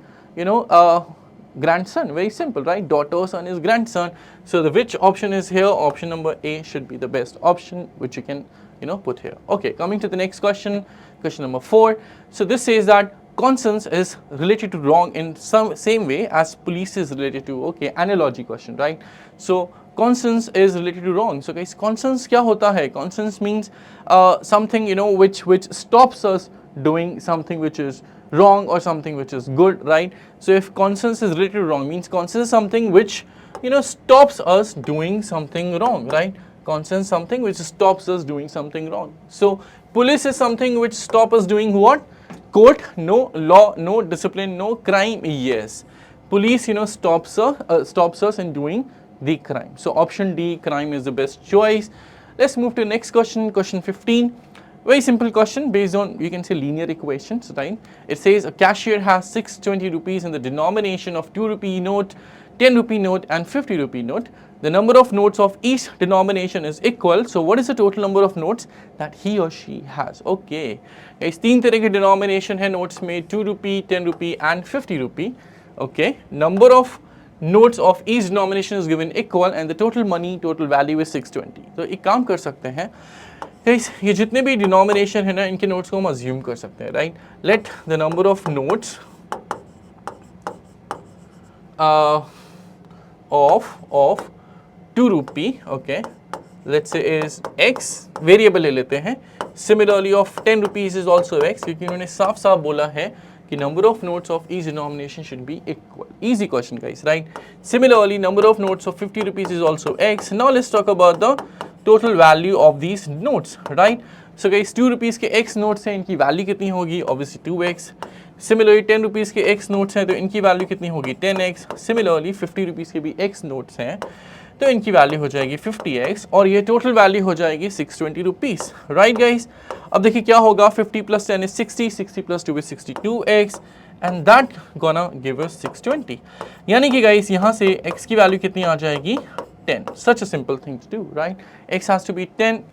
grandson, very simple, right? Daughter son is grandson. So the which option is here? Option number A should be the best option, which you can put here. Okay, coming to the next question, question number 4. So this says that conscience is related to wrong in some same way as police is related to, okay, analogy question, right? So conscience is related to wrong. So guys, conscience क्या होता है? Conscience means something which stops us doing something which is wrong or something which is good, right? So if conscience is related to wrong, means conscience is something which stops us doing something wrong, right? Conscience something which stops us doing something wrong. So police is something which stops us doing what? Court, no. Law, no. Discipline, no. Crime, yes. Police stops us in doing the crime. So option D, crime, is the best choice. Let's move to the next question, question 15. Very simple question based on, you can say, linear equations, right? It says a cashier has 620 rupees in the denomination of 2 rupee note, 10 rupee note and 50 rupee note. The number of notes of each denomination is equal. So what is the total number of notes that he or she has? Okay. Guys, 3 तरह के denomination है notes में, 2 rupee, 10 rupee and 50 rupee. Okay. Number of notes of each denomination is given equal and the total money total value is 620. तो एक काम कर सकते हैं guys, ये जितने भी डिनोमिनेशन है ना इनके नोट्स को हम अज्यूम कर सकते हैं, right. Let the number of notes of 2 rupee, okay, let's say is x, variable ले लेते हैं. Similarly of 10 rupees is also x, क्योंकि उन्होंने साफ साफ बोला है कि number of notes of each denomination should be equal. Easy question guys, right? Similarly number of notes of 50 rupees is also x. Now let's talk about the total value of these notes, right? So guys 2 rupees के x notes हैं, इनकी वैल्यू कितनी होगी? Obviously 2x. Similarly 10 rupees के x notes हैं तो इनकी वैल्यू कितनी होगी? 10x. Similarly 50 rupees के भी x notes हैं तो इनकी वैल्यू हो जाएगी 50x और ये टोटल वैल्यू हो जाएगी 620 रुपीज़, राइट गाइस. अब देखिए क्या होगा, 50 plus 10 is 60, 60 plus 2 is 62x and that gonna give us 620. यानी कि गाइस यहाँ से x की वैल्यू कितनी आ जाएगी? 10. Such a simple thing to do, right? X has to be 10.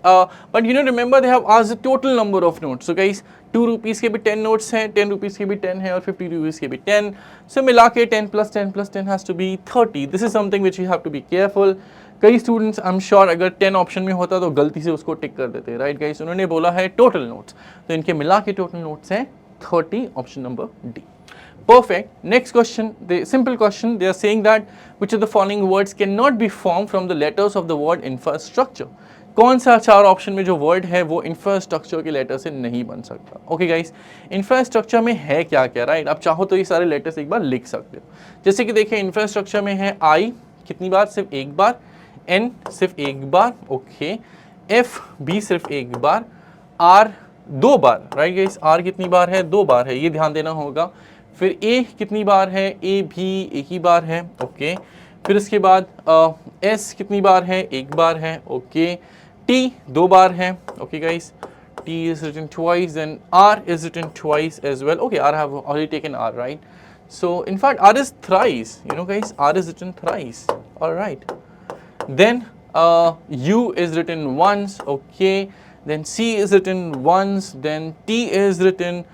But you know, remember they have asked the total number of notes. So guys, 2 rupees के भी 10 notes हैं, 10 rupees के भी 10 हैं और 50 rupees के भी 10. So मिला के 10 plus 10 plus 10 has to be 30. This is something which you have to be careful. कई students I'm sure अगर 10 ऑप्शन में होता तो गलती से उसको टिक कर देते, right guys? उन्होंने बोला है total notes. तो इनके मिला के total notes हैं 30, option number D. Perfect. Next question, the simple question, they are saying that which of the following words cannot be formed from the letters of the word infrastructure. कौन सा 4 ऑप्शन में जो वर्ड है वो इंफ्रास्ट्रक्चर के लेटर से नहीं बन सकता? ओके गाइस, इंफ्रास्ट्रक्चर में है क्या क्या, राइट? आप चाहो तो ये सारे लेटर्स एक बार लिख सकते हो. जैसे कि देखिए इंफ्रास्ट्रक्चर में है आई कितनी बार? सिर्फ एक बार. एन सिर्फ एक बार. ओके. एफ बी सिर्फ एक बार. आर 2 बार, राइट गाइस? आर कितनी बार है? 2 बार है, ये ध्यान देना होगा. फिर ए कितनी बार है? ए भी एक ही बार है. ओके. फिर उसके बाद एस कितनी बार है? एक बार है. ओके. टी 2 बार है. Okay guys, T is written twice and R is written twice as well. Okay, R have already taken R, right? So in fact R is thrice, you know guys, R is written thrice. Alright. Then U is written once. Okay. Then C is written once. Then T is written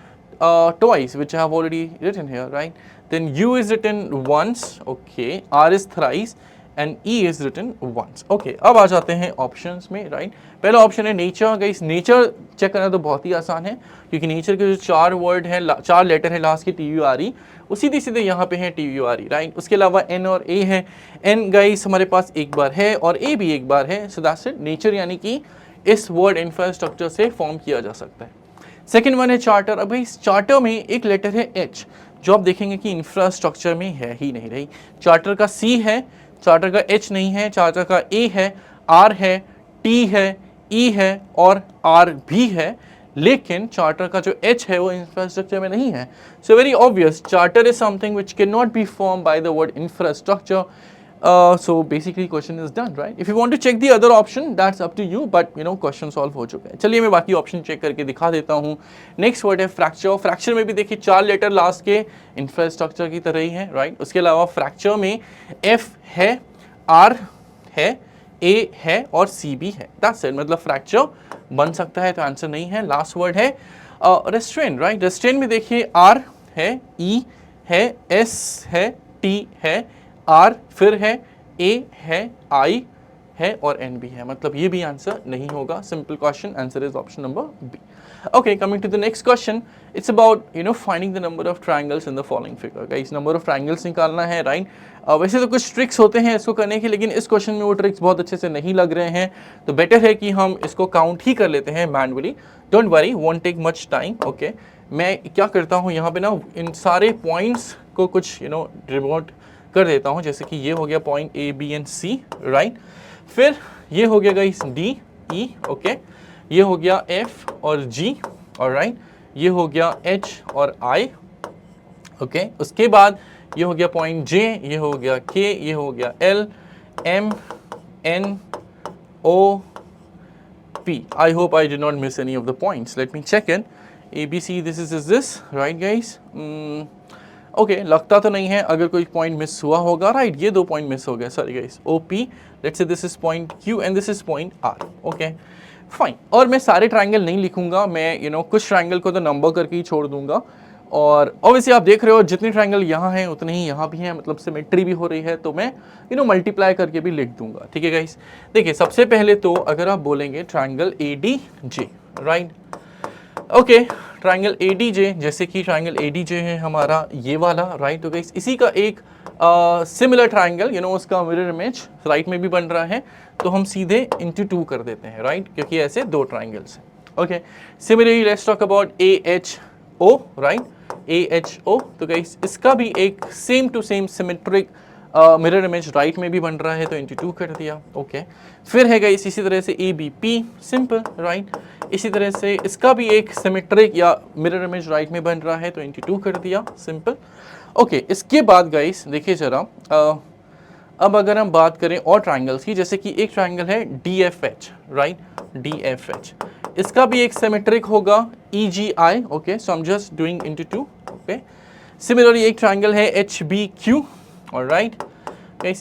twice, which I have already written here, right? Then U is written once. Okay. R is thrice and E is written once. Okay. अब आ जाते हैं ऑप्शंस में, राइट? पहला ऑप्शन है नेचर. गाइस नेचर चेक करना तो बहुत ही आसान है क्योंकि नेचर के जो 4 वर्ड है, 4 लेटर है लास्ट की TURE, वो सीधे सीधे यहाँ पे है TURE, राइट? उसके अलावा N और A है. N गाइस हमारे पास एक बार है और A भी एक बार है. So that's it. नेचर यानी कि इस वर्ड इंफ्रास्ट्रक्चर से फॉर्म किया जा सकता है. सेकेंड वन है चार्टर. अब इस चार्टर में एक लेटर है H, जो आप देखेंगे कि इंफ्रास्ट्रक्चर में है ही नहीं, रही. चार्टर का C है, चार्टर का H नहीं है, चार्टर का A है, R है, T है, E है और R भी है, लेकिन चार्टर का जो H है वो इंफ्रास्ट्रक्चर में नहीं है. So very obvious, charter is something which can not be form by the word infrastructure. So basically question is done, right? If you want to check the other option, that's up to you, but you know question solve हो चुका है. चलिए मैं बाकी ऑप्शन चेक करके दिखा देता हूँ. नेक्स्ट वर्ड है फ्रैक्चर. फ्रैक्चर में भी देखिए 4 लेटर लास्ट के इंफ्रास्ट्रक्चर की तरह ही है, राइट? उसके अलावा फ्रैक्चर में F है, R है, A है और C भी है. That's it. मतलब फ्रैक्चर बन सकता है, तो आंसर नहीं है. लास्ट वर्ड है रेस्ट्रेन, राइट? रेस्ट्रेन में देखिए R है, E है, S है, T है, R फिर है, A है, I है और N भी है. मतलब ये भी आंसर नहीं होगा. Simple question, answer is option number B. Okay, coming to the next question, it's about finding the number of triangles in the following figure. Guys, number of triangles निकालना है, right? वैसे तो कुछ ट्रिक्स होते हैं इसको करने के, लेकिन इस क्वेश्चन में वो ट्रिक्स बहुत अच्छे से नहीं लग रहे हैं, तो बेटर है कि हम इसको काउंट ही कर लेते हैं manually. Don't worry, won't take much time. Okay, मैं क्या करता हूँ यहाँ पे ना, इन सारे पॉइंट्स को कुछ रिमोट कर देता हूँ. जैसे कि ये हो गया point A, B and C, right? फिर ये हो गया गाइस D, E, ओके. ये हो गया F और G, ऑलराइट. ये हो गया H और I, ओके. उसके बाद ये हो गया पॉइंट J, ये हो गया K, ये हो गया L, M, N, O, P. I hope I did not miss any of the points. Let me check in. A, B, C, this is this, right guys? Okay, लगता तो नहीं है. अगर कोई पॉइंट मिस हुआ होगा, राइट? ये 2 पॉइंट मिस हो गए, sorry guys. OP, let's say this is point Q and this is point R. Okay, fine. और मैं सारे ट्रायंगल नहीं लिखूंगा, मैं कुछ ट्रायंगल को तो नंबर करके ही छोड़ दूंगा और ऑब्वियसली आप देख रहे हो जितने ट्रायंगल यहाँ हैं उतने ही यहाँ भी हैं, मतलब सिमेट्री भी हो रही है, तो मैं मल्टीप्लाई करके भी लिख दूंगा। ठीक है गाइस, देखिए सबसे पहले तो अगर आप बोलेंगे triangle ADJ, right, okay, triangle ADJ, जैसे कि ट्रायंगल ADJ है हमारा ये वाला, राइट। तो गाइस इसी का एक सिमिलर ट्रायंगल उसका मिरर इमेज राइट में भी बन रहा है, तो हम सीधे इंटू 2 कर देते हैं, राइट, क्योंकि ऐसे दो ट्रायंगल्स हैं। Okay, similarly let's talk about AHO, right, AHO। तो गाइस इसका भी एक same to same symmetric mirror image right में भी बन रहा है, तो इंटू 2 कर दिया। ओके, फिर है गाइस इसी तरह से ABP, सिंपल, राइट। इसी तरह से इसका भी एक सिमेट्रिक या मिरर इमेज राइट में बन रहा है, तो इंटू 2 कर दिया, सिंपल। ओके, इसके बाद गाइस देखिए जरा, अब अगर हम बात करें और ट्रायंगल्स की, जैसे कि एक ट्रायंगल है DFH, राइट, DFH, इसका भी एक सिमेट्रिक होगा EGI। Okay, so I am just doing into 2। Okay, similarly एक ट्रायंगल है HBQ, ऑलराइट,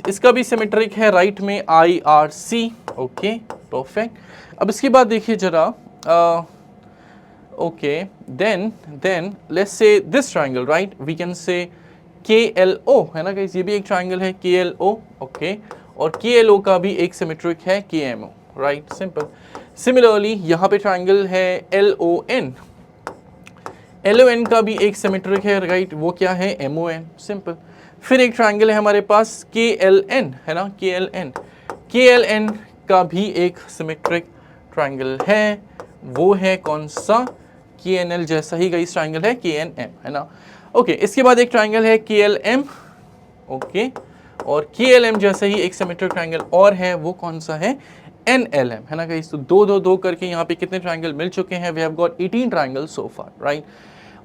इसका भी सिमेट्रिक है राइट में IRC। Okay, perfect. अब इसके बाद देखिए जरा, okay, then let's say this triangle, right, we can say KLO, है ना गाइस, ये भी एक ट्रायंगल है KLO। ओके, और KLO का भी एक सिमेट्रिक है KMO, राइट, सिंपल। सिमिलरली यहाँ पे ट्रायंगल है LON, LON का भी एक सिमेट्रिक है, राइट, वो क्या है MON, सिंपल। फिर एक ट्रायंगल है हमारे पास KLN, है ना, KLN का भी एक सिमेट्रिक ट्रायंगल है, वो है कौन सा, KNL जैसा ही गाइस ट्रायंगल है KNM, है ना। ओके, इसके बाद एक ट्रायंगल है KLM, ओके, और KLM जैसे ही एक सिमेट्रिक ट्रायंगल और है, वो कौन सा है, NLM, है ना गाइस। तो दो करके यहाँ पे कितने ट्रायंगल मिल चुके हैं, we have got 18 triangle so far, right.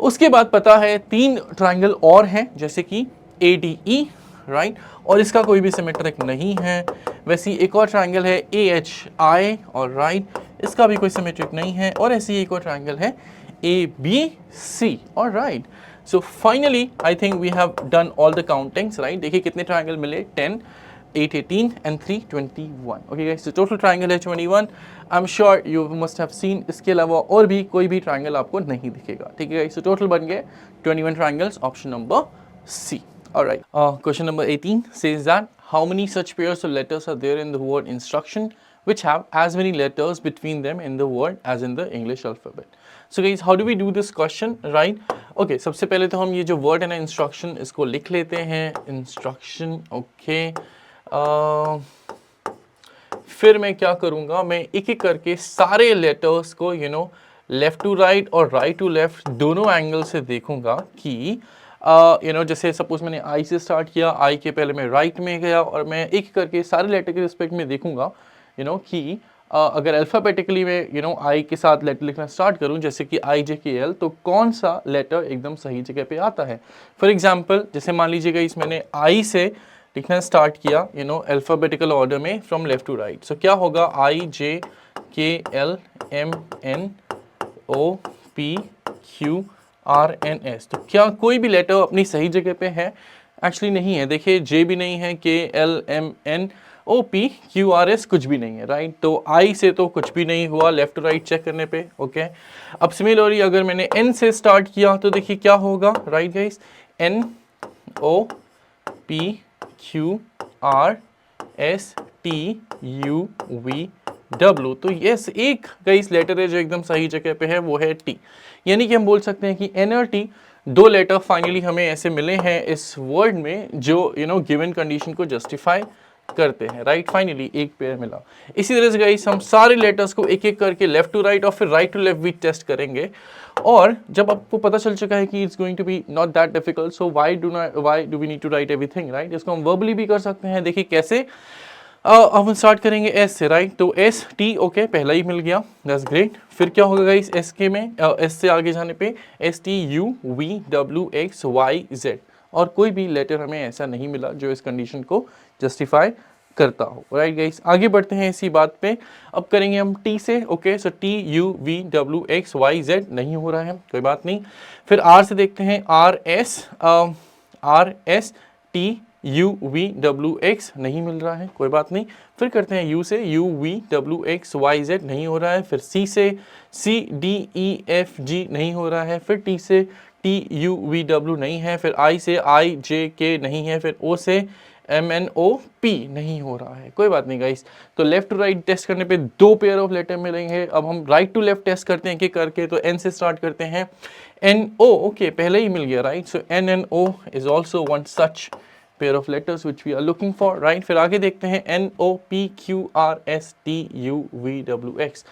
उसके बाद पता है 3 ट्रायंगल और हैं, जैसे कि ADE, राइट, और इसका कोई भी सिमेट्रिक नहीं है। वैसे एक और ट्रायंगल है AHI, और राइट, इसका भी कोई सिमेट्रिक नहीं है। और ऐसे ही एक और ट्रायंगल है ABC, और right. So finally I think we have done all the countings, right. देखिए कितने ट्रायंगल मिले, 10, 8, 18 and 3, 21। ओके गाइस, तो टोटल ट्रायंगल है 21। I am sure you must have seen, इसके अलावा और भी कोई भी ट्रायंगल आपको नहीं दिखेगा। ठीक है गाइस, तो टोटल बन गए 21 triangles, option number C. Alright, question number 18 says that how many such pairs of letters are there in the word instruction which have as many letters between them in the word as in the English alphabet. So guys, how do we do this question, right? Okay, सबसे पहले तो हम ये जो word है ना instruction, इसको लिख लेते हैं, instruction, okay. फिर मैं क्या करूँगा, मैं एक एक करके सारे letters को लेफ्ट टू राइट और राइट टू लेफ्ट दोनों एंगल से देखूंगा कि जैसे सपोज मैंने आई से स्टार्ट किया, आई के पहले मैं राइट में गया और मैं एक करके सारे लेटर के रिस्पेक्ट में देखूंगा कि अगर अल्फ़ाबेटिकली मैं आई के साथ लेटर लिखना स्टार्ट करूं, जैसे कि IJKL, तो कौन सा लेटर एकदम सही जगह पे आता है। फॉर एग्जांपल जैसे मान लीजिएगा इस मैंने आई से लिखना स्टार्ट किया अल्फ़ाबेटिकल ऑर्डर में फ्रॉम लेफ्ट टू राइट, सो क्या होगा, IJKL MNOPQRNS। तो क्या कोई भी लेटर अपनी सही जगह पे है? एक्चुअली नहीं है। देखिए J भी नहीं है, KLMNOPQRS कुछ भी नहीं है, राइट। तो I से तो कुछ भी नहीं हुआ लेफ्ट टू राइट चेक करने पे, ओके। अब सिमिलरली अगर मैंने N से स्टार्ट किया तो देखिए क्या होगा, राइट गाइस, NOPQRSTUVW। तो यस, एक गाइस लेटर है जो एकदम सही जगह पे है, वो है T। यानी कि हम बोल सकते हैं कि N और T दो लेटर फाइनली हमें ऐसे मिले हैं इस वर्ड में जो गिवन कंडीशन को जस्टिफाई करते हैं, राइट। फाइनली एक पेयर मिला। इसी तरह से गाइस हम सारे लेटर्स को एक एक करके लेफ्ट टू राइट और फिर राइट टू लेफ्ट भी टेस्ट करेंगे, और जब आपको पता चल चुका है कि it's going to be not that difficult, so why do we need to write everything, right. इसको हम वर्बली भी कर सकते हैं। देखिए कैसे, अब हम स्टार्ट करेंगे S से, राइट। तो S T, ओके, पहला ही मिल गया, दैट्स ग्रेट। फिर क्या होगा गाइस S के में, S से आगे जाने पे STUVWXYZ, और कोई भी लेटर हमें ऐसा नहीं मिला जो इस कंडीशन को जस्टिफाई करता हो, राइट गाइस। आगे बढ़ते हैं इसी बात पे। अब करेंगे हम T से, ओके। सो TUVWXYZ नहीं हो रहा है, कोई बात नहीं। फिर R से देखते हैं, RSTUVWX नहीं मिल रहा है, कोई बात नहीं। फिर करते हैं U से, UVWXYZ नहीं हो रहा है। फिर C से CDEFG नहीं हो रहा है। फिर T से TUVW नहीं है, फिर I से IJK नहीं है, फिर O से MNOP नहीं हो रहा है। कोई बात नहीं गाइस, तो लेफ्ट टू राइट टेस्ट करने पे 2 पेयर ऑफ लेटर मिलेंगे। अब हम राइट टू लेफ्ट टेस्ट करते हैं कि करके, तो N से स्टार्ट करते हैं। NO, ओके पहले ही मिल गया right, so NNO is also one such pair of letters which we are looking for right. फिर आगे देखते हैं NOPQRSTUVWX,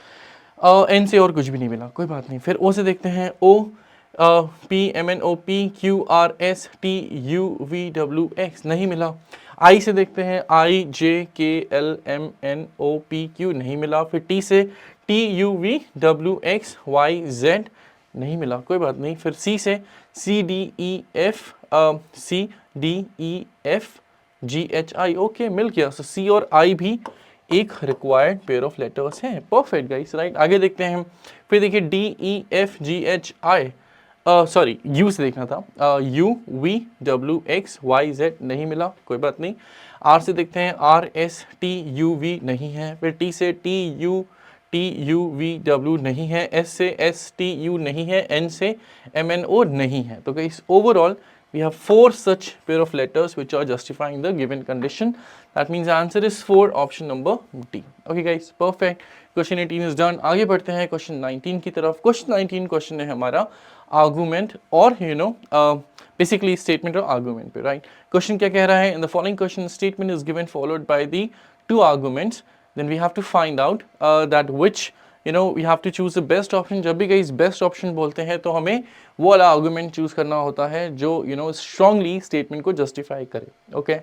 N से और कुछ भी नहीं मिला, कोई बात नहीं। फिर O से देखते हैं OPMNOPQRSTUVWX नहीं मिला। I से देखते हैं IJKLMNOPQ नहीं मिला। फिर T से TUVWXYZ नहीं मिला, कोई बात नहीं। फिर C से CDEFGHI, ओके मिल गया। सो C और I भी एक रिक्वायर्ड पेयर ऑफ लेटर्स हैं। Perfect guys right. आगे देखते हैं, फिर देखिए DEFGHI, सॉरी U से देखना था, UVWXYZ नहीं मिला, कोई बात नहीं। R से देखते हैं RSTUV नहीं है। फिर T से TUVW नहीं है। S से STU नहीं है। N से MNO नहीं है। तो guys overall we have 4 such pair of letters which are justifying the given condition. That means the answer is 4, option number D. Okay guys, perfect. Question 18 is done. आगे बढ़ते हैं question 19 की तरफ। Question 19 question है हमारा argument और basically statement और argument पे, right? Question क्या कह रहा है? In the following question, statement is given followed by the 2 arguments. Then we have to find out that which we have to choose the best option. जब भी guys best option बोलते हैं तो हमें वो वाला आर्गूमेंट चूज करना होता है जो स्ट्रांगली स्टेटमेंट को जस्टिफाई करे। ओके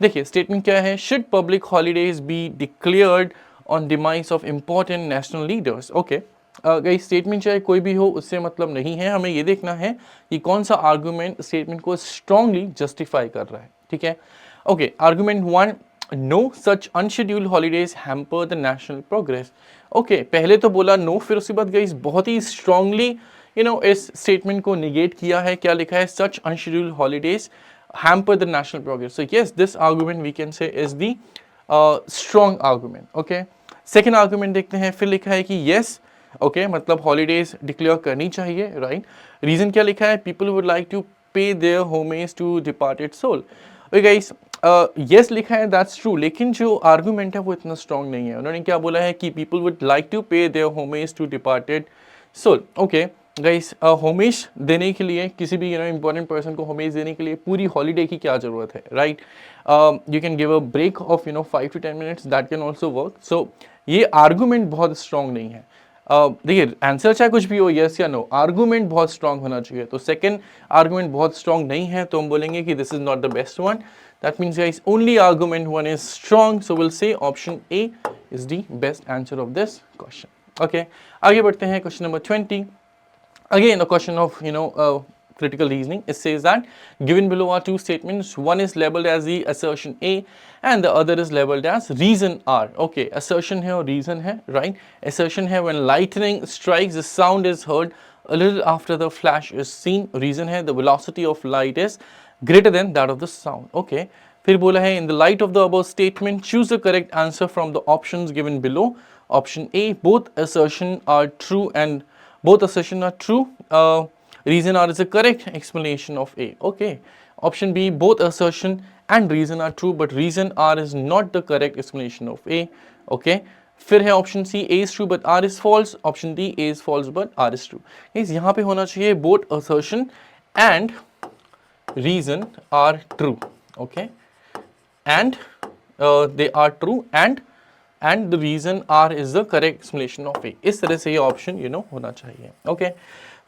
देखिए स्टेटमेंट क्या है, should public holidays be declared on demise of important national leaders. Okay guys statement चाहे कोई भी हो उससे मतलब नहीं है, हमें ये देखना है कि कौन सा आर्गूमेंट स्टेटमेंट को स्ट्रांगली जस्टिफाई कर रहा है। ठीक है okay argument 1, no such unscheduled holidays hamper the national progress. Okay पहले तो बोला नो, फिर उसके बाद गाइस बहुत ही स्ट्रांगली इस स्टेटमेंट को निगेट किया है। क्या लिखा है, such unscheduled holidays hamper the national progress. So yes this argument we can say is the strong argument. Okay second argument देखते हैं, फिर लिखा है कि यस ओके मतलब हॉलीडेज डिक्लेयर करनी चाहिए राइट। रीजन क्या लिखा है, people would like to pay their homage to departed soul. Okay guys yes लिखा है दैट्स ट्रू, लेकिन जो आर्गुमेंट है वो इतना स्ट्रॉन्ग नहीं है। उन्होंने क्या बोला है कि people would like to pay their homage to departed soul. Okay guys homage देने के लिए किसी भी इंपॉर्टेंट पर्सन को होमेज देने के लिए पूरी हॉलीडे की क्या जरूरत है right. You can give a break of 5 to 10 minutes, that can also work. So ये आर्गूमेंट बहुत स्ट्रॉन्ग नहीं है। देखिए आंसर चाहे कुछ भी हो यस या नो, आर्गूमेंट बहुत स्ट्रॉन्ग होना चाहिए। तो सेकंड आर्गूमेंट बहुत स्ट्रॉन्ग नहीं है तो हम बोलेंगे कि this is not the best one. That means guys only argument 1 is strong, so will say option A is the best answer of this question. Okay आगे बढ़ते हैं question number 20। Again, a question of critical reasoning. It says that given below are 2 statements. One is labeled as the assertion A, and the other is labeled as reason R. Okay, assertion है और reason है, right? Assertion है when lightning strikes, the sound is heard a little after the flash is seen. Reason है the velocity of light is greater than that of the sound. Okay. फिर बोला है in the light of the above statement, choose the correct answer from the options given below. Option A, both assertion are true and both assertion are true. Reason R is a correct explanation of A. Okay. Option B, both assertion and reason are true, but reason R is not the correct explanation of A. Okay. फिर है option C, A is true but R is false. Option D, A is false but R is true. इस यहाँ पे होना चाहिए both assertion and reason are true. Okay. And they are true and the reason R is the correct explanation of A. इस तरह से ये ऑप्शन होना चाहिए। ओके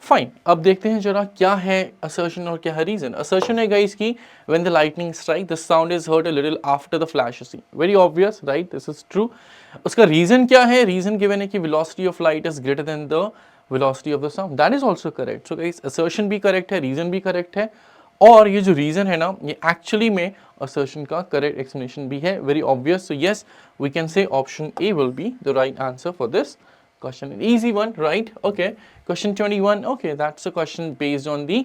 फाइन, अब देखते हैं जरा क्या है assertion और क्या है reason। assertion है गाइस की when the lightning strike the sound is heard a little after the flash is seen. Very obvious right, this is true. उसका reason क्या है, reason given है कि velocity of light is greater than the velocity of the sound. That is also correct. So guys assertion भी correct है, reason भी correct है, और ये जो रीजन है ना ये एक्चुअली में असर्शन का करेक्ट एक्सप्लेनेशन भी है। Very obvious, so yes we can say option A will be the right answer for this question. Easy one right. Okay question 21, okay that's a question based on the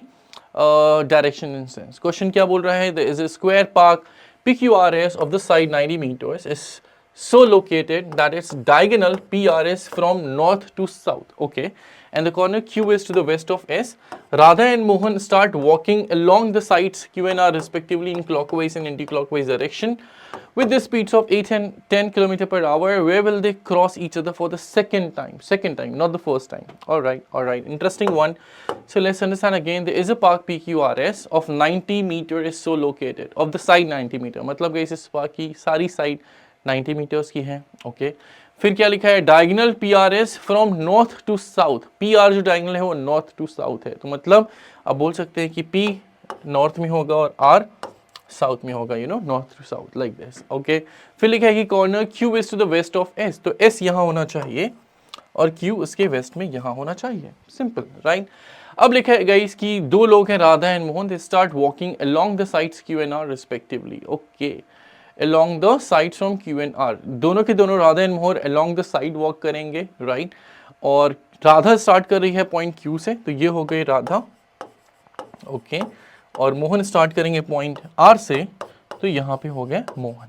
direction in sense. Question क्या बोल रहा है, there is a square park PQRS of the side 90 meters is so located that its diagonal PR is from north to south, okay, and the corner Q is to the west of S. Radha and Mohan start walking along the sides Q and R respectively in clockwise and anti-clockwise direction with the speeds of 8 and 10 km per hour. Where will they cross each other for the second time, not the first time. All right, interesting one. So let's understand again. There is a park PQRS of 90 meter is so located, of the side 90 meter, मतलब guys इस park की सारी side 90 मीटर्स की है, ओके। फिर क्या लिखा है, diagonal PRS from north to south. PR जो डायगोनल है वो नॉर्थ टू साउथ है, तो मतलब आप बोल सकते हैं कि P नॉर्थ में होगा और R साउथ में होगा, north to south like this, okay. फिर लिखा है कि corner Q is to the west of S, तो S यहाँ होना चाहिए और Q उसके वेस्ट में यहाँ होना चाहिए, सिंपल, राइट। अब लिखा है गाइस कि दो लोग हैं, Radha and Mohan, they start walking along the sides Q and R respectively, okay, along the sides from Q and R, दोनों के दोनों Radha and Mohan along the side walk करेंगे, राइट। और राधा स्टार्ट कर रही है पॉइंट Q से, तो ये हो गई राधा, ओके, और मोहन स्टार्ट करेंगे पॉइंट R से, तो यहाँ पे हो गया मोहन,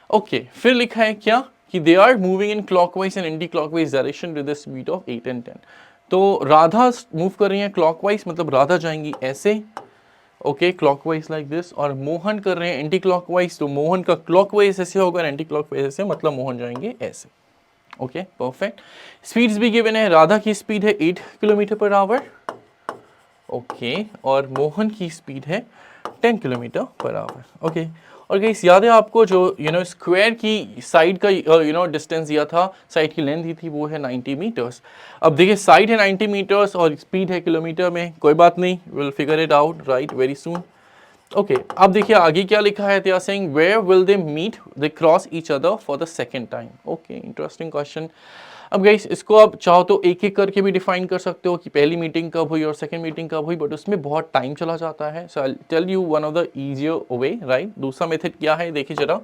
ओके। फिर लिखा है क्या कि they are moving in clockwise and anticlockwise direction with the speed of 8 and 10, तो राधा मूव कर रही है क्लॉकवाइज, मतलब राधा जाएंगी ऐसे, ओके, क्लॉकवाइज लाइक दिस, और मोहन कर रहे हैं एंटी क्लॉकवाइज, तो मोहन का क्लॉकवाइज ऐसे होगा और एंटी क्लॉकवाइज ऐसे, मतलब मोहन जाएंगे ऐसे, ओके, परफेक्ट। स्पीड्स भी गिवन है, राधा की स्पीड है 8 किलोमीटर पर आवर, ओके, और मोहन की स्पीड है 10 किलोमीटर पर आवर, ओके। और गाइस याद है आपको जो स्क्वायर की साइड का डिस्टेंस दिया था, साइड की लेंथ दी थी, वो है 90 मीटर्स। अब देखिए साइड है 90 मीटर्स और स्पीड है किलोमीटर में, कोई बात नहीं, will figure it out right very soon, okay. अब देखिए आगे क्या लिखा है, they are saying where will they meet, they cross each other for the second time, okay, interesting question. अब गाइस इसको आप चाहो तो एक एक करके भी डिफाइन कर सकते हो कि पहली मीटिंग कब हुई और सेकंड मीटिंग कब हुई, बट उसमें बहुत टाइम चला जाता है, so I tell you one of the easier way, right. दूसरा मेथड क्या है, देखिए जरा,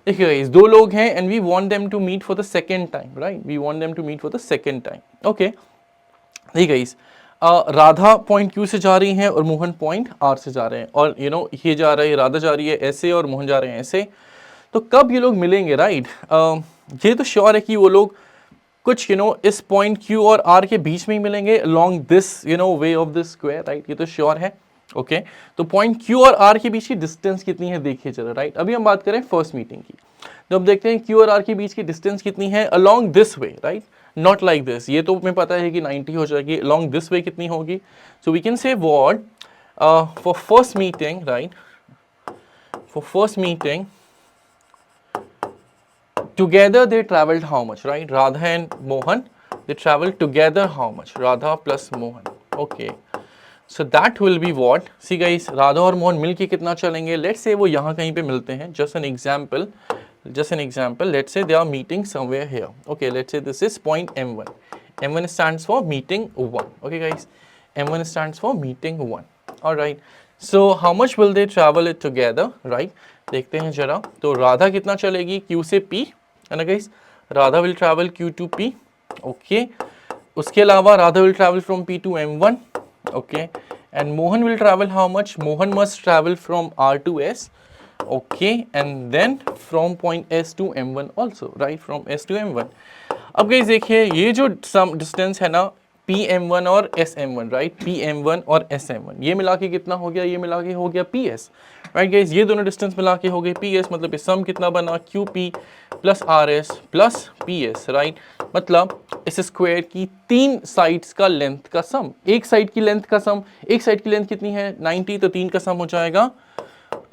देखिए गाइस दो लोग हैं and we want them to meet for the second time, right, we want them to meet for the second time, okay. देखिए गाइस राधा पॉइंट Q से जा रही हैं और मोहन पॉइंट R से जा रहे हैं, और ये जा रही है, राधा जा रही है ऐसे और मोहन जा रहे हैं ऐसे, तो कब ये लोग मिलेंगे, राइट। ये तो श्योर है कि वो लोग कुछ इस पॉइंट Q और R के बीच में ही मिलेंगे along this way of this square, right, ये तो श्योर है, ओके। तो पॉइंट Q और R के बीच की डिस्टेंस कितनी है देखिए जरा, राइट। अभी हम बात करें फर्स्ट मीटिंग की, तो अब देखते हैं Q और R के बीच की डिस्टेंस कितनी है along this way, right, not like this, ये तो हमें पता है कि 90 हो जाएगी, along दिस वे कितनी होगी, so we can say what for first meeting, right, for first meeting together they traveled how much, right, Radha and Mohan, they traveled together how much, Radha plus Mohan, okay, so that will be what, see guys, Radha और मोहन मिलके कितना चलेंगे, let's say वो यहाँ कहीं पे मिलते हैं, just an example, let's say they are meeting somewhere here, okay, let's say this is point M1, M1 stands for meeting 1, okay guys, M1 stands for meeting 1, all right, so how much will they travel it together, right, देखते हैं जरा, तो राधा कितना चलेगी Q से P, है ना guys, Radha will travel Q to P, okay. उसके अलावा Radha will travel from P to M1, okay, and Mohan will travel how much, Mohan must travel from R to S, okay, and then from point S to M1 also, right, from S to M1। अब गाइस देखिए ये जो सम डिस्टेंस है ना PM1 और SM1, राइट, PM1 और SM1, ये मिला के कितना हो गया, ये मिला के हो गया PS, राइट गाइस, ये दोनों डिस्टेंस मिला के हो गए PS, मतलब सम कितना बना QP plus RS plus PS, right, मतलब इस स्क्वायर की तीन साइड्स का लेंथ का सम, एक साइड की लेंथ का सम, एक साइड की लेंथ कितनी है 90, तो तीन का सम हो जाएगा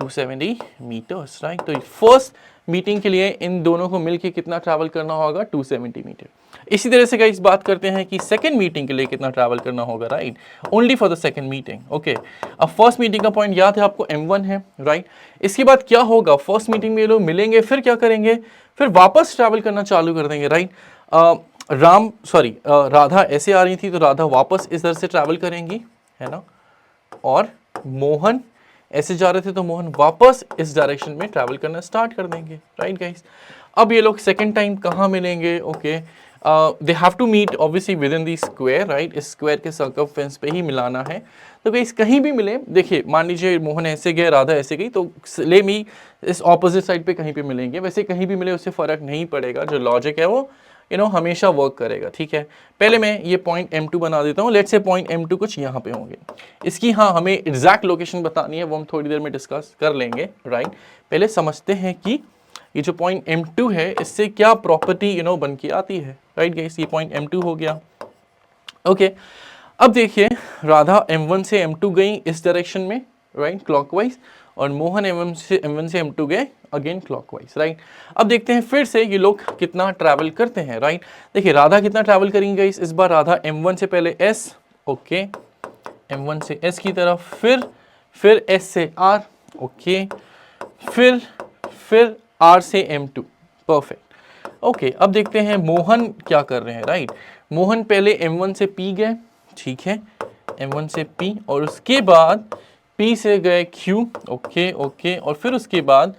270 मीटर्स, राइट। तो फर्स्ट मीटिंग के लिए इन दोनों को मिलके कितना ट्रैवल करना होगा, 270 मीटर। इसी तरह से गाइस बात करते हैं कि सेकंड मीटिंग के लिए कितना ट्रैवल करना होगा, right, only for the second meeting, okay. अब फर्स्ट मीटिंग का पॉइंट याद है आपको M1 है, राइट। इसके बाद क्या होगा, फर्स्ट मीटिंग में ये लोग मिलेंगे, फिर क्या करेंगे, फिर वापस ट्रैवल करना चालू कर देंगे, राइट। राधा ऐसे आ रही थी, तो राधा वापस इधर से ट्रैवल करेंगी, है ना, और मोहन ऐसे जा रहे थे, तो मोहन वापस इस डायरेक्शन में ट्रैवल करना स्टार्ट कर देंगे, राइट गाइस। अब ये लोग सेकंड टाइम कहाँ मिलेंगे, okay, they have to meet obviously within the square, right, इस स्क्वायर के सर्कमफेरेंस पे ही मिलाना है। तो गाइस कहीं भी मिले, देखिए मान लीजिए मोहन ऐसे गए, राधा ऐसे गई, तो ले मी इस ऑपोजिट साइड पे कहीं पे मिलेंगे, वैसे कहीं भी मिले उससे फर्क नहीं पड़ेगा, जो लॉजिक है वो हमेशा वर्क करेगा, ठीक है। पहले मैं ये पॉइंट M2 बना देता हूँ, लेट्स से पॉइंट M2 कुछ यहाँ पे होंगे, इसकी हाँ हमें एग्जैक्ट लोकेशन बतानी है, वो हम थोड़ी देर में डिस्कस कर लेंगे, राइट। पहले समझते हैं कि ये जो पॉइंट M2 है इससे क्या प्रॉपर्टी बन के आती है, राइट गाइस। ये पॉइंट M2 हो गया, ओके। अब देखिए राधा M1 से M2 गई इस डायरेक्शन में, राइट, क्लॉकवाइज, और मोहन M1 से M2 गए अगेन क्लॉकवाइज, राइट। अब देखते हैं फिर से ये लोग कितना ट्रैवल करते हैं, राइट। देखिए राधा कितना ट्रैवल करेंगे गाइस, इस बार राधा M1 से पहले S, ओके, M1 से S की तरफ, फिर S से R, ओके, फिर R से M2, परफेक्ट, ओके। अब देखते हैं मोहन क्या कर रहे हैं, राइट। मोहन पहले M1 से P गए, ठीक है, M1 से P, और उसके बाद P से गए Q, ओके ओके, और फिर उसके बाद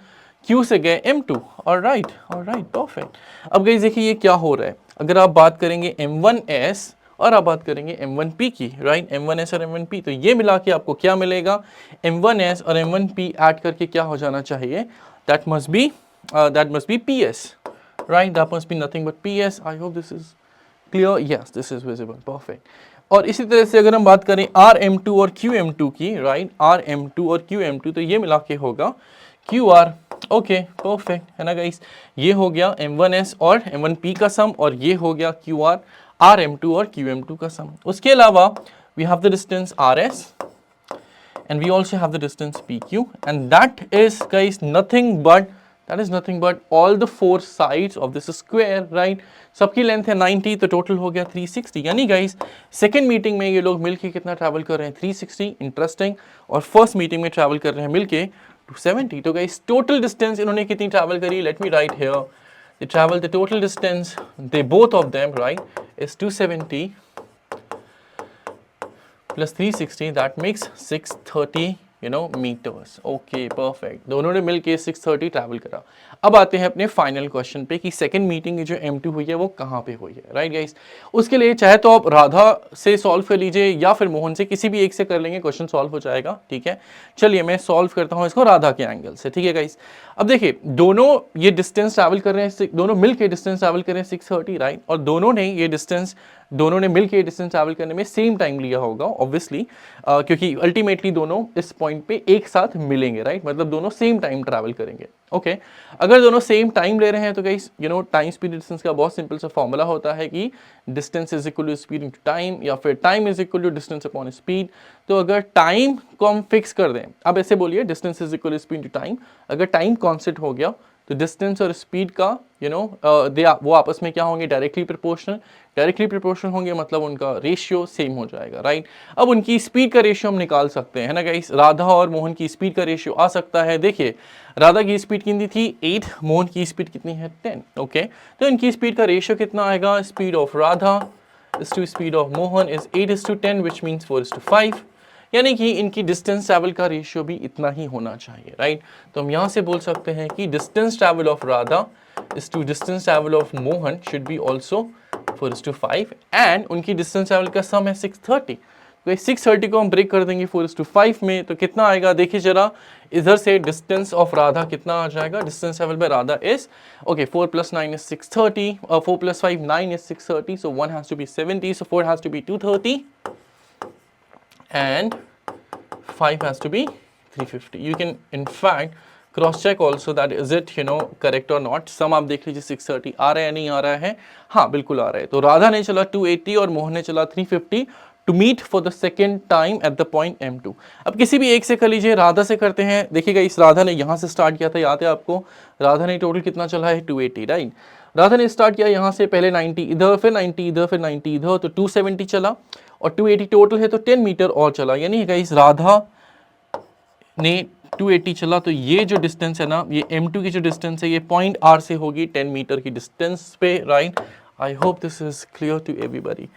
Q से गए M2, ऑलराइट परफेक्ट। अब गाइस देखिए ये क्या हो रहा है, अगर आप बात करेंगे M1S और आप बात करेंगे M1P की, राइट, M1S और M1P, तो ये मिला के आपको क्या मिलेगा, M1S और M1P ऐड करके क्या हो जाना चाहिए, that must be PS, right, that must be nothing but PS। I hope this is clear, yes this is visible, perfect. और इसी तरह से अगर हम बात करें RM2 और QM2 की, राइट, RM2 और QM2, तो ये मिला के होगा QR, ओके परफेक्ट, है ना गाइस। ये हो गया M1S और M1P का सम, और ये हो गया QR RM2 और QM2 का सम। उसके अलावा we have the distance RS and we also have the distance PQ, and that is guys nothing but all the four sides of this square, right। सबकी लेंथ है 90, तो टोटल हो गया 360, यानी गाइस सेकेंड मीटिंग में ये लोग मिलके कितना ट्रैवल कर रहे हैं, 360, इंटरेस्टिंग, और फर्स्ट मीटिंग में ट्रैवल कर रहे हैं मिलके 270। तो गाइस टोटल डिस्टेंस इन्होंने कितनी ट्रैवल करी, let me write here, they travel the total distance, they both of them, right, is 270 plus 360, that makes 630 meters, okay perfect. दोनों ने मिलके 630 ट्रैवल करा। अब आते हैं अपने फाइनल क्वेश्चन पे कि सेकंड मीटिंग जो M2 हुई है वो कहाँ पे हुई है, राइट गाइस। उसके लिए चाहे तो आप राधा से सॉल्व कर लीजिए या फिर मोहन से, किसी भी एक से कर लेंगे, क्वेश्चन सॉल्व हो जाएगा, ठीक है। चलिए मैं सॉल्व करता हूँ इसको राधा के एंगल से, ठीक है गाइस। अब देखिए दोनों ये डिस्टेंस ट्रैवल कर रहे हैं, दोनों मिलके डिस्टेंस ट्रैवल कर रहे हैं 630, राइट, और दोनों ने मिलके डिस्टेंस ट्रैवल करने में सेम टाइम लिया होगा ऑब्वियसली, क्योंकि अल्टीमेटली दोनों इस पॉइंट पे एक साथ मिलेंगे, राइट, मतलब दोनों सेम टाइम ट्रैवल करेंगे, ओके। अगर दोनों सेम टाइम ले रहे हैं तो गाइस टाइम स्पीड डिस्टेंस का बहुत सिंपल सा फॉर्मूला होता है कि distance is equal to speed into time, या फिर time is equal to distance upon speed. तो अगर टाइम को हम फिक्स कर दें, अब ऐसे बोलिए distance is equal to speed into time, अगर टाइम कांस्टेंट हो गया तो डिस्टेंस और स्पीड का वो आपस में क्या होंगे, डायरेक्टली प्रोपोर्शनल होंगे, मतलब उनका रेशियो सेम हो जाएगा, राइट। अब उनकी स्पीड का रेशियो हम निकाल सकते हैं, है ना गाइस। राधा और मोहन की स्पीड का रेशियो आ सकता है, देखिए राधा की स्पीड कितनी थी 8, मोहन की स्पीड कितनी है 10, ओके। तो इनकी स्पीड का रेशियो कितना आएगा, speed of Radha is to speed of Mohan is 8:10 which means 4:5, यानी कि इनकी डिस्टेंस ट्रैवल का रेशियो भी इतना ही होना चाहिए, राइट। तो हम यहाँ से बोल सकते हैं कि distance travel of Radha is to distance travel of Mohan should be also 4:5, and उनकी डिस्टेंस ट्रैवल का सम है 630। तो 630 को हम ब्रेक कर देंगे 4:5 में, तो कितना आएगा देखिए जरा, इधर से डिस्टेंस ऑफ राधा कितना आ जाएगा, distance travel by Radha is okay 4 + 9 is 630, 4 + 5 9 is 630, so 1 has to be 70, so 4 has to be 230 and 5 has to be 350. You can in fact cross check also that is it correct or not. सम आप देख लीजिए 630 आ रहा है नहीं आ रहा है, हाँ बिल्कुल आ रहा है। तो राधा ने चला 280 और मोहन ने चला 350 to meet for the second time at the point M2। अब किसी भी एक से कर लीजिए, राधा से करते हैं, देखिएगा इस राधा ने यहाँ से स्टार्ट किया था, याद है आपको, राधा ने टोटल कितना चला है 280, राइट। राधा ने स्टार्ट किया यहाँ से, पहले 90 इधर, फिर 90 इधर, फिर 90 इधर, तो 270 चला और 280 टोटल है, तो 10 मीटर और चला, यानी गाइस राधा ने 280 चला, तो ये जो डिस्टेंस है ना, ये M2 की जो डिस्टेंस है ये पॉइंट R से होगी 10 मीटर की डिस्टेंस पे, right. I hope this is clear to everybody.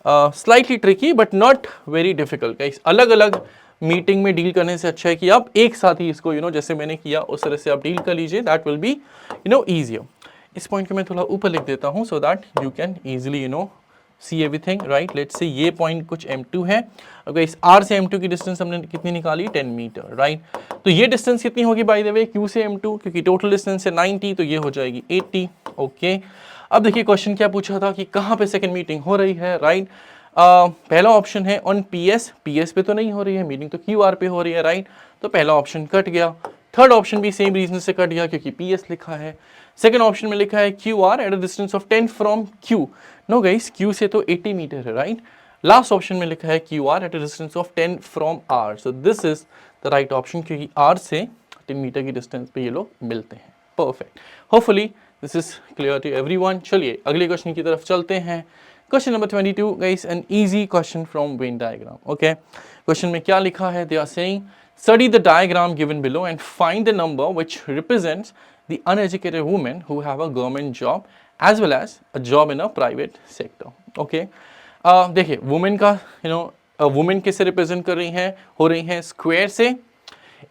Slightly tricky but not very difficult guys. अलग अलग मीटिंग में डील करने से अच्छा है कि आप एक साथ ही इसको जैसे मैंने किया उस तरह से आप डील कर लीजिए, दैट विल बी ईजियर। इस पॉइंट को मैं थोड़ा ऊपर लिख देता हूँ so that you can easily see everything, right. Let's say ये पॉइंट कुछ m2 है। अगर इस r से m2 की डिस्टेंस हमने कितनी निकाली, 10 मीटर, राइट। तो ये डिस्टेंस कितनी होगी बाय द वे, q से m2, क्योंकि टोटल डिस्टेंस है 90, तो ये हो जाएगी 80। ओके, अब देखिए क्वेश्चन क्या पूछा था कि कहाँ पे सेकंड मीटिंग हो रही है, राइट। पहला ऑप्शन है ऑन PS पे तो नहीं हो रही है, मीटिंग तो QR पे हो रही है, राइट। तो पहला ऑप्शन कट गया। थर्ड ऑप्शन भी सेम रीजन से कट गया क्योंकि PS लिखा है। सेकंड ऑप्शन में लिखा है QR at a distance of 10 from Q। No guys, Q से तो 80 मीटर है, राइट। लास्ट ऑप्शन में लिखा है QR at a distance of 10 from R। So this is the right option, क्योंकि R से 10 मीटर की डिस्टेंस पे ये लोग मिलते हैं। Perfect, hopefully this is clear to everyone. चलिए अगले क्वेश्चन की तरफ चलते हैं। Question number 22 guys, an easy question from Venn diagram. Okay, question में क्या लिखा है, they are saying study the diagram given below and find the number which represents the uneducated women who have a government job as well as a job in a private sector. Okay, देखिए वुमेन का वुमेन किससे रिप्रेजेंट कर रही हैं, हो रही हैं स्क्वायर से,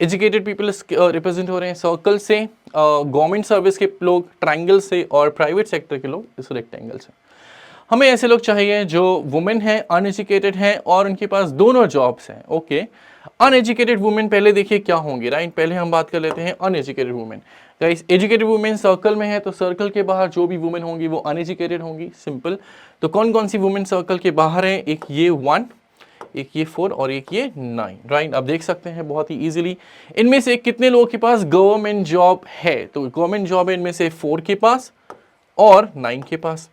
एजुकेटेड पीपल रिप्रेजेंट हो रहे हैं सर्कल से, गवर्नमेंट सर्विस के लोग ट्रायंगल से, और प्राइवेट सेक्टर के लोग इस रेक्टेंगल से। हमें ऐसे लोग चाहिए जो वुमेन है, अनएजुकेटेड है और उनके पास दोनों जॉब्स हैं। ओके, अनएजुकेटेड वुमेन पहले देखिए क्या होंगे, राइट। पहले हम बात कर लेते हैं uneducated women. Guys, educated women circle में है तो सर्कल के बाहर जो भी वुमेन होंगी वो अनएजुकेटेड होंगी, सिंपल। तो कौन कौन सी वुमेन सर्कल के बाहर है, एक ये 1, एक ये 4 और एक ये 9, राइट। आप देख सकते हैं बहुत ही इजीली। इनमें से कितने लोगों के पास गवर्नमेंट जॉब है, तो गवर्नमेंट जॉब है इनमें से 4 के पास और 9 के पास।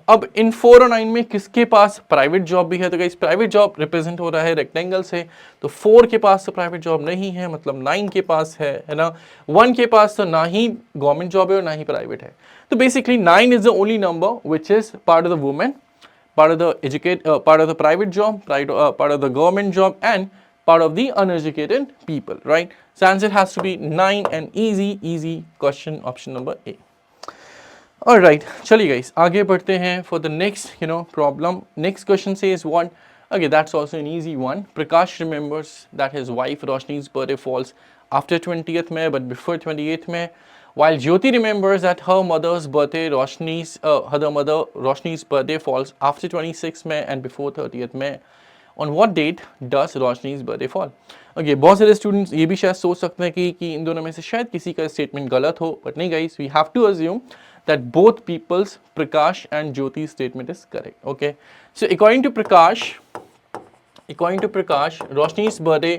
अब इन 4 और 9 में किसके पास प्राइवेट जॉब भी है, तो गाइस प्राइवेट जॉब रिप्रेजेंट हो रहा है रेक्टेंगल से, तो 4 के पास तो प्राइवेट जॉब नहीं है, मतलब 9 के पास है ना। 1 के पास तो ना ही गवर्नमेंट जॉब है और ना ही प्राइवेट है। तो basically 9 is the only number which is part of the women, part of the part of the private job, part of the government job, and part of the uneducated people, right? So answer has to be 9 and easy question, option number A. All right, चलिए guys आगे बढ़ते हैं for the next problem. Next question says what? Okay, that's also an easy one. Prakash remembers that his wife Roshni's birthday falls after 20th May but before 28th May. While Jyoti remembers that her mother's birthday, Roshni's birthday falls after 26th May and before 30th May. On what date does Roshni's birthday fall? Okay, बहुत सारे स्टूडेंट्स ये भी शायद सोच सकते हैं कि इन दोनों में से शायद किसी का स्टेटमेंट गलत हो, बट नहीं guys, we have to assume that both people's, Prakash and Jyoti's statement is correct. Okay, so according to Prakash, Roshni's birthday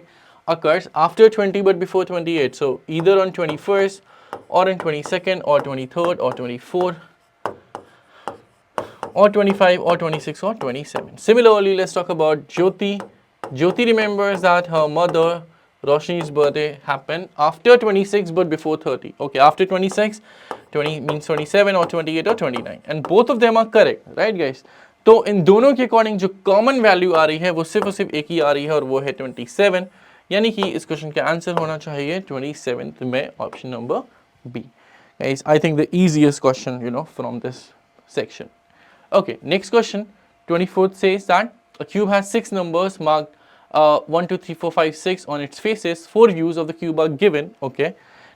occurs after 20 but before 28. So either on 21st or on 22nd or 23rd or 24th or 25 or 26 or 27. Similarly, let's talk about Jyoti. Jyoti remembers that her mother Roshni's birthday happened after 26 but before 30. Okay, after 26, 20 means 27 or 28 or 29, and both of them are correct, right guys? तो इन दोनों के अकॉर्डिंग जो कॉमन वैल्यू आ रही है वो सिर्फ और सिर्फ एक ही आ रही है और वो है 27, यानी कि इस क्वेश्चन का आंसर होना चाहिए 27th में, option number B. Guys, I think the easiest question from this section. Okay, next question 24th says that a cube has 6 numbers marked 1 2 3 4 5 6 on its faces. 4 views of the cube are given. Okay,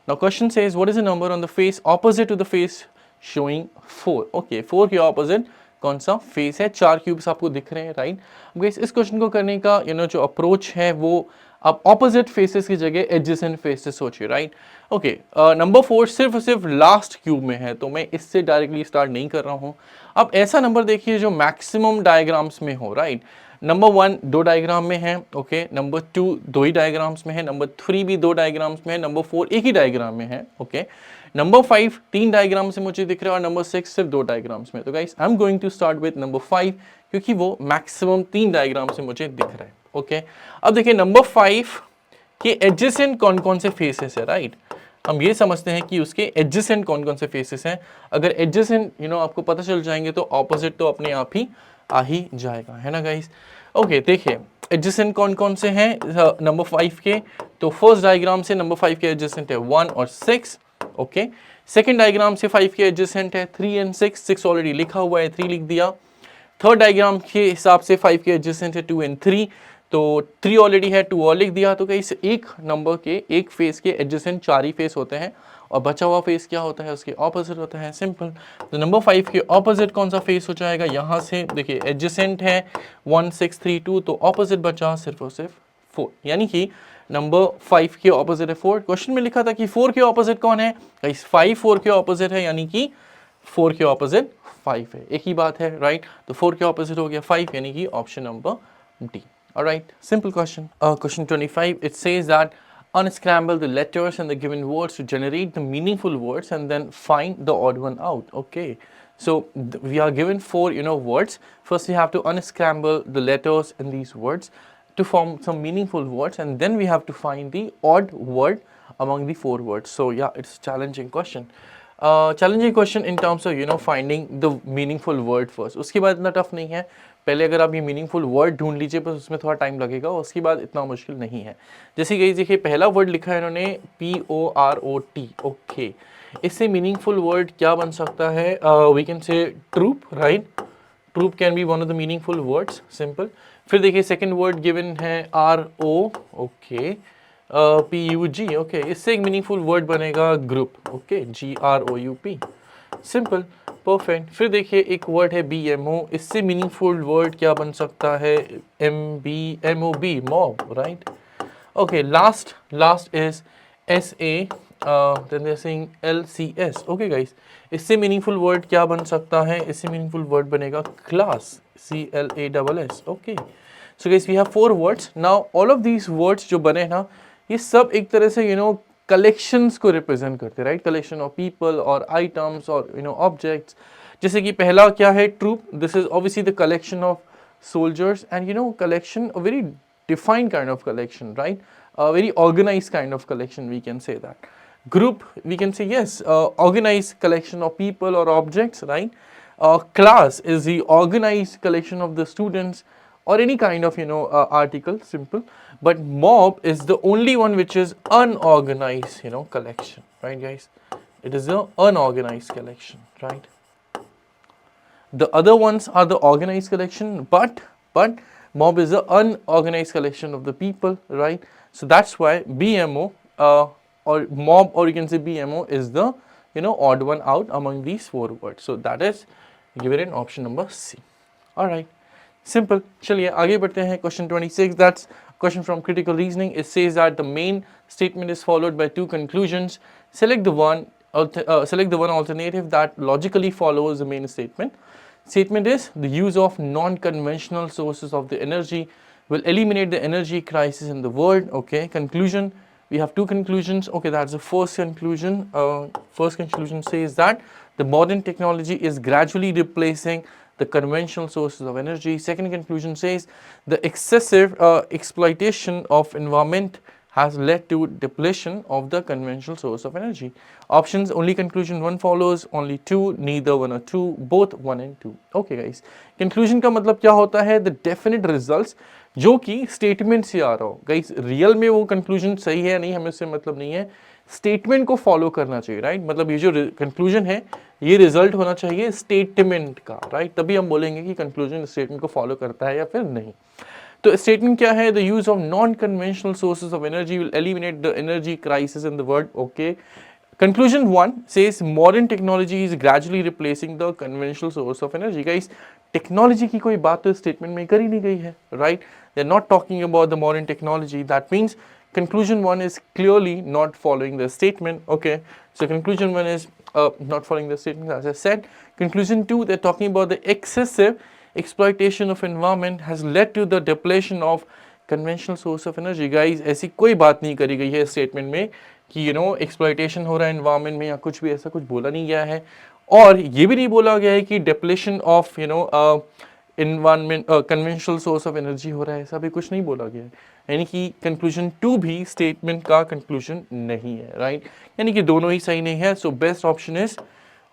now question says what is the number on the face opposite to the face showing 4? Okay, 4 के opposite कौन सा फेस है, 4 क्यूब्स आपको दिख रहे हैं, राइट। गाइस इस क्वेश्चन को करने का जो अप्रोच है वो आप ऑपोजिट फेसेस की जगह एडजेसेंट फेसेस सोचिए, राइट। ओके, नंबर 4 सिर्फ और सिर्फ लास्ट क्यूब में है तो मैं इससे डायरेक्टली स्टार्ट नहीं कर रहा हूँ। अब ऐसा नंबर देखिए जो मैक्सिमम डायग्राम्स में हो, राइट। नंबर 1 2 डायग्राम में है, ओके। नंबर 2 2 ही डायग्राम्स में है, नंबर 3 भी 2 डायग्राम्स में है, नंबर 4 एक ही डायग्राम में है, ओके। नंबर 5 3 डायग्राम से मुझे दिख रहा है और नंबर 6 सिर्फ 2 डायग्राम्स में। तो guys I am going to start with number 5 क्योंकि वो मैक्सिमम 3 डायग्राम से मुझे दिख रहा है, ओके। अब देखिए नंबर 5 के एडजेसेंट कौन कौन से फेसेस है, राइट। हम ये समझते हैं कि उसके एडजेसेंट कौन कौन से फेसेस हैं। अगर एडजेसेंट आपको पता चल जाएंगे तो ऑपोजिट तो अपने आप ही आ ही जाएगा, है ना गाइस। ओके, देखिए एडजेसेंट कौन कौन से हैं नंबर 5 के। तो फर्स्ट डायग्राम से नंबर 5 के एडजेसेंट है 1 और 6, ओके। सेकेंड डायग्राम से 5 के एडजेसेंट है 3 एंड 6, 6 ऑलरेडी लिखा हुआ है 3 लिख दिया। थर्ड डायग्राम के हिसाब से 5 के एडजेसेंट है 2 एंड 3, तो 3 ऑलरेडी है 2 और लिख दिया। तो कहीं एक नंबर के एक फेस के एडजेसेंट 4 ही फेस होते हैं और बचा हुआ फेस क्या होता है, उसके ऑपोजिट होता है, सिंपल। तो नंबर 5 के ऑपोजिट कौन सा फेस हो जाएगा, यहाँ से देखिए एडजेसेंट है 1 6 3 2, तो ऑपोजिट बचा सिर्फ और सिर्फ 4, यानी कि नंबर 5 के ऑपोजिट है 4। क्वेश्चन में लिखा था कि 4 के ऑपोजिट कौन है, 5 4 के ऑपोजिट है, यानी कि 4 के ऑपोजिट 5 है, एक ही बात है, राइट। तो 4 के ऑपोजिट हो गया 5, यानी कि option number D. Alright, simple question. Question 25, it says that unscramble the letters in the given words to generate the meaningful words and then find the odd one out. Okay, so we are given 4 words. First we have to unscramble the letters in these words to form some meaningful words, and then we have to find the odd word among the 4 words. So yeah, it's a challenging question. Challenging question in terms of finding the meaningful word first. उसके बाद इतना टफ नहीं है, पहले अगर आप ये मीनिंगफुल वर्ड ढूंढ लीजिए, बस उसमें थोड़ा टाइम लगेगा, उसके बाद इतना मुश्किल नहीं है। जैसे कि देखिए पहला वर्ड लिखा है इन्होंने POROT, ओके, इससे मीनिंगफुल वर्ड क्या बन सकता है, we can say troop, right, troop can be one of the meaningful words, simple. फिर देखिए सेकेंड वर्ड गिवन है RO, ओके, PUG, ओके, इससे एक मीनिंगफुल वर्ड बनेगा group, okay, GROUP, simple, perfect. फिर देखिए एक वर्ड है BMO, इससे मीनिंगफुल वर्ड क्या बन सकता है, MOB, mob, right, okay. Last is SA, then they're saying LCS, okay guys, इससे मीनिंगफुल वर्ड क्या बन सकता है, इससे मीनिंगफुल वर्ड बनेगा class, CLASS, okay. So guys we have 4 words. Now all of these words जो बने ना, ये सब एक तरह से कलेक्शंस को रिप्रेजेंट करते हैं, राइट, कलेक्शन ऑफ पीपल और आइटम्स और ऑब्जेक्ट्स। जैसे कि पहला क्या है, troop, this is obviously the collection of soldiers and collection, a very defined kind of collection, right, a very organized kind of collection, we can say that. Group, we can say yes, organized collection of people or objects, right. Class is the organized collection of the students or any kind of article, simple. But mob is the only one which is unorganized collection, right guys, it is the unorganized collection, right. The other ones are the organized collection, but mob is the unorganized collection of the people, right. So that's why BMO or mob, or you can say BMO, is the odd one out among these 4 words. So that is given in option number C. All right, simple. चलिए आगे बढ़ते हैं। Question 26, that's question from critical reasoning. It says that the main statement is followed by 2 conclusions. Select the one alternative that logically follows the main statement. Statement is the use of non-conventional sources of the energy will eliminate the energy crisis in the world. Okay, conclusion, we have 2 conclusions. Okay, that's the first conclusion. First conclusion says that the modern technology is gradually replacing the conventional sources of energy. Second conclusion says the excessive exploitation of environment has led to depletion of the conventional source of energy. Options, only conclusion 1 follows, only 2, neither 1 or 2, both 1 and 2. Okay guys, conclusion का मतलब क्या होता है, the definite results जो कि स्टेटमेंट से आ रहा हो। गाइस रियल में वो कंक्लूजन सही है नहीं, हमें उससे मतलब नहीं है, स्टेटमेंट को फॉलो करना चाहिए, राइट। मतलब ये जो कंक्लूजन है ये रिजल्ट होना चाहिए स्टेटमेंट का, राइट, तभी हम बोलेंगे कि कंक्लूजन स्टेटमेंट को फॉलो करता है या फिर नहीं। तो स्टेटमेंट क्या है, the use of non conventional sources of energy will eliminate the energy crisis in the world. Okay, conclusion 1 says modern technology is gradually replacing the conventional source of energy. Guys, technology की कोई बात तो statement में करी नहीं गई है, right? They're not talking about the modern technology. That means conclusion 1 is clearly not following the statement. Okay, so conclusion 1 is not following the statement, as I said. Conclusion 2, they're talking about the excessive exploitation of environment has led to the depletion of conventional source of energy. Guys, ऐसी कोई बात नहीं करी गई है statement में कि एक्सप्लॉइटेशन हो रहा है एनवायरनमेंट में या कुछ भी, ऐसा कुछ बोला नहीं गया है। और ये भी नहीं बोला गया है कि depletion of environment conventional source of energy हो रहा है, ऐसा भी कुछ नहीं बोला गया है। यानी कि कंक्लूजन 2 भी स्टेटमेंट का कंक्लूजन नहीं है, राइट, यानी कि दोनों ही सही नहीं है। So best option is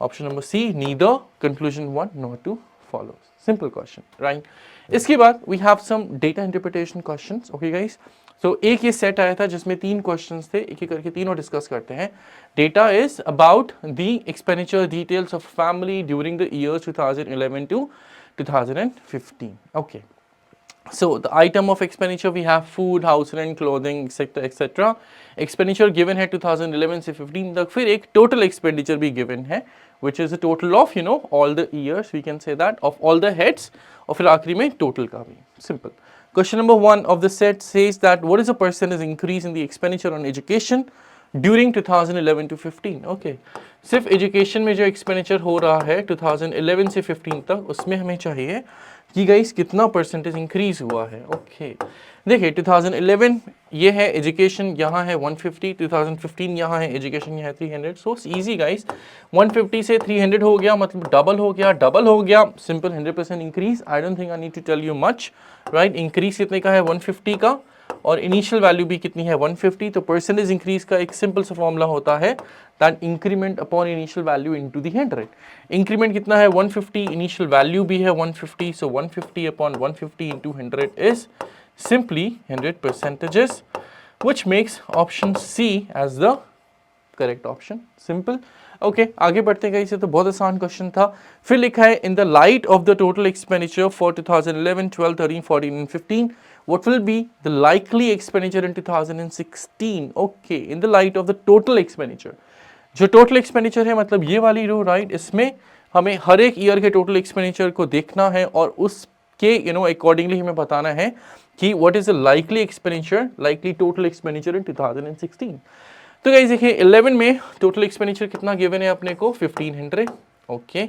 option number C, neither conclusion 1 not to follow. Simple question, right. इसके बाद we have some data interpretation questions. Okay guys, so एक ये सेट आया था जिसमें 3 क्वेश्चंस थे, एक एक करके तीनों डिस्कस करते हैं। Data is about the expenditure details of family during the years 2011 to 2015। Okay, So the item of expenditure we have food, house rent, clothing, etc. etc. Expenditure given है 2011 से 15 तक. फिर एक total expenditure भी given है, which is a total of all the years, we can say that, of all the heads. और फिर आखिरी में total का भी. Simple. Question number 1 of the set says that what is the percentage increase in the expenditure on education during 2011 to 15. Okay, सिर्फ एजुकेशन में जो एक्सपेंडिचर हो रहा है 2011 से 15 तक, उसमें हमें चाहिए कि गाइस कितना परसेंटेज इंक्रीज हुआ है. ओके, देखिए 2011 ये है एजुकेशन, यहाँ है 150, 2015 यहाँ है एजुकेशन, यहाँ है 300. सो इजी गाइस, 150 से 300 हो गया, मतलब डबल हो गया, simple 100% increase. I don't think I need to tell you much, right. Increase कितने का है? 150 का, और इनिशियल वैल्यू भी कितनी है? 150. तो परसेंटेज इंक्रीज का एक सिंपल सा फॉर्मूला होता है, that increment upon initial value into the 100. Increment कितना है? 150, इनिशियल वैल्यू भी है 150, सो 150 upon 150 into 100 is simply 100 percentages, which makes option C as the correct option. Simple. Okay, आगे बढ़ते हैं. इसे तो बहुत आसान क्वेश्चन था. फिर लिखा है in the light of the total expenditure for 2011, 12, 13, 14 and 15 what will be the likely expenditure in 2016. Okay, in the light of the total expenditure. जो टोटल एक्सपेंडिचर है मतलब ये वाली रो, राइट. इसमें हमें हर एक ईयर के टोटल एक्सपेंडिचर को देखना है और उसके अकॉर्डिंगली हमें बताना है कि what is the likely expenditure, likely total expenditure इन 2016. तो गाइस देखिए 11 में टोटल एक्सपेंडिचर कितना गिवन है अपने को? 1500. ओके.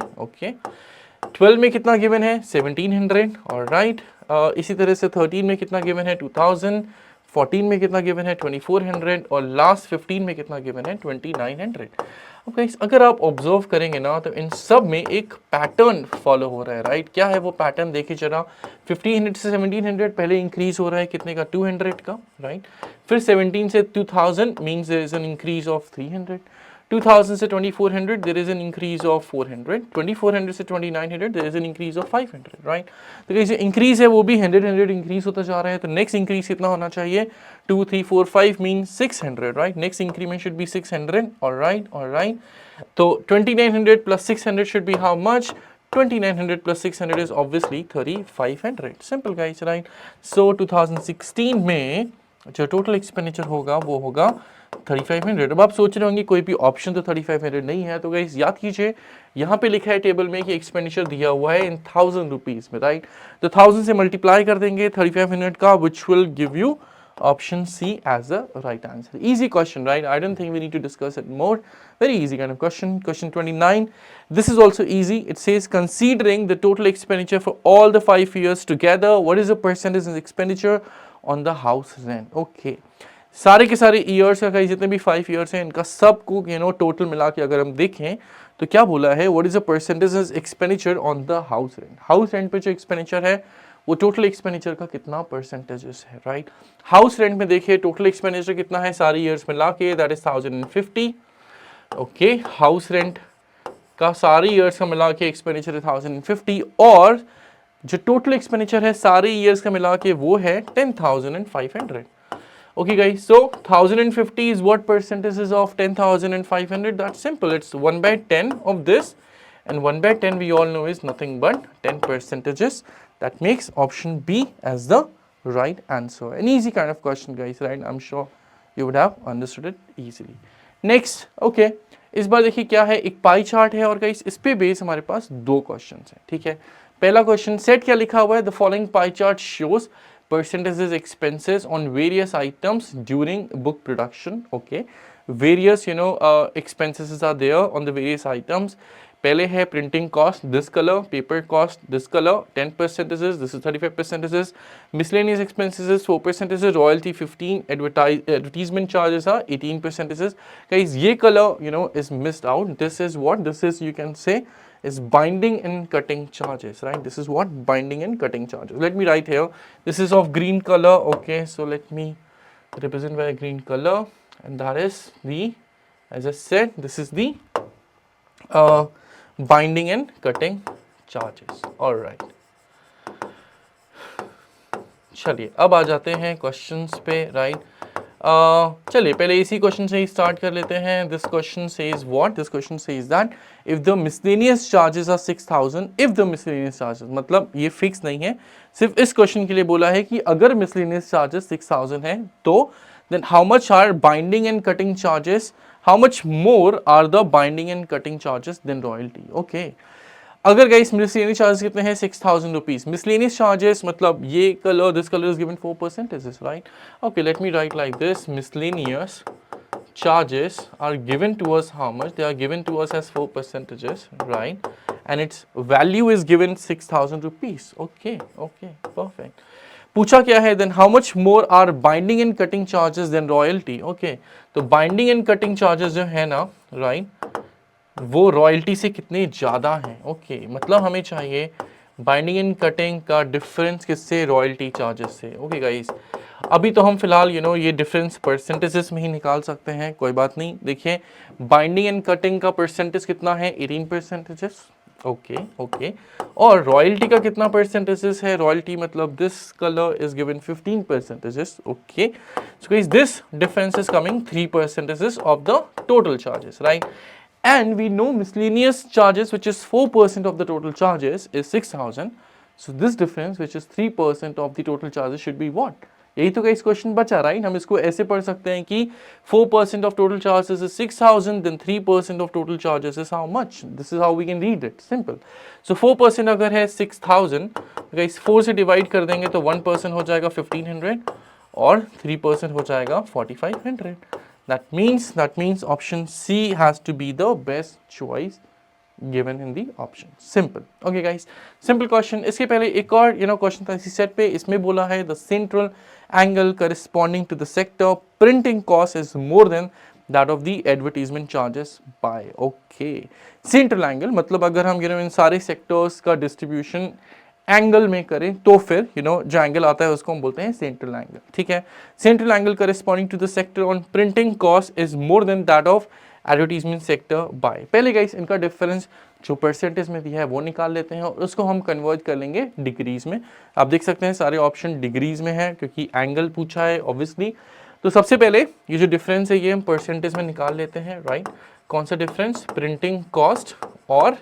12 में कितना गिवन है? 1700. ऑलराइट. इसी तरह से 13 में कितना गिवन है? 2000. 14 में कितना गिवन है? 2400. और लास्ट 15 में कितना गिवन है? 2900. अब गाइस अगर आप ऑब्जर्व करेंगे ना तो इन सब में एक पैटर्न फॉलो हो रहा है, राइट. क्या है वो पैटर्न? देखिए जरा, 1500 से 1700 पहले इंक्रीज हो रहा है कितने का? 200 का, राइट. फिर 17 से 2000 means there is an increase of 300. 2000 से 2400 there is an increase of 400. 2400 से 2900 there is an increase of 500, right. तो ये जो इंक्रीज है वो भी 100 इंक्रीज होता जा रहा है. तो नेक्स्ट इंक्रीज कितना होना चाहिए? 2, 3, 4, 5 means 600, right. Next increment should be 600. Alright. तो 2900 plus 600 should be how much? 2900 plus 600 is obviously 3500. Simple guys, right. So 2016 में जो टोटल एक्सपेंडिचर होगा वो होगा 3500. अब आप सोच रहे होंगे कोई भी ऑप्शन तो 3500 नहीं है. तो गाइस याद कीजिए, यहाँ पे लिखा है टेबल में कि एक्सपेंडिचर दिया हुआ है इन 1000 रुपीज में, राइट. तो 1000 से मल्टीप्लाई कर देंगे 3500 का, which will give you option C as the right answer. Easy question, right? I don't think we need to discuss it more. Very easy kind of question. Question 29. This is also easy. It says considering the total expenditure for all the 5 years together, what is the percentage of expenditure on the house rent? Okay. सारे के सारे ईयर्स का जितने भी 5 ईयर्स हैं इनका सबको टोटल मिला के अगर हम देखें तो क्या बोला है? What is the percentage expenditure on the house rent. House rent पे जो एक्सपेंडिचर है वो टोटल एक्सपेंडिचर का कितना परसेंटेजेस है, राइट. हाउस रेंट में देखिए टोटल एक्सपेंडिचर कितना है सारे ईयर्स में लाके, that is 1050. Okay, house rent का सारे ईयर्स का मिला के एक्सपेंडिचर है 1050, और जो टोटल एक्सपेंडिचर है सारे ईयर्स का मिला के वो है 10,500. Okay guys, so 1050 is what percentages of 10,500? That's simple. It's 1 by 10 of this, and 1 by 10 we all know is nothing but 10 percentages. That makes option B as the right answer. An easy kind of question guys, right? I'm sure you would have understood it easily. Next, okay, इस बार देखिए क्या है, एक पाई चार्ट है और गाइस इस पे बेस हमारे पास दो क्वेश्चंस हैं, ठीक है. पहला क्वेश्चन सेट क्या लिखा हुआ है? The following pie chart shows percentages expenses on various items during book production. Okay, various expenses are there on the various items. पहले है printing cost, this color, paper cost, this color, 10% this is 35%, miscellaneous expenses is 4%, royalty 15, advertisement charges are 18%. Guys, ये color is missed out. This is what? This is, you can say, is binding and cutting charges, right? This is what? Binding and cutting charges. Let me write here. This is of green color. Okay, so let me represent by a green color, and that is the, as I said, this is the binding and cutting charges. All right. चलिए अब आ जाते हैं क्वेश्चंस पे, राइट. चलिए पहले इसी क्वेश्चन से ही स्टार्ट कर लेते हैं. This question says what? This question says that if the miscellaneous charges are 6000, if the miscellaneous charges, मतलब ये फिक्स नहीं है, सिर्फ इस क्वेश्चन के लिए बोला है कि अगर मिसलेनियस चार्जेस 6000 है तो then how much are binding and cutting charges, how much more are the binding and cutting charges than royalty. Okay, अगर गाइस मिसलेनियस चार्जेस कितने हैं? 6000 रुपीज. मिसलेनियस चार्जेस मतलब ये colour, this colour is given 4%, is this right? Okay, late me right like this. Miscellaneous charges are given to us how much? They are given to us as 4%, right? And its value is given 6000 rupees. Okay, perfect. पूछा क्या है? Then how much more are binding and cutting charges than royalty? Okay, तो binding and cutting charges जो है ना, right, वो रॉयल्टी से कितने ज़्यादा हैं. ओके, मतलब हमें चाहिए बाइंडिंग एंड कटिंग का डिफरेंस किससे? रॉयल्टी चार्जेस से. ओके गाइस, अभी तो हम फिलहाल ये डिफरेंस परसेंटेजेस में ही निकाल सकते हैं, कोई बात नहीं. देखिए, बाइंडिंग एंड कटिंग का परसेंटेज कितना है? 18%. ओके, और रॉयल्टी का कितना परसेंटेजेस है? रॉयल्टी मतलब this colour is given 15%. Okay, so guys this difference is coming 3% of the total charges, right? And we know miscellaneous charges, which is 4% of the total charges, is 6000. So this difference, which is 3% of the total charges, should be what? यही तो गाइस क्वेश्चन बचा, राइट? हम इसको ऐसे पढ़ सकते हैं कि 4% of total charges is 6000, then 3% of total charges is how much? This is how we can read it, simple. So 4% अगर है 6000, गाइस 4 से डिवाइड कर देंगे तो 1% हो जाएगा 1500 और 3% हो जाएगा 4500. That means option C has to be the best choice given in the option. Simple. Okay guys, simple question. इसके पहले एक और क्वेश्चन था इसी सेट पे. इसमें बोला है the central angle corresponding to the sector printing cost is more than that of the advertisement charges by. Okay, central angle मतलब अगर हम इन सारे सेक्टर्स का डिस्ट्रीब्यूशन एंगल में करें तो फिर जो एंगल आता है उसको हम बोलते हैं सेंट्रल एंगल. ठीक है, central angle corresponding to the sector on printing cost is more than that of advertisement sector by. पहले गाइस इनका डिफरेंस जो परसेंटेज में दिया है वो निकाल लेते हैं और उसको हम कन्वर्ट कर लेंगे डिग्रीज में. आप देख सकते हैं सारे ऑप्शन डिग्रीज में है क्योंकि एंगल पूछा है ऑब्वियसली. तो सबसे पहले ये जो डिफरेंस है ये हम परसेंटेज में निकाल लेते हैं, राइट? कौन सा डिफरेंस? प्रिंटिंग कॉस्ट और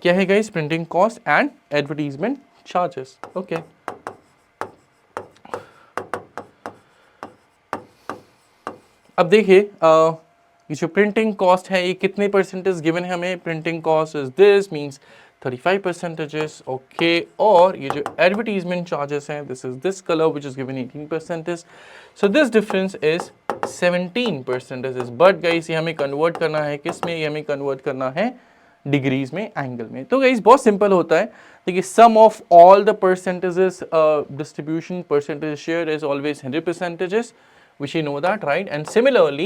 क्या है guys? Printing cost and advertisement charges. Okay, अब देखिए ये जो प्रिंटिंग कॉस्ट है ये कितने परसेंटेज गिवन है हमें? Printing cost is this means 35%. Okay, और ये जो एडवर्टीजमेंट चार्जेस हैं this is this colour which is given 18%. So this difference is 17%. But guys ये हमें कन्वर्ट करना है किस में? ये हमें कन्वर्ट करना है डिग्रीज में, एंगल में. तो गाइस बहुत सिंपल होता है. देखिए, sum of all the percentages distribution percentage share is always 100%, which you know that, right? And similarly,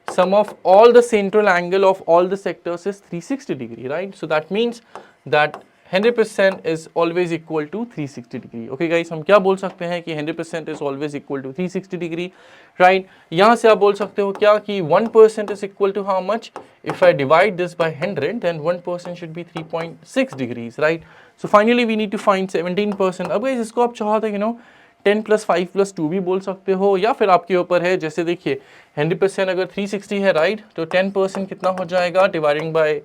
sum of all the central angle of all the sectors is 360 degree, right? So that means that 100% is always equal to 360 degree. Okay guys, हम क्या बोल सकते हैं कि 100% is always equal to 360 degree, right? यहाँ से आप बोल सकते हो क्या कि 1% is equal to how much? If I divide this by 100, then 1% should be 3.6 degrees, right? So finally we need to find 17%. अब guys इसको आप चाहो तो 10 + 5 + 2 भी बोल सकते हो या फिर आपके ऊपर है. जैसे देखिए 100% अगर 360 है, राइट? तो 10% कितना हो जाएगा? Dividing by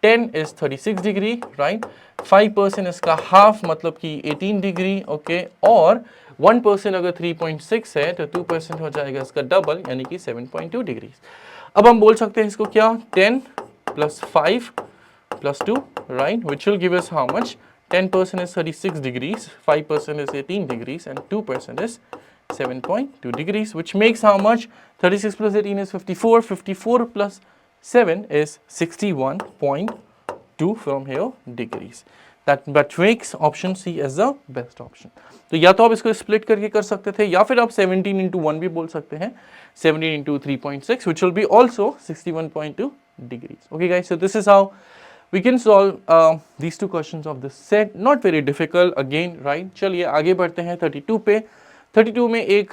10 is 36 degree, right? 5% इसका हाफ मतलब कि 18 डिग्री. ओके, और 1% अगर 3.6 है तो 2% हो जाएगा इसका डबल यानी कि 7.2 डिग्री. अब हम बोल सकते हैं इसको क्या? 10 + 5 + 2, right? Which will give us how much? 10% is 36 degrees, 5% is 18 degrees, and 2% is 7.2 degrees, which makes how much? 36 + 18 is 54, 54 + 7 is 61.2 from here degrees. That makes option C as the best option. तो या तो आप इसको स्प्लिट करके कर सकते थे या फिर आप 17 × 1 भी बोल सकते हैं, 17 × 3.6, which will be also 61.2 degrees. Okay guys, so this is how we can solve these two questions of this set. Not very difficult again, right? चलिए आगे बढ़ते हैं 32 पे. 32 में एक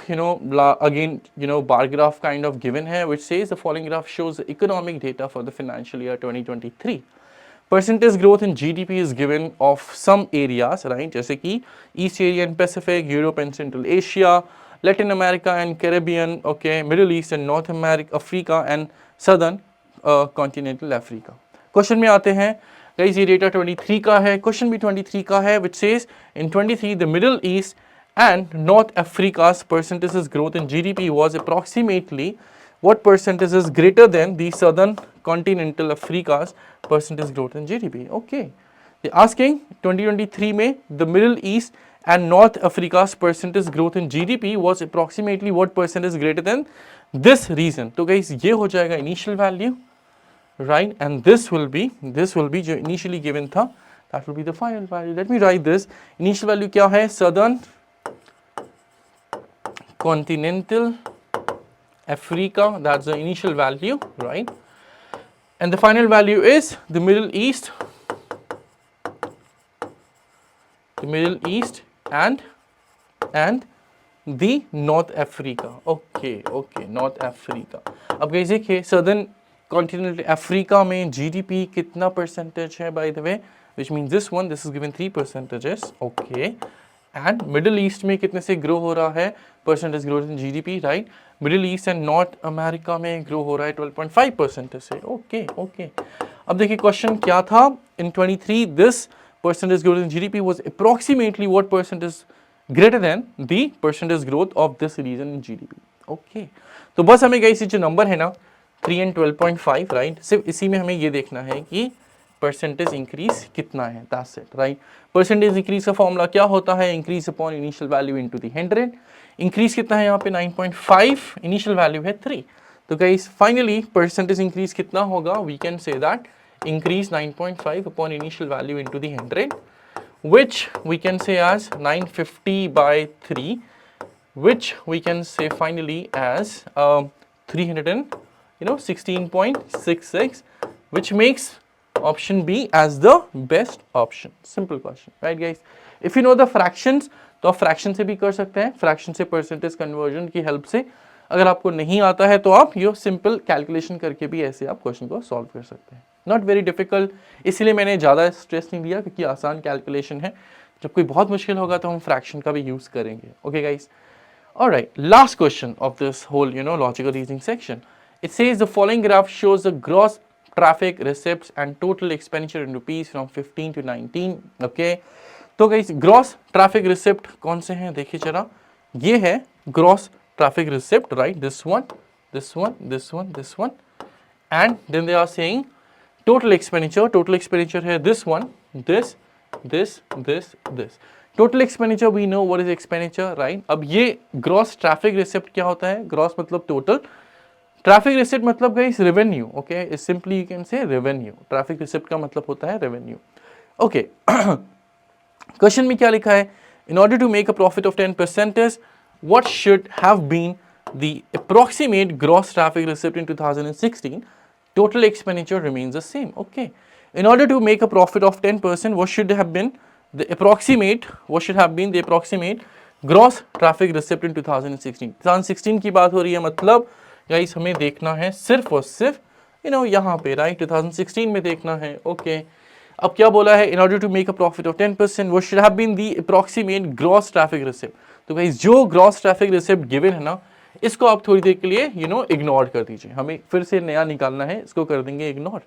again bar graph kind of given है which says the following graph shows the economic data for the financial year 2023. Percentage growth in GDP is given of some areas, right? जैसे कि East Area and Pacific, Europe and Central Asia, Latin America and Caribbean, okay, Middle East and North America, Africa and Southern continental Africa. Question में आते हैं गाइस, ये डेटा 23 का है, क्वेश्चन भी 23 का है, which says in 23 the Middle East and North Africa's percentages growth in GDP was approximately what percentage is greater than the Southern continental Africa's percentage growth in GDP. Okay, they're asking 2023 में the Middle East and North Africa's percentage growth in GDP was approximately what percentage greater than this region. तो guys ये हो जाएगा initial value, right, and this will be जो initially given था, that will be the final value. Let me write this. Initial value क्या है? Southern continental Africa, that's the initial value, right, and the final value is the Middle East and the North Africa. Okay, North Africa. अब guys देखिए Southern continental Africa में GDP कितना percentage है by the way, which means this is given 3 percentages. Okay, and Middle East में कितने से grow हो रहा है percentage growth in GDP, right? Middle East and North America में grow हो रहा है 12.5% से. Okay. अब देखिए question क्या था? In 23 this percentage growth in GDP was approximately what percentage greater than the percentage growth of this region in GDP. Okay, तो बस हमें गाइस ये जो नंबर है ना 3 and 12.5, राइट, सिर्फ इसी में हमें ये देखना है कि परसेंटेज इंक्रीज कितना है, that's it, right. Percentage increase का फॉर्मूला क्या होता है? Increase upon initial value into the 100. Increase कितना है यहाँ पे 9.5, इनिशियल वैल्यू है 3. तो गाइस फाइनली परसेंटेज इंक्रीज कितना होगा? We can say that increase 9.5 upon initial value into the 100, which we can say as 950 by 3, which we can say finally as 316.66, which makes option B as the best option. Simple question, right guys? If you know the fractions, तो आप फ्रैक्शन से भी कर सकते हैं, फ्रैक्शन से परसेंटेज कन्वर्जन की हेल्प से. अगर आपको नहीं आता है तो आप ये सिंपल कैलकुलेशन करके भी ऐसे आप क्वेश्चन को सॉल्व कर सकते हैं. नॉट वेरी डिफिकल्ट, इसलिए मैंने ज़्यादा स्ट्रेस नहीं दिया क्योंकि आसान कैलकुलेशन है. जब कोई बहुत मुश्किल होगा तो हम फ्रैक्शन का भी यूज़ करेंगे. Okay guys, alright, last question of this whole logical reasoning section. It says the following graph shows the gross traffic receipts and total expenditure in rupees from 15 to 19. Okay, तो गाइस ग्रॉस ट्रैफिक रिसिप्ट कौन से हैं देखिए जरा. ये है gross traffic receipt, right, this one, and then they are saying total expenditure है this one, this. Total expenditure, we know what is expenditure, right? अब ये gross traffic receipt क्या होता है? Gross मतलब total, traffic receipt मतलब guys revenue, okay? Is simply you can say revenue. Traffic receipt का मतलब होता है revenue. Okay. Question में क्या लिखा है? In order to make a profit of 10%, what should have been the approximate gross traffic receipt in 2016? Total expenditure remains the same. Okay, in order to make a profit of 10%, what should have been the approximate gross traffic receipt in 2016? 2016 की बात हो रही है, मतलब गाइस हमें देखना है सिर्फ और सिर्फ यहाँ पे, राइट, 2016 में देखना है. ओके, अब क्या बोला है? in order to make a profit of 10%, what should have been the approximate gross traffic receipt? तो गाइस जो gross traffic receipt given है ना, इसको आप थोड़ी देर के लिए इग्नोर कर दीजिए. हमें फिर से नया निकालना है, इसको कर देंगे ignore.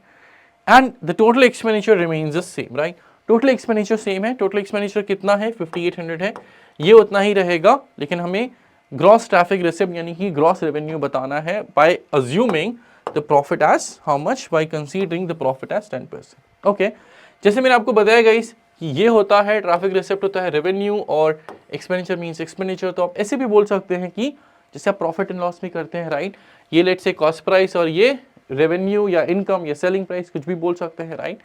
And the total expenditure remains the same, right. Total expenditure same है. टोटल एक्सपेंडिचर कितना है? 5800 है. ये उतना ही रहेगा, लेकिन हमें ग्रॉस ट्रैफिक रिसिप्ट यानी कि ग्रॉस रेवेन्यू बताना है by assuming the profit as how much, by considering the profit as 10%. Okay, जैसे मैंने आपको बताया गाइस कि ये होता है ट्रैफिक रिसिप्ट होता है रेवेन्यू और एक्सपेंडिचर मीन्स एक्सपेंडिचर. तो आप ऐसे भी बोल सकते हैं कि जैसे आप प्रॉफिट एंड लॉस में करते हैं, राइट, ये लेट से कॉस्ट प्राइस और ये रेवेन्यू या इनकम या सेलिंग प्राइस कुछ भी बोल सकते हैं, राइट.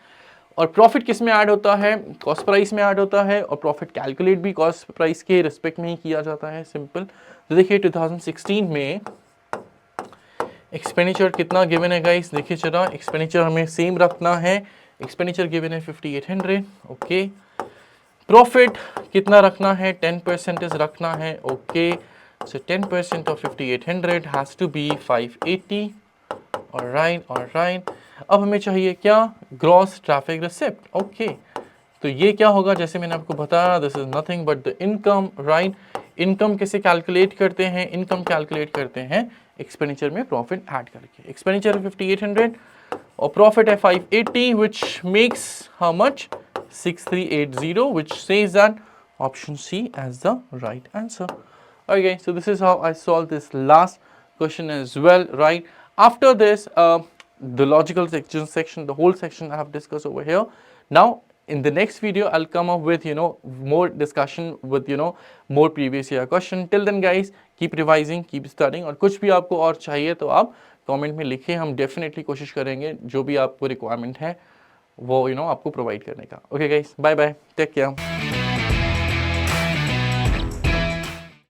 और प्रॉफिट किस में ऐड होता है? कॉस्ट प्राइस में ऐड होता है, और प्रॉफिट कैलकुलेट भी कॉस्ट प्राइस के रिस्पेक्ट में ही किया जाता है, सिंपल. तो देखिए 2016 में एक्सपेंडिचर कितना गिवन है गाइस? देखिए जरा, एक्सपेंडिचर हमें सेम रखना है. एक्सपेंडिचर गिवन है 5800. ओके, प्रॉफिट कितना रखना है? 10% रखना है. Okay, so 10% of 5800 has to be 580. Alright. अब हमें चाहिए क्या? Gross traffic receipt. ओके, तो ये क्या होगा? जैसे मैंने आपको बताया, this is nothing but the income, right. Income कैसे कैलकुलेट करते हैं? इनकम कैलकुलेट करते हैं एक्सपेंडिचर में प्रॉफिट ऐड करके। एक्सपेंडिचर है 5800 और प्रॉफिट है 580, which makes how much? 6380, which says that option C as the right answer. Okay, so this is how I solved this last question as well, right? After this, the logical section, the whole section I have discussed over here. Now, in the next video, I'll come up with, more discussion with, more previous year question. Till then, guys, keep revising, keep studying. और कुछ भी आपको और चाहिए तो आप कमेंट में लिखें, हम डेफिनेटली कोशिश करेंगे जो भी आपको रिक्वायरमेंट है वो आपको प्रोवाइड करने का। Okay guys, bye bye, take care.